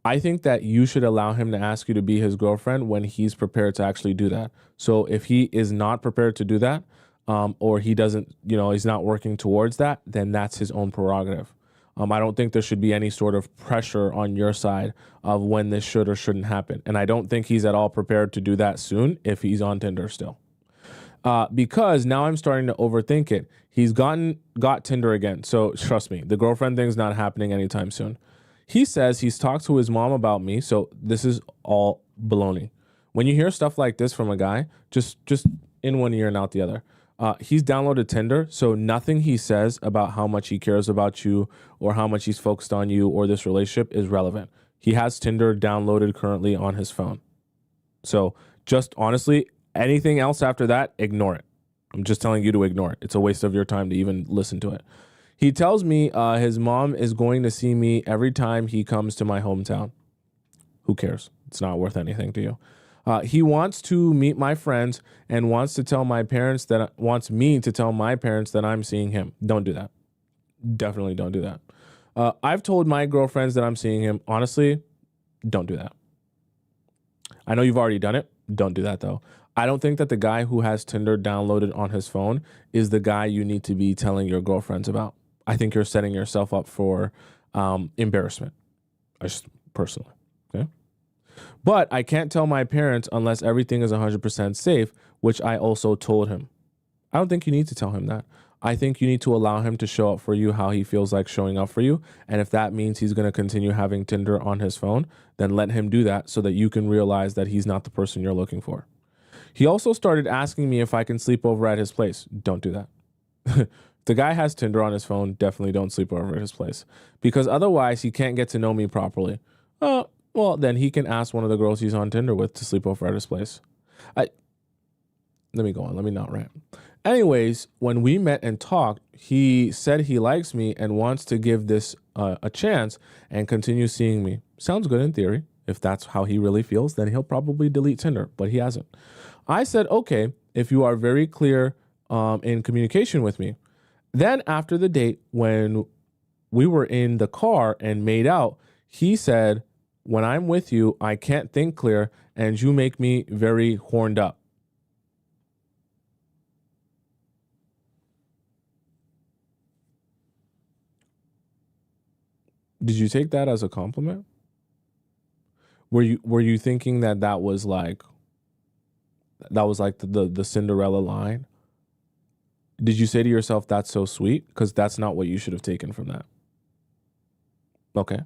I think that you should allow him to ask you to be his girlfriend when he's prepared to actually do that. So if he is not prepared to do that, or he doesn't, he's not working towards that, then that's his own prerogative. I don't think there should be any sort of pressure on your side of when this should or shouldn't happen. And I don't think he's at all prepared to do that soon if he's on Tinder still. Because now I'm starting to overthink it. He's got Tinder again. So trust me, the girlfriend thing's not happening anytime soon. He says he's talked to his mom about me. So this is all baloney. When you hear stuff like this from a guy, just in one ear and out the other. He's downloaded Tinder, so nothing he says about how much he cares about you or how much he's focused on you or this relationship is relevant. He has Tinder downloaded currently on his phone. So just honestly, anything else after that, ignore it. I'm just telling you to ignore it. It's a waste of your time to even listen to it. He tells me his mom is going to see me every time he comes to my hometown. Who cares? It's not worth anything to you. He wants to meet my friends and wants me to tell my parents that I'm seeing him. Don't do that. Definitely don't do that. I've told my girlfriends that I'm seeing him. Honestly, don't do that. I know you've already done it. Don't do that though. I don't think that the guy who has Tinder downloaded on his phone is the guy you need to be telling your girlfriends about. I think you're setting yourself up for embarrassment. Just personally. Okay. But I can't tell my parents unless everything is 100% safe, which I also told him. I don't think you need to tell him that. I think you need to allow him to show up for you how he feels like showing up for you. And if that means he's going to continue having Tinder on his phone, then let him do that so that you can realize that he's not the person you're looking for. He also started asking me if I can sleep over at his place. Don't do that. If the guy has Tinder on his phone, definitely don't sleep over at his place. Because otherwise, he can't get to know me properly. Well, then he can ask one of the girls he's on Tinder with to sleep over at his place. Let me go on. Let me not rant. Anyways, when we met and talked, he said he likes me and wants to give this a chance and continue seeing me. Sounds good in theory. If that's how he really feels, then he'll probably delete Tinder, but he hasn't. I said, okay, if you are very clear in communication with me. Then after the date, when we were in the car and made out, he said, when I'm with you, I can't think clear and you make me very horned up. Did you take that as a compliment? Were you thinking that was like the Cinderella line? Did you say to yourself, that's so sweet? Because that's not what you should have taken from that. Okay.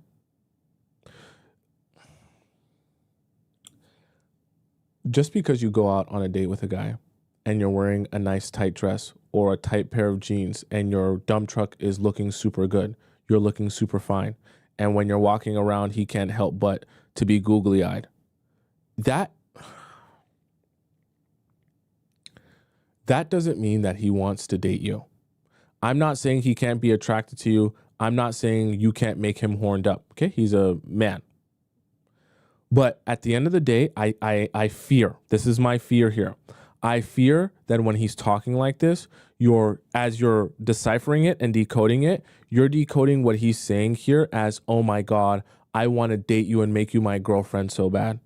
Just because you go out on a date with a guy and you're wearing a nice tight dress or a tight pair of jeans and your dump truck is looking super good, you're looking super fine. And when you're walking around, he can't help but to be googly-eyed. that doesn't mean that he wants to date you. I'm not saying he can't be attracted to you. I'm not saying you can't make him horned up. Okay, he's a man. But at the end of the day, I fear, this is my fear here. I fear that when he's talking like this, as you're deciphering it and decoding it, you're decoding what he's saying here as, oh my God, I want to date you and make you my girlfriend so bad.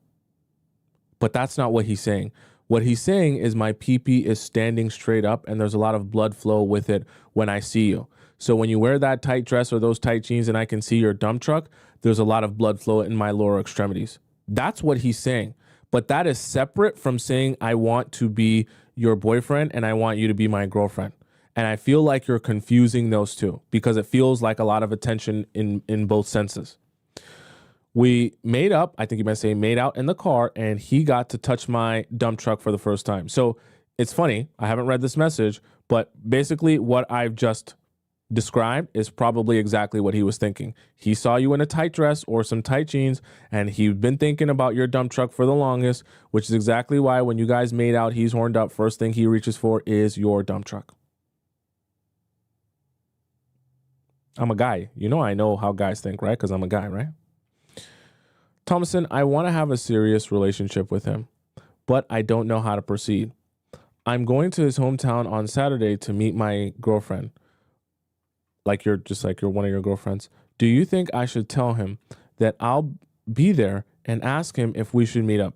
But that's not what he's saying. What he's saying is my pee-pee is standing straight up and there's a lot of blood flow with it when I see you. So when you wear that tight dress or those tight jeans and I can see your dump truck, there's a lot of blood flow in my lower extremities. That's what he's saying. But that is separate from saying I want to be your boyfriend and I want you to be my girlfriend. And I feel like you're confusing those two because it feels like a lot of attention in both senses. We made up, I think you might say made out in the car, and he got to touch my dump truck for the first time. So it's funny, I haven't read this message, but basically what I've just described is probably exactly what he was thinking. He saw you in a tight dress or some tight jeans, and he'd been thinking about your dump truck for the longest, which is exactly why when you guys made out, he's horned up. First thing he reaches for is your dump truck. I'm a guy. You know I know how guys think, right? Because I'm a guy, right? Tomisin, I want to have a serious relationship with him, but I don't know how to proceed. I'm going to his hometown on Saturday to meet my girlfriend. Like you're one of your girlfriends. Do you think I should tell him that I'll be there and ask him if we should meet up?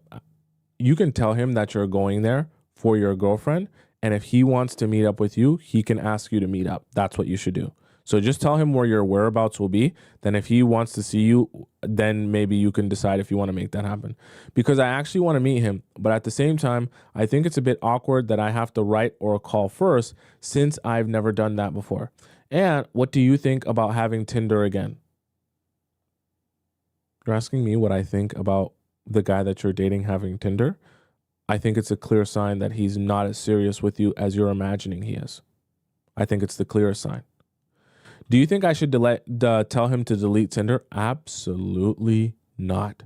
You can tell him that you're going there for your girlfriend, and if he wants to meet up with you, he can ask you to meet up. That's what you should do. So just tell him where your whereabouts will be. Then if he wants to see you, then maybe you can decide if you want to make that happen. Because I actually want to meet him. But at the same time, I think it's a bit awkward that I have to write or call first since I've never done that before. And what do you think about having Tinder again? You're asking me what I think about the guy that you're dating having Tinder? I think it's a clear sign that he's not as serious with you as you're imagining he is. I think it's the clearest sign. Do you think I should tell him to delete Tinder? Absolutely not.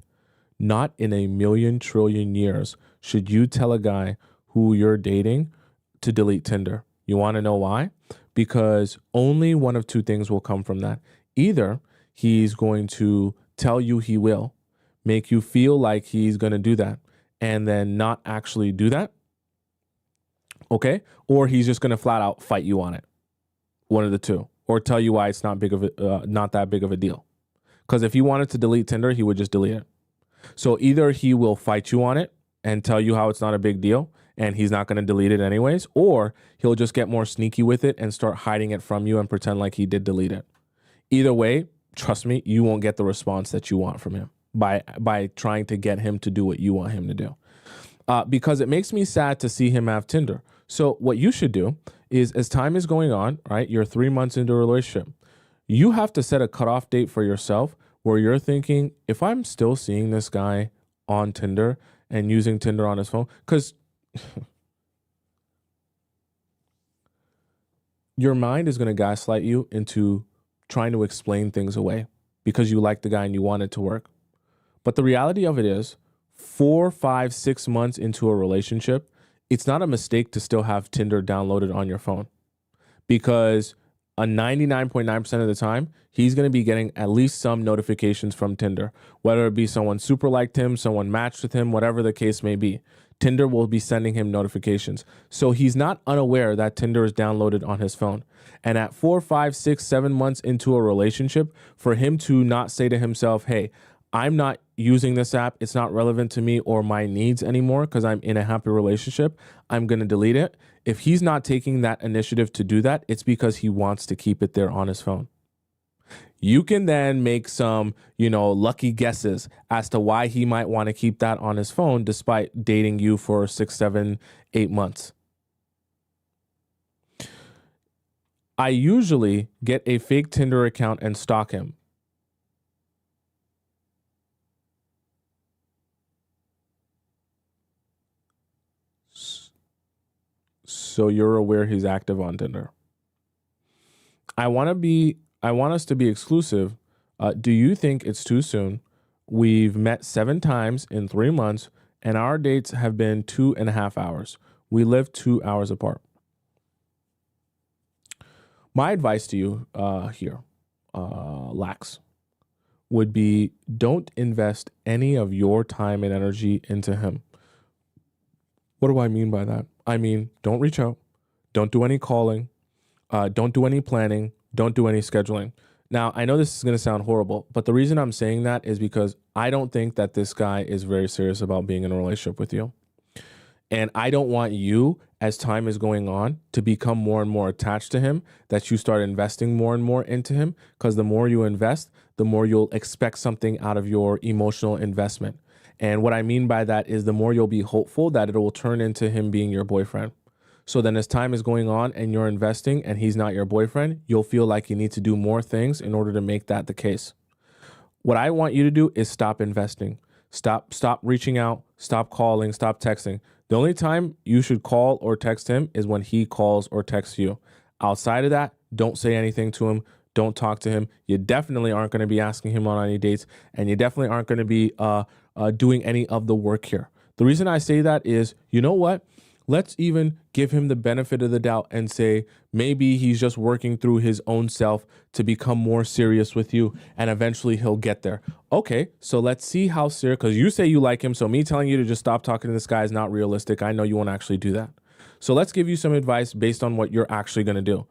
Not in a million trillion years should you tell a guy who you're dating to delete Tinder. You want to know why? Because only one of two things will come from that. Either he's going to tell you he will, make you feel like he's going to do that, and then not actually do that. Okay? Or he's just going to flat out fight you on it. One of the two. Or tell you why it's not that big of a deal. Because if he wanted to delete Tinder, he would just delete it. So either he will fight you on it and tell you how it's not a big deal, and he's not going to delete it anyways, or he'll just get more sneaky with it and start hiding it from you and pretend like he did delete it. Either way, trust me, you won't get the response that you want from him by trying to get him to do what you want him to do. Because it makes me sad to see him have Tinder. So what you should do is, as time is going on, right, you're 3 months into a relationship, you have to set a cutoff date for yourself where you're thinking, if I'm still seeing this guy on Tinder and using Tinder on his phone, because your mind is going to gaslight you into trying to explain things away because you like the guy and you want it to work. But the reality of it is 4, 5, 6 months into a relationship, it's not a mistake to still have Tinder downloaded on your phone because a 99.9% of the time, he's going to be getting at least some notifications from Tinder, whether it be someone super liked him, someone matched with him, whatever the case may be. Tinder will be sending him notifications. So he's not unaware that Tinder is downloaded on his phone. And at 4, 5, 6, 7 months into a relationship, for him to not say to himself, hey, I'm not using this app, it's not relevant to me or my needs anymore because I'm in a happy relationship, I'm going to delete it. If he's not taking that initiative to do that, it's because he wants to keep it there on his phone. You can then make some, lucky guesses as to why he might want to keep that on his phone despite dating you for 6, 7, 8 months. I usually get a fake Tinder account and stalk him. So you're aware he's active on Tinder. I want us to be exclusive. Do you think it's too soon? We've met 7 times in 3 months and our dates have been 2.5 hours. We live 2 hours apart. My advice to you here, Lax, would be don't invest any of your time and energy into him. What do I mean by that? I mean, don't reach out. Don't do any calling. Don't do any planning. Don't do any scheduling. Now, I know this is going to sound horrible, but the reason I'm saying that is because I don't think that this guy is very serious about being in a relationship with you. And I don't want you, as time is going on, to become more and more attached to him, that you start investing more and more into him, because the more you invest, the more you'll expect something out of your emotional investment. And what I mean by that is the more you'll be hopeful that it will turn into him being your boyfriend. So then as time is going on and you're investing and he's not your boyfriend, you'll feel like you need to do more things in order to make that the case. What I want you to do is stop investing. Stop reaching out, stop calling, stop texting. The only time you should call or text him is when he calls or texts you. Outside of that, don't say anything to him. Don't talk to him. You definitely aren't going to be asking him on any dates, and you definitely aren't going to be doing any of the work here. The reason I say that is, you know what? Let's even give him the benefit of the doubt and say maybe he's just working through his own self to become more serious with you, and eventually he'll get there. Okay, so let's see how serious, because you say you like him, so me telling you to just stop talking to this guy is not realistic. I know you won't actually do that. So let's give you some advice based on what you're actually going to do.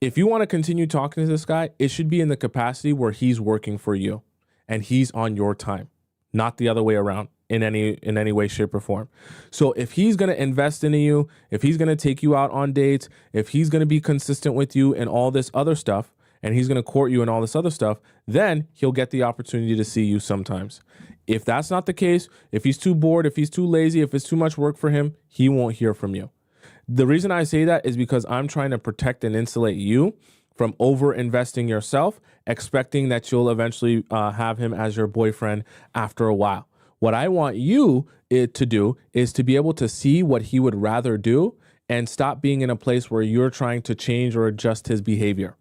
If you want to continue talking to this guy, it should be in the capacity where he's working for you and he's on your time, not the other way around. In any way, shape, or form. So if he's going to invest into you, if he's going to take you out on dates, if he's going to be consistent with you and all this other stuff, and he's going to court you and all this other stuff, then he'll get the opportunity to see you sometimes. If that's not the case, if he's too bored, if he's too lazy, if it's too much work for him, he won't hear from you. The reason I say that is because I'm trying to protect and insulate you from over investing yourself, expecting that you'll eventually have him as your boyfriend after a while. What I want you to do is to be able to see what he would rather do and stop being in a place where you're trying to change or adjust his behavior.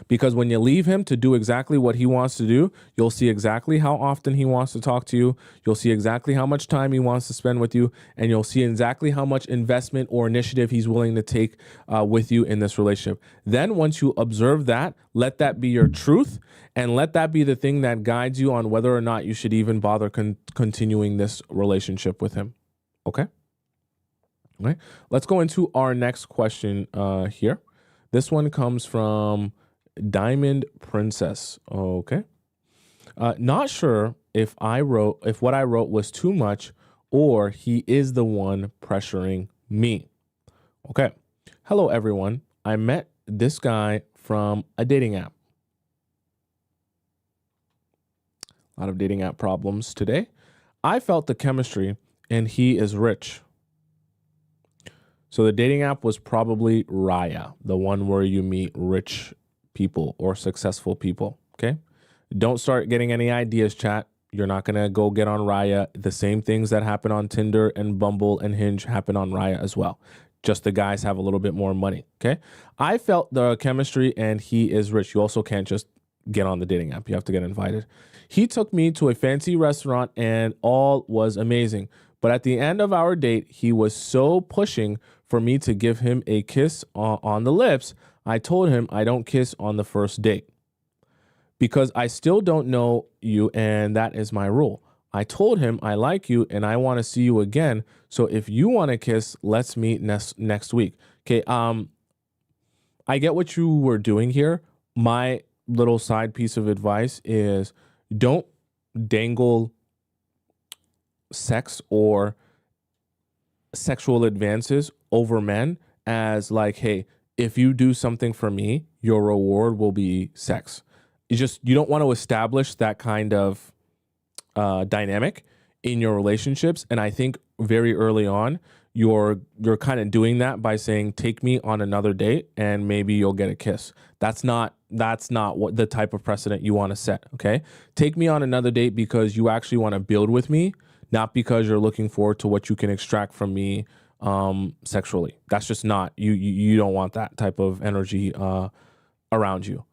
Because when you leave him to do exactly what he wants to do, you'll see exactly how often he wants to talk to you. You'll see exactly how much time he wants to spend with you. And you'll see exactly how much investment or initiative he's willing to take with you in this relationship. Then once you observe that, let that be your truth. And let that be the thing that guides you on whether or not you should even bother continuing this relationship with him. Okay? All right. Let's go into our next question here. This one comes from Diamond Princess. Okay. Not sure if what I wrote was too much or he is the one pressuring me. Okay. Hello, everyone. I met this guy from a dating app. A lot of dating app problems today. I felt the chemistry and he is rich. So the dating app was probably Raya, the one where you meet rich people or successful people. Okay. Don't start getting any ideas, chat. You're not going to go get on Raya. The same things that happen on Tinder and Bumble and Hinge happen on Raya as well. Just the guys have a little bit more money. Okay. I felt the chemistry and he is rich. You also can't just get on the dating app. You have to get invited. He took me to a fancy restaurant and all was amazing. But at the end of our date, he was so pushing for me to give him a kiss on the lips. I told him I don't kiss on the first date because I still don't know you and that is my rule. I told him I like you and I want to see you again. So if you want to kiss, let's meet next week. Okay. I get what you were doing here. My little side piece of advice is don't dangle sex or sexual advances over men as like, hey, if you do something for me, your reward will be sex. You don't want to establish that kind of dynamic in your relationships. And I think very early on, you're kind of doing that by saying, take me on another date and maybe you'll get a kiss. That's not what the type of precedent you want to set. Okay. Take me on another date because you actually want to build with me, not because you're looking forward to what you can extract from me sexually. That's just not, you don't want that type of energy around you.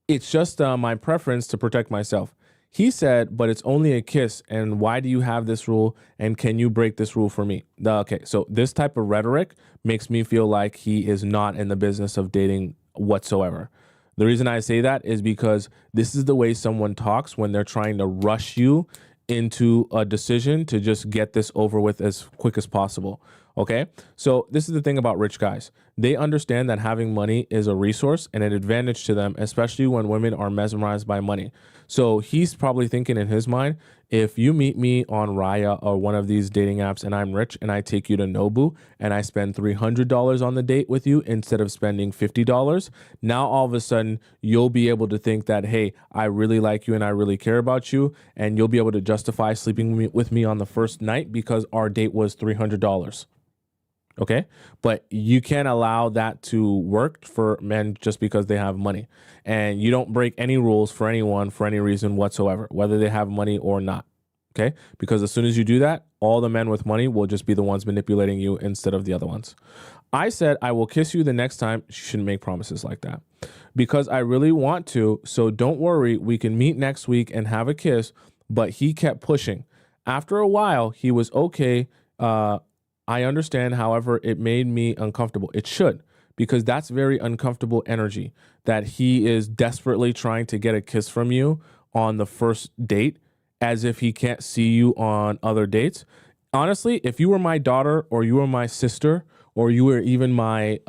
It's just my preference to protect myself. He said, but it's only a kiss. And why do you have this rule? And can you break this rule for me? Okay, so this type of rhetoric makes me feel like he is not in the business of dating whatsoever. The reason I say that is because this is the way someone talks when they're trying to rush you into a decision to just get this over with as quick as possible. Okay. So this is the thing about rich guys. They understand that having money is a resource and an advantage to them, especially when women are mesmerized by money. So he's probably thinking in his mind, if you meet me on Raya or one of these dating apps and I'm rich and I take you to Nobu and I spend $300 on the date with you instead of spending $50, now all of a sudden you'll be able to think that, hey, I really like you and I really care about you, and you'll be able to justify sleeping with me on the first night because our date was $300. Okay. But you can't allow that to work for men just because they have money. And you don't break any rules for anyone for any reason whatsoever, whether they have money or not. Okay. Because as soon as you do that, all the men with money will just be the ones manipulating you instead of the other ones. I said, I will kiss you the next time. She shouldn't make promises like that because I really want to. So don't worry. We can meet next week and have a kiss. But he kept pushing. After a while, he was okay. I understand, however, it made me uncomfortable. It should, because that's very uncomfortable energy that he is desperately trying to get a kiss from you on the first date as if he can't see you on other dates. Honestly, if you were my daughter or you were my sister or you were even my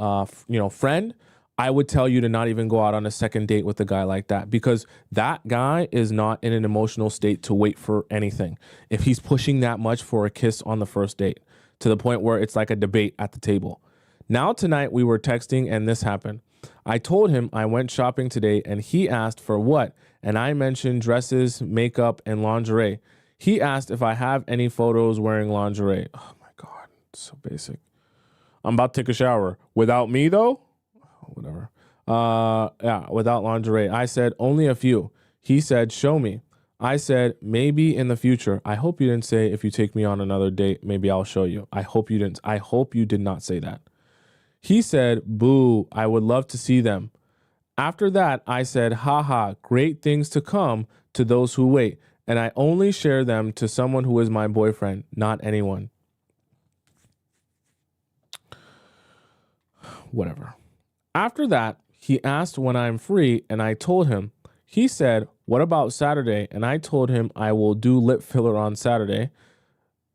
friend, I would tell you to not even go out on a second date with a guy like that, because that guy is not in an emotional state to wait for anything. If he's pushing that much for a kiss on the first date, to the point where it's like a debate at the table. Now tonight we were texting and this happened. I told him I went shopping today and he asked for what? And I mentioned dresses, makeup, and lingerie. He asked if I have any photos wearing lingerie. Oh my God, it's so basic. I'm about to take a shower. Without me though? Whatever. Without lingerie. I said only a few. He said, show me. I said, maybe in the future. I hope you didn't say if you take me on another date, maybe I'll show you. I hope you didn't. I hope you did not say that. He said, boo, I would love to see them. After that, I said, haha, great things to come to those who wait. And I only share them to someone who is my boyfriend, not anyone. Whatever. After that, he asked when I'm free and I told him. He said, what about Saturday? And I told him I will do lip filler on Saturday,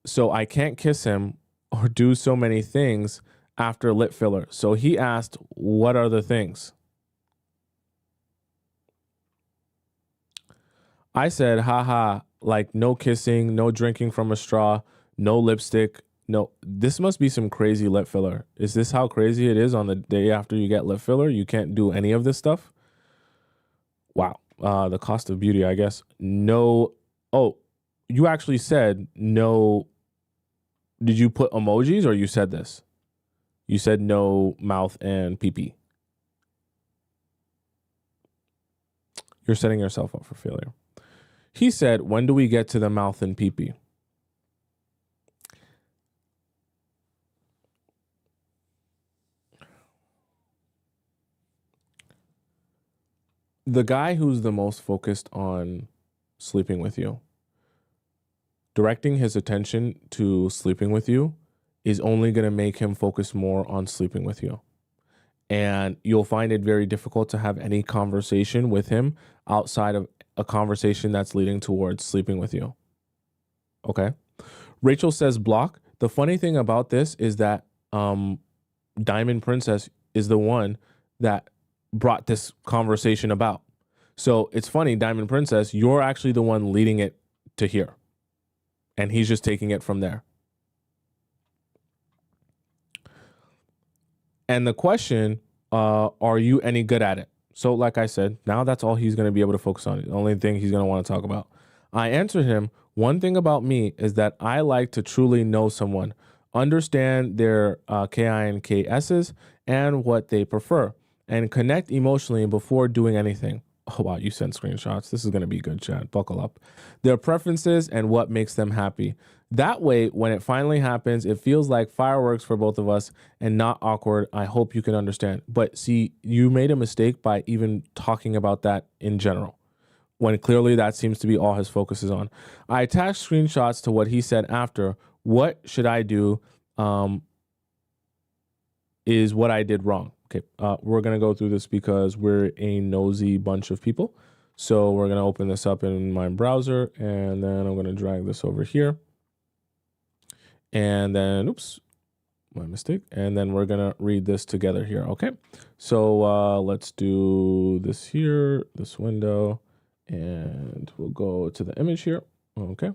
so I can't kiss him or do so many things after lip filler. So he asked, what are the things? I said, haha, like no kissing, no drinking from a straw, no lipstick. No, this must be some crazy lip filler. Is this how crazy it is on the day after you get lip filler? You can't do any of this stuff? Wow. The cost of beauty, I guess. No. Oh, you actually said no. Did you put emojis or you said this? You said no mouth and pee-pee. You're setting yourself up for failure. He said, when do we get to the mouth and pee-pee? The guy who's the most focused on sleeping with you, directing his attention to sleeping with you is only going to make him focus more on sleeping with you. And you'll find it very difficult to have any conversation with him outside of a conversation that's leading towards sleeping with you. Okay. Rachel says block. The funny thing about this is that Diamond Princess is the one that brought this conversation about. So it's funny, Diamond Princess, you're actually the one leading it to here. And he's just taking it from there. And the question, are you any good at it? So like I said, now that's all he's going to be able to focus on. The only thing he's going to want to talk about. I answered him, one thing about me is that I like to truly know someone, understand their KINKSs and what they prefer, and connect emotionally before doing anything. Oh, wow, you sent screenshots. This is going to be good, Chad. Buckle up. Their preferences and what makes them happy. That way, when it finally happens, it feels like fireworks for both of us and not awkward. I hope you can understand. But see, you made a mistake by even talking about that in general. when clearly that seems to be all his focus is on. I attached screenshots to what he said after. What should I do? Is what I did wrong. Okay, we're going to go through this because we're a nosy bunch of people. So we're going to open this up in my browser, and then I'm going to drag this over here. And then, oops, my mistake. And then we're going to read this together here. Okay, so let's do this here, this window, and we'll go to the image here. Okay,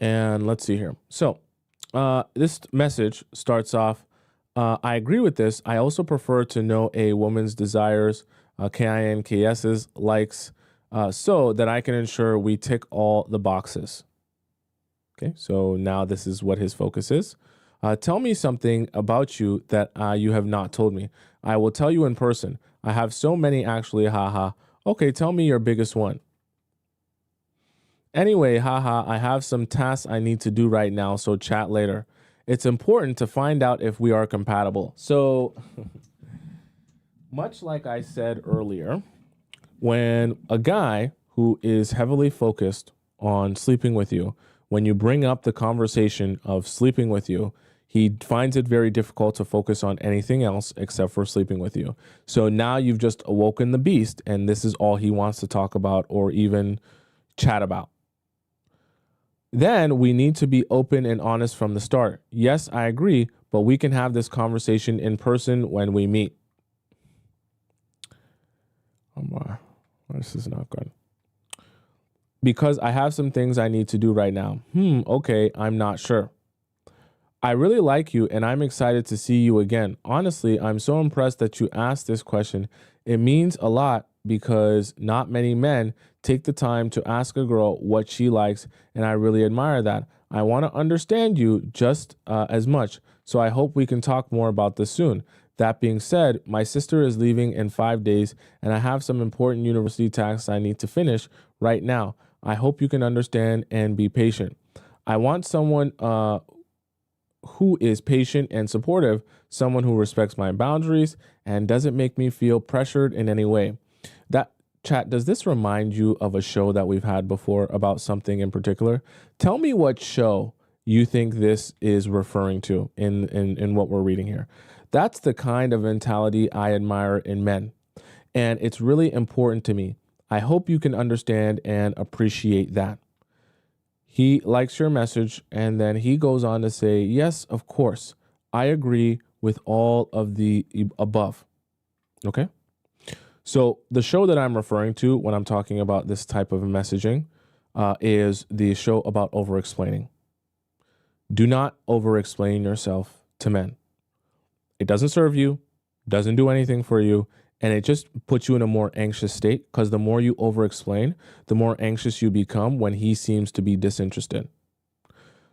and let's see here. So this message starts off, I agree with this. I also prefer to know a woman's desires, KINKS's, likes, so that I can ensure we tick all the boxes. Okay, so now this is what his focus is. Tell me something about you that you have not told me. I will tell you in person. I have so many actually, haha. Okay, tell me your biggest one. Anyway, haha, I have some tasks I need to do right now, so chat later. It's important to find out if we are compatible. So, much like I said earlier, when a guy who is heavily focused on sleeping with you, when you bring up the conversation of sleeping with you, he finds it very difficult to focus on anything else except for sleeping with you. So now you've just awoken the beast, and this is all he wants to talk about or even chat about. Then we need to be open and honest from the start. Yes, I agree, but we can have this conversation in person when we meet. This is not good. Because I have some things I need to do right now. Okay, I'm not sure. I really like you and I'm excited to see you again. Honestly, I'm so impressed that you asked this question. It means a lot because not many men take the time to ask a girl what she likes, and I really admire that. I want to understand you just as much, so I hope we can talk more about this soon. That being said, my sister is leaving in 5 days, and I have some important university tasks I need to finish right now. I hope you can understand and be patient. I want someone who is patient and supportive, someone who respects my boundaries and doesn't make me feel pressured in any way. That chat, does this remind you of a show that we've had before about something in particular? Tell me what show you think this is referring to in what we're reading here. That's the kind of mentality I admire in men, and it's really important to me. I hope you can understand and appreciate that. He likes your message, and then he goes on to say, yes, of course, I agree with all of the above. Okay? So the show that I'm referring to when I'm talking about this type of messaging is the show about over-explaining. Do not over-explain yourself to men. It doesn't serve you, doesn't do anything for you, and it just puts you in a more anxious state because the more you over-explain, the more anxious you become when he seems to be disinterested.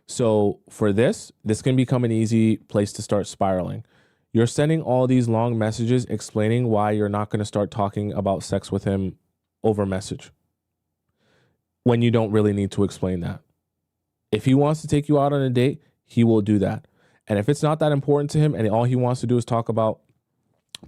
So for this can become an easy place to start spiraling. You're sending all these long messages explaining why you're not going to start talking about sex with him over message when you don't really need to explain that. If he wants to take you out on a date, he will do that. And if it's not that important to him and all he wants to do is talk about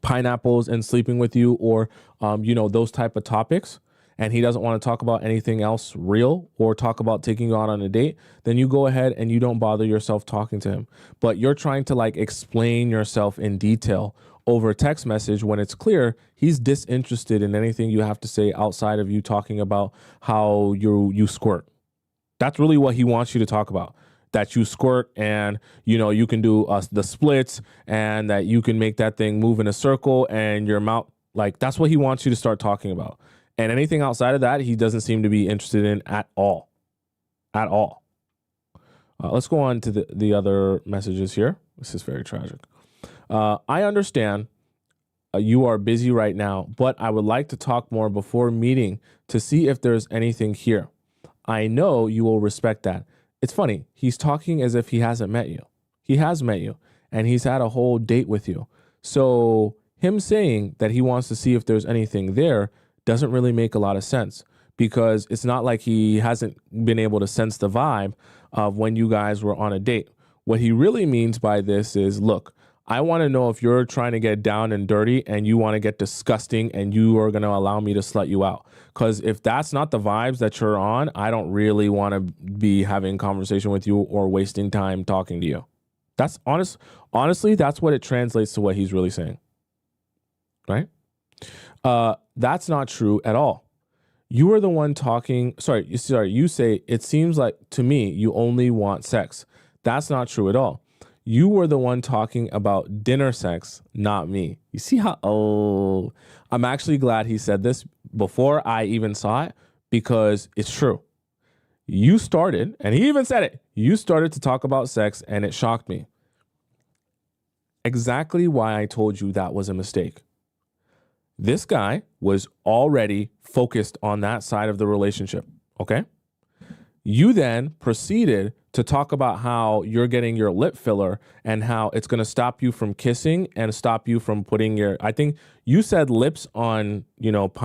pineapples and sleeping with you or, those type of topics, and he doesn't want to talk about anything else real or talk about taking you out on a date, then you go ahead and you don't bother yourself talking to him. But you're trying to explain yourself in detail over text message when it's clear he's disinterested in anything you have to say outside of you talking about how you squirt. That's really what he wants you to talk about. That you squirt and, you can do the splits and that you can make that thing move in a circle and your mouth, that's what he wants you to start talking about. And anything outside of that, he doesn't seem to be interested in at all. At all. Let's go on to the other messages here. This is very tragic. I understand you are busy right now, but I would like to talk more before meeting to see if there's anything here. I know you will respect that. It's funny. He's talking as if he hasn't met you. He has met you, and he's had a whole date with you. So him saying that he wants to see if there's anything there doesn't really make a lot of sense because it's not like he hasn't been able to sense the vibe of when you guys were on a date. What he really means by this is, look, I want to know if you're trying to get down and dirty and you want to get disgusting and you are going to allow me to slut you out. Because if that's not the vibes that you're on, I don't really want to be having conversation with you or wasting time talking to you. That's honest. Honestly, that's what it translates to what he's really saying. Right? That's not true at all. You are the one talking. Sorry. You say, it seems like to me, you only want sex. That's not true at all. You were the one talking about dinner sex, not me. You see how, I'm actually glad he said this before I even saw it, because it's true. You started, and he even said it, you started to talk about sex and it shocked me. Exactly why I told you that was a mistake. This guy was already focused on that side of the relationship, okay? You then proceeded to talk about how you're getting your lip filler and how it's going to stop you from kissing and stop you from putting your, I think you said lips on, eggplant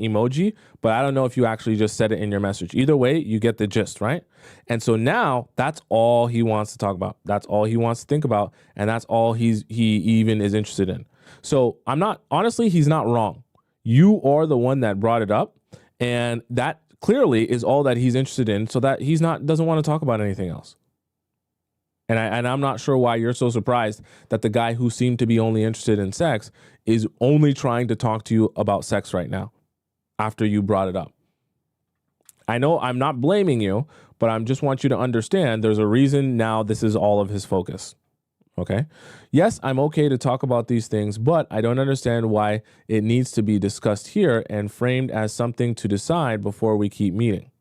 emoji, but I don't know if you actually just said it in your message. Either way, you get the gist, right? And so now that's all he wants to talk about. That's all he wants to think about. And that's all he even is interested in. So he's not wrong. You are the one that brought it up, and that clearly is all that he's interested in, so that doesn't want to talk about anything else. And I'm not sure why you're so surprised that the guy who seemed to be only interested in sex is only trying to talk to you about sex right now after you brought it up. I know I'm not blaming you, but I just want you to understand there's a reason now this is all of his focus. Okay. Yes, I'm okay to talk about these things, but I don't understand why it needs to be discussed here and framed as something to decide before we keep meeting.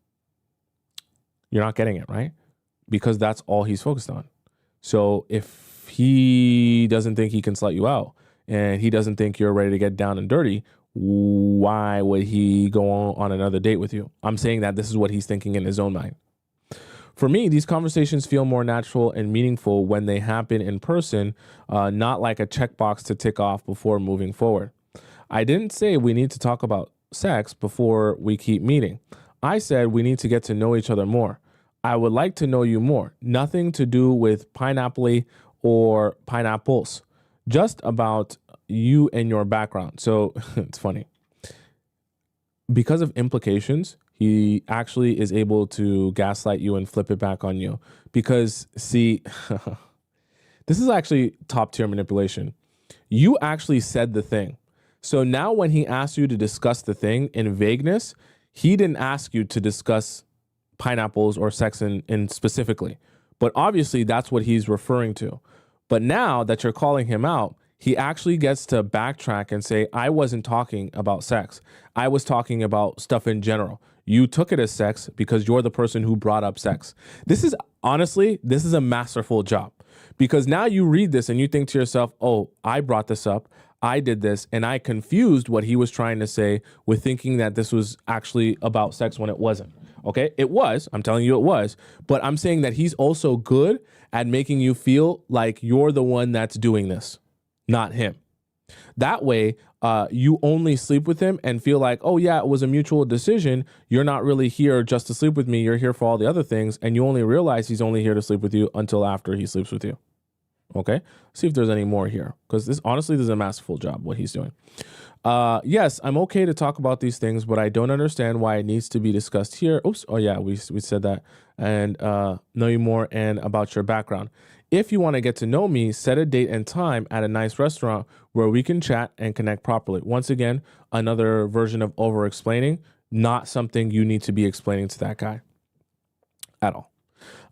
You're not getting it, right? Because that's all he's focused on. So if he doesn't think he can slut you out and he doesn't think you're ready to get down and dirty, why would he go on another date with you? I'm saying that this is what he's thinking in his own mind. For me, these conversations feel more natural and meaningful when they happen in person, not like a checkbox to tick off before moving forward. I didn't say we need to talk about sex before we keep meeting. I said we need to get to know each other more. I would like to know you more. Nothing to do with pineapple or pineapples. Just about you and your background. So it's funny. Because of implications, he actually is able to gaslight you and flip it back on you. Because, see, this is actually top tier manipulation. You actually said the thing. So now when he asked you to discuss the thing in vagueness, he didn't ask you to discuss pineapples or sex in specifically. But obviously that's what he's referring to. But now that you're calling him out, he actually gets to backtrack and say, I wasn't talking about sex. I was talking about stuff in general. You took it as sex because you're the person who brought up sex. This is a masterful job, because now you read this and you think to yourself, oh, I brought this up. I did this, and I confused what he was trying to say with thinking that this was actually about sex when it wasn't. Okay, it was. I'm telling you it was. But I'm saying that he's also good at making you feel like you're the one that's doing this, not him. That way, you only sleep with him and feel like, oh yeah, it was a mutual decision. You're not really here just to sleep with me. You're here for all the other things. And you only realize he's only here to sleep with you until after he sleeps with you. Okay, see if there's any more here, because this is a masterful job what he's doing. Yes, I'm okay to talk about these things, but I don't understand why it needs to be discussed here. Oops. Oh yeah, we said that. And know you more and about your background. If you want to get to know me, set a date and time at a nice restaurant where we can chat and connect properly. Once again, another version of over-explaining, not something you need to be explaining to that guy at all.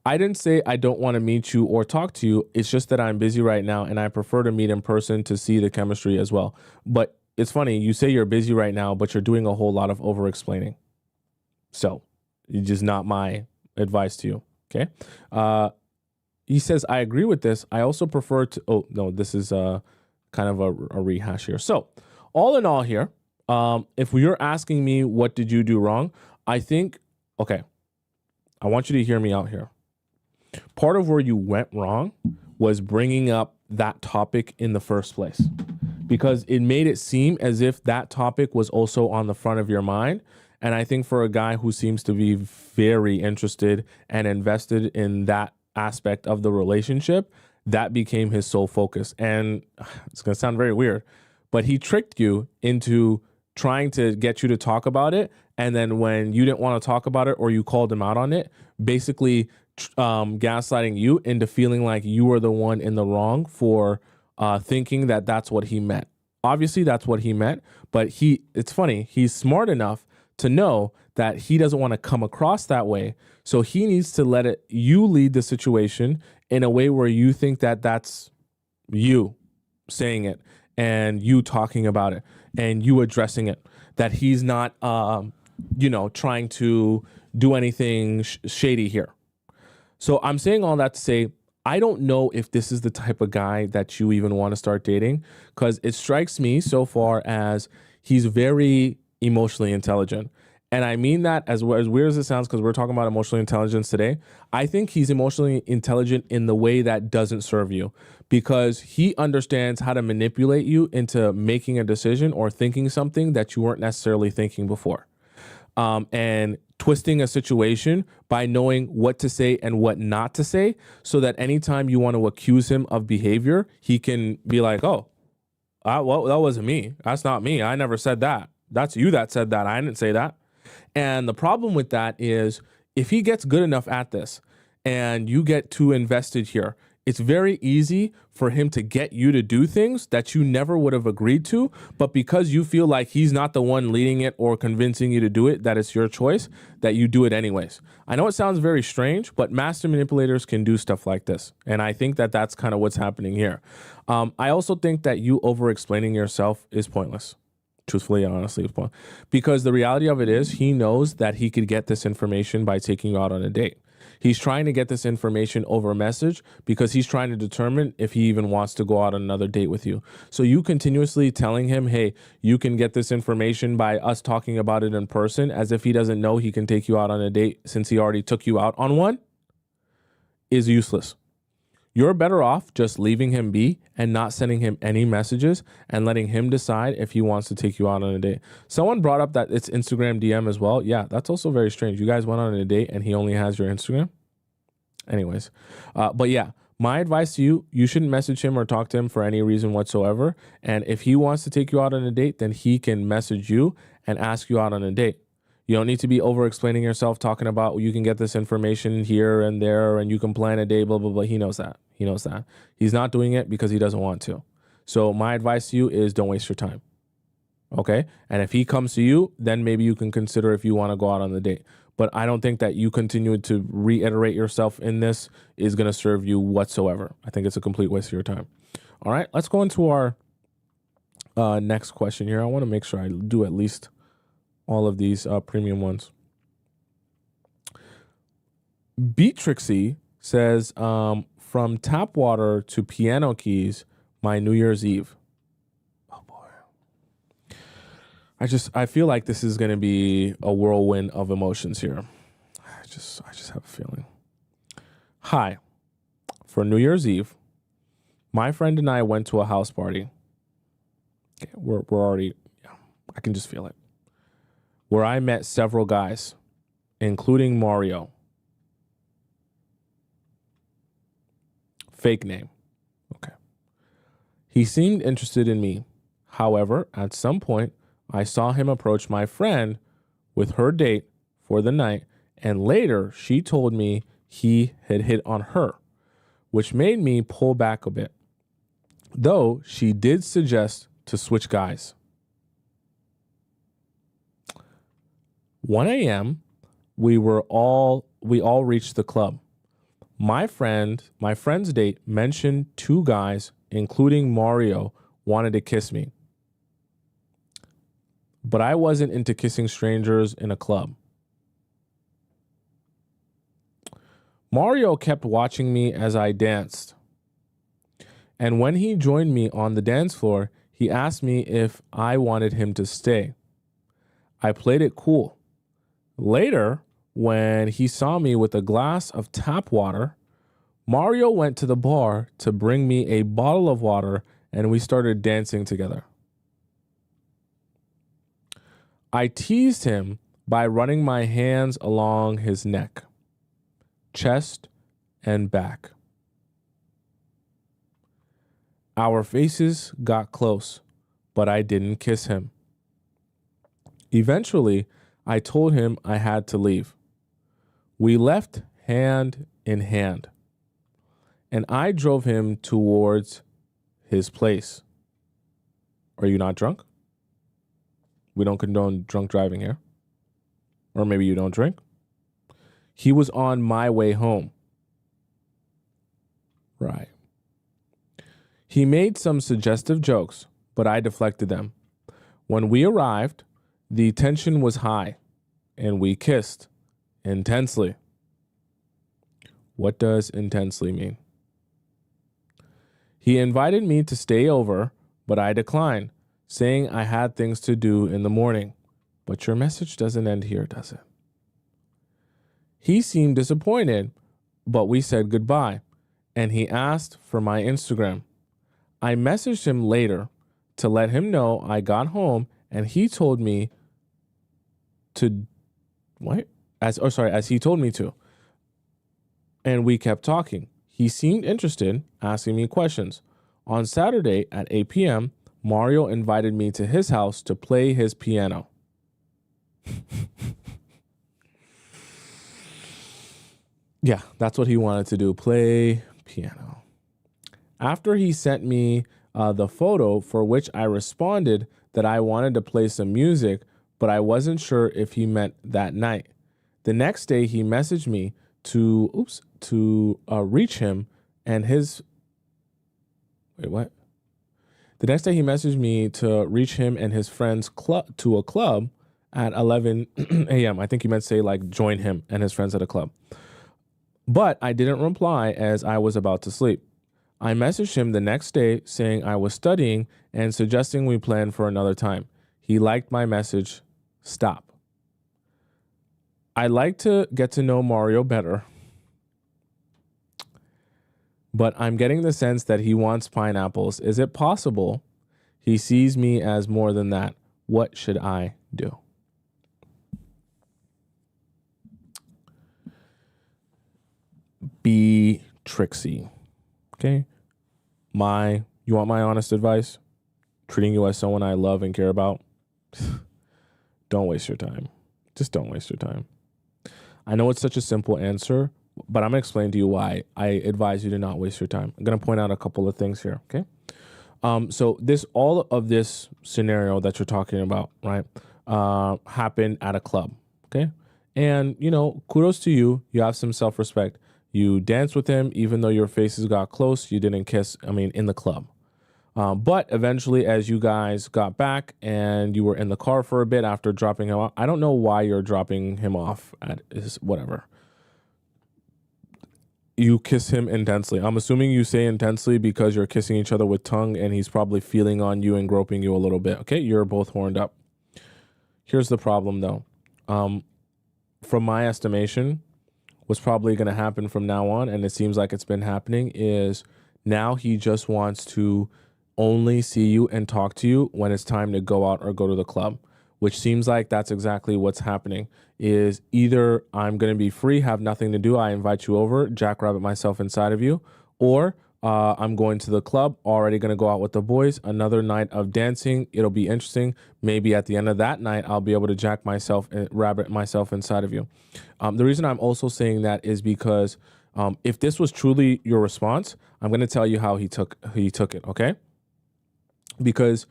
I didn't say I don't want to meet you or talk to you. It's just that I'm busy right now and I prefer to meet in person to see the chemistry as well. But it's funny, you say you're busy right now, but you're doing a whole lot of over-explaining. So it's just not my advice to you, okay? He says, I agree with this. I also prefer to, oh, no, this is kind of a rehash here. So all in all here, if you're asking me, what did you do wrong? I think, okay, I want you to hear me out here. Part of where you went wrong was bringing up that topic in the first place, because it made it seem as if that topic was also on the front of your mind. And I think for a guy who seems to be very interested and invested in that aspect of the relationship, that became his sole focus. And it's going to sound very weird, but he tricked you into trying to get you to talk about it. And then when you didn't want to talk about it or you called him out on it, basically gaslighting you into feeling like you were the one in the wrong for thinking that that's what he meant. Obviously, that's what he meant, but it's funny. He's smart enough to know that he doesn't want to come across that way. So he needs to you lead the situation in a way where you think that that's you saying it and you talking about it and you addressing it, that he's not, trying to do anything shady here. So I'm saying all that to say, I don't know if this is the type of guy that you even want to start dating, because it strikes me so far as he's very emotionally intelligent. And I mean that as weird as it sounds, because we're talking about emotional intelligence today. I think he's emotionally intelligent in the way that doesn't serve you, because he understands how to manipulate you into making a decision or thinking something that you weren't necessarily thinking before. And twisting a situation by knowing what to say and what not to say, so that anytime you want to accuse him of behavior, he can be like, oh, well, that wasn't me. That's not me. I never said that. That's you that said that. I didn't say that. And the problem with that is, if he gets good enough at this and you get too invested here, it's very easy for him to get you to do things that you never would have agreed to. But because you feel like he's not the one leading it or convincing you to do it, that it's your choice, that you do it anyways. I know it sounds very strange, but master manipulators can do stuff like this. And I think that that's kind of what's happening here. I also think that you over-explaining yourself is pointless. Truthfully and honestly, it's pointless. Because the reality of it is, he knows that he could get this information by taking you out on a date. He's trying to get this information over a message because he's trying to determine if he even wants to go out on another date with you. So you continuously telling him, hey, you can get this information by us talking about it in person, as if he doesn't know he can take you out on a date since he already took you out on one, is useless. You're better off just leaving him be and not sending him any messages and letting him decide if he wants to take you out on a date. Someone brought up that it's Instagram DM as well. Yeah, that's also very strange. You guys went on a date and he only has your Instagram? Anyways, but yeah, my advice to you, you shouldn't message him or talk to him for any reason whatsoever. And if he wants to take you out on a date, then he can message you and ask you out on a date. You don't need to be over-explaining yourself, talking about, well, you can get this information here and there and you can plan a day, blah, blah, blah. He knows that. He knows that. He's not doing it because he doesn't want to. So my advice to you is, don't waste your time. Okay? And if he comes to you, then maybe you can consider if you want to go out on the date. But I don't think that you continue to reiterate yourself in this is going to serve you whatsoever. I think it's a complete waste of your time. All right, let's go into our next question here. I want to make sure I do at least all of these premium ones. Beatrixie says, from tap water to piano keys, my New Year's Eve. Oh boy. I feel like this is going to be a whirlwind of emotions here. I just have a feeling. Hi. For New Year's Eve, my friend and I went to a house party. Okay, we're already, yeah, I can just feel it. Where I met several guys, including Mario. Fake name. Okay. He seemed interested in me. However, at some point, I saw him approach my friend with her date for the night, and later she told me he had hit on her, which made me pull back a bit. Though she did suggest to switch guys. 1 a.m., we all reached the club. My friend's date mentioned 2 guys, including Mario, wanted to kiss me. But I wasn't into kissing strangers in a club. Mario kept watching me as I danced. And when he joined me on the dance floor, he asked me if I wanted him to stay. I played it cool. Later, when he saw me with a glass of tap water, Mario went to the bar to bring me a bottle of water and we started dancing together. I teased him by running my hands along his neck, chest, and back. Our faces got close, but I didn't kiss him. Eventually, I told him I had to leave. We left hand in hand, and I drove him towards his place. Are you not drunk? We don't condone drunk driving here. Or maybe you don't drink. He was on my way home. Right. He made some suggestive jokes, but I deflected them. When we arrived, the tension was high, and we kissed intensely. What does intensely mean? He invited me to stay over, but I declined, saying I had things to do in the morning. But your message doesn't end here, does it? He seemed disappointed, but we said goodbye, and he asked for my Instagram. I messaged him later to let him know I got home, and he told me to as he told me to. And we kept talking. He seemed interested, asking me questions. On Saturday at 8 p.m., Mario invited me to his house to play his piano. Yeah, that's what he wanted to do, play piano. After he sent me the photo, for which I responded that I wanted to play some music, but I wasn't sure if he meant that night. The next day, he messaged me to reach him and his... Wait, what? The next day, he messaged me to reach him and his friends to a club at 11 a.m. I think he meant to say, like, join him and his friends at a club. But I didn't reply as I was about to sleep. I messaged him the next day saying I was studying and suggesting we plan for another time. He liked my message. Stop. I'd like to get to know Mario better, but I'm getting the sense that he wants pineapples. Is it possible he sees me as more than that? What should I do? Be Trixie. Okay? You want my honest advice? Treating you as someone I love and care about? Don't waste your time. Just don't waste your time. I know it's such a simple answer, but I'm going to explain to you why I advise you to not waste your time. I'm going to point out a couple of things here, okay? So all of this scenario that you're talking about, right, happened at a club, okay? And, kudos to you. You have some self-respect. You danced with him, even though your faces got close. You didn't kiss, in the club. But eventually, as you guys got back and you were in the car for a bit after dropping him off, I don't know why you're dropping him off at his whatever. You kiss him intensely. I'm assuming you say intensely because you're kissing each other with tongue and he's probably feeling on you and groping you a little bit. Okay, you're both horned up. Here's the problem, though. From my estimation, what's probably going to happen from now on, and it seems like it's been happening, is now he just wants to only see you and talk to you when it's time to go out or go to the club, which seems like that's exactly what's happening. Is either I'm going to be free, have nothing to do, I invite you over, jackrabbit myself inside of you, or I'm going to the club, already going to go out with the boys, another night of dancing. It'll be interesting. Maybe at the end of that night, I'll be able to jack myself and rabbit myself inside of you. The reason I'm also saying that is because if this was truly your response, I'm going to tell you how he took it, okay? Because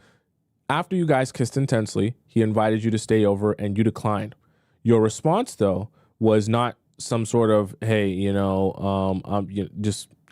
after you guys kissed intensely, he invited you to stay over and you declined. Your response, though, was not some sort of, hey,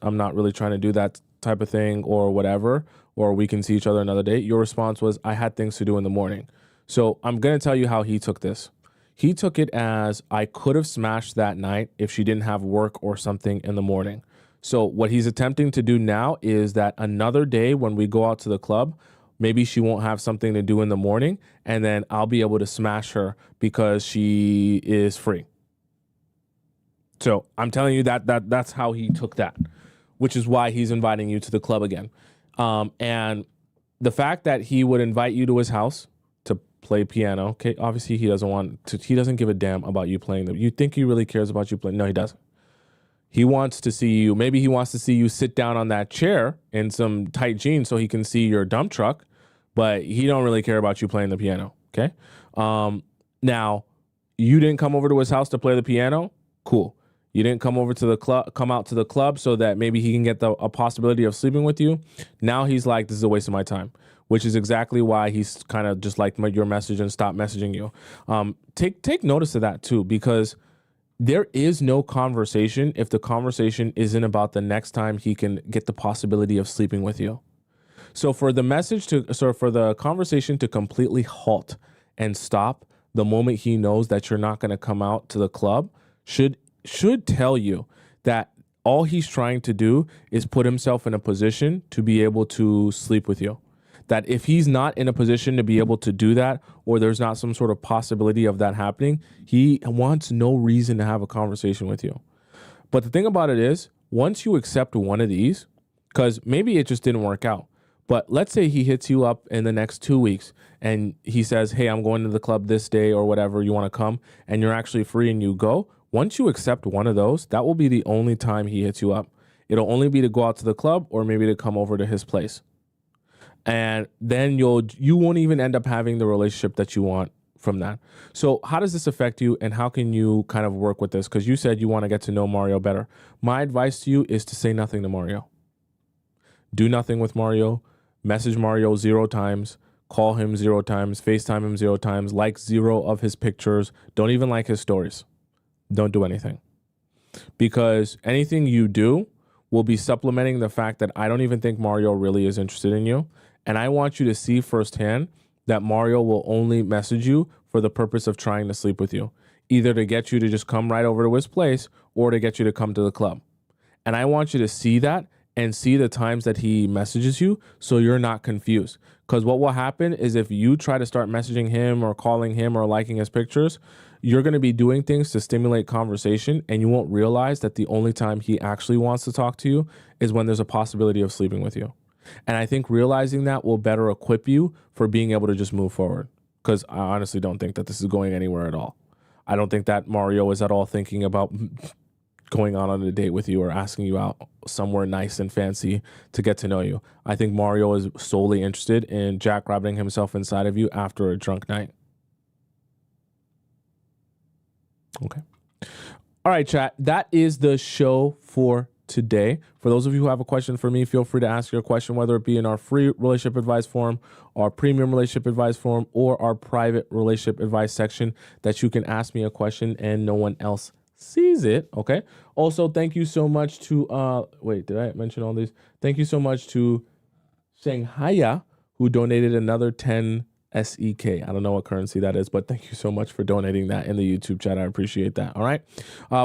I'm not really trying to do that type of thing or whatever, or we can see each other another day. Your response was, I had things to do in the morning. So I'm going to tell you how he took this. He took it as, I could have smashed that night if she didn't have work or something in the morning. So what he's attempting to do now is that another day when we go out to the club, maybe she won't have something to do in the morning, and then I'll be able to smash her because she is free. So I'm telling you that's how he took that, which is why he's inviting you to the club again. And the fact that he would invite you to his house to play piano, okay, obviously he doesn't give a damn about you playing them. You think he really cares about you playing? No, he doesn't. He wants to see you. Maybe he wants to see you sit down on that chair in some tight jeans so he can see your dump truck, but he don't really care about you playing the piano. Okay. Now, you didn't come over to his house to play the piano. Cool. You didn't come over to the club, come out to the club so that maybe he can get a possibility of sleeping with you. Now he's like, this is a waste of my time, which is exactly why he's kind of just like your message and stopped messaging you. Take notice of that too, because there is no conversation if the conversation isn't about the next time he can get the possibility of sleeping with you. So for the conversation to completely halt and stop the moment he knows that you're not going to come out to the club should tell you that all he's trying to do is put himself in a position to be able to sleep with you. That if he's not in a position to be able to do that, or there's not some sort of possibility of that happening, he wants no reason to have a conversation with you. But the thing about it is, once you accept one of these, because maybe it just didn't work out, but let's say he hits you up in the next 2 weeks and he says, hey, I'm going to the club this day or whatever, you want to come, and you're actually free and you go. Once you accept one of those, that will be the only time he hits you up. It'll only be to go out to the club or maybe to come over to his place. And then you won't even end up having the relationship that you want from that. So how does this affect you, and how can you kind of work with this? Because you said you want to get to know Mario better. My advice to you is to say nothing to Mario. Do nothing with Mario. Message Mario 0 times. Call him 0 times. FaceTime him 0 times. Like 0 of his pictures. Don't even like his stories. Don't do anything. Because anything you do will be supplementing the fact that I don't even think Mario really is interested in you. And I want you to see firsthand that Mario will only message you for the purpose of trying to sleep with you, either to get you to just come right over to his place or to get you to come to the club. And I want you to see that and see the times that he messages you so you're not confused. Because what will happen is if you try to start messaging him or calling him or liking his pictures, you're going to be doing things to stimulate conversation, and you won't realize that the only time he actually wants to talk to you is when there's a possibility of sleeping with you. And I think realizing that will better equip you for being able to just move forward. Because I honestly don't think that this is going anywhere at all. I don't think that Mario is at all thinking about going on a date with you or asking you out somewhere nice and fancy to get to know you. I think Mario is solely interested in jackrabbing himself inside of you after a drunk night. Okay. All right, chat. That is the show for today. For those of you who have a question for me, feel free to ask your question, whether it be in our free relationship advice forum, our premium relationship advice forum, or our private relationship advice section, that you can ask me a question and no one else sees it. Okay. Also, thank you so much to wait, did I mention all these? Thank you so much to Shanghai, who donated another 10 SEK. I don't know what currency that is, but thank you so much for donating that in the YouTube chat. I appreciate that. All right.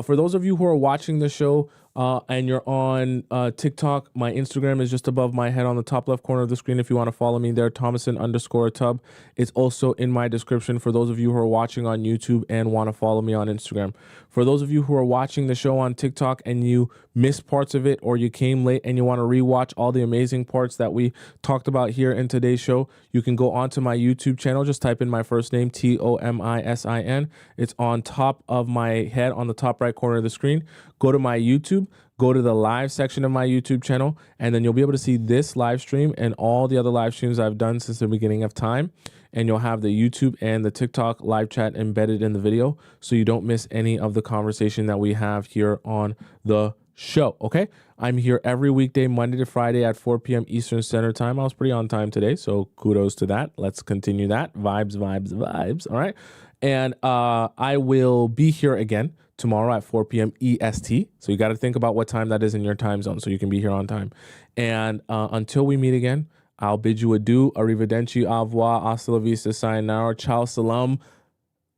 For those of you who are watching the show and you're on TikTok, my Instagram is just above my head on the top left corner of the screen. If you want to follow me there, Tomisin_tub. It's also in my description for those of you who are watching on YouTube and want to follow me on Instagram. For those of you who are watching the show on TikTok and you missed parts of it, or you came late and you want to rewatch all the amazing parts that we talked about here in today's show, you can go onto my YouTube channel. Just type in my first name, Tomisin. It's on top of my head on the top right corner of the screen. Go to my YouTube, go to the live section of my YouTube channel, and then you'll be able to see this live stream and all the other live streams I've done since the beginning of time. And you'll have the YouTube and the TikTok live chat embedded in the video, so you don't miss any of the conversation that we have here on the show. Okay. I'm here every weekday, Monday to Friday at 4 p.m. Eastern Standard Time. I was pretty on time today, so kudos to that. Let's continue that. Vibes, vibes, vibes. All right. And I will be here again tomorrow at 4 p.m. EST. So you got to think about what time that is in your time zone so you can be here on time. And until we meet again, I'll bid you adieu. Arrivederci, au revoir, hasta la vista, sayonara, ciao, salam,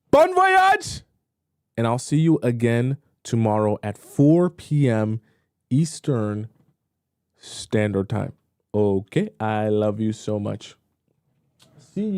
bon voyage. And I'll see you again tomorrow at 4 p.m. Eastern Standard Time. Okay, I love you so much.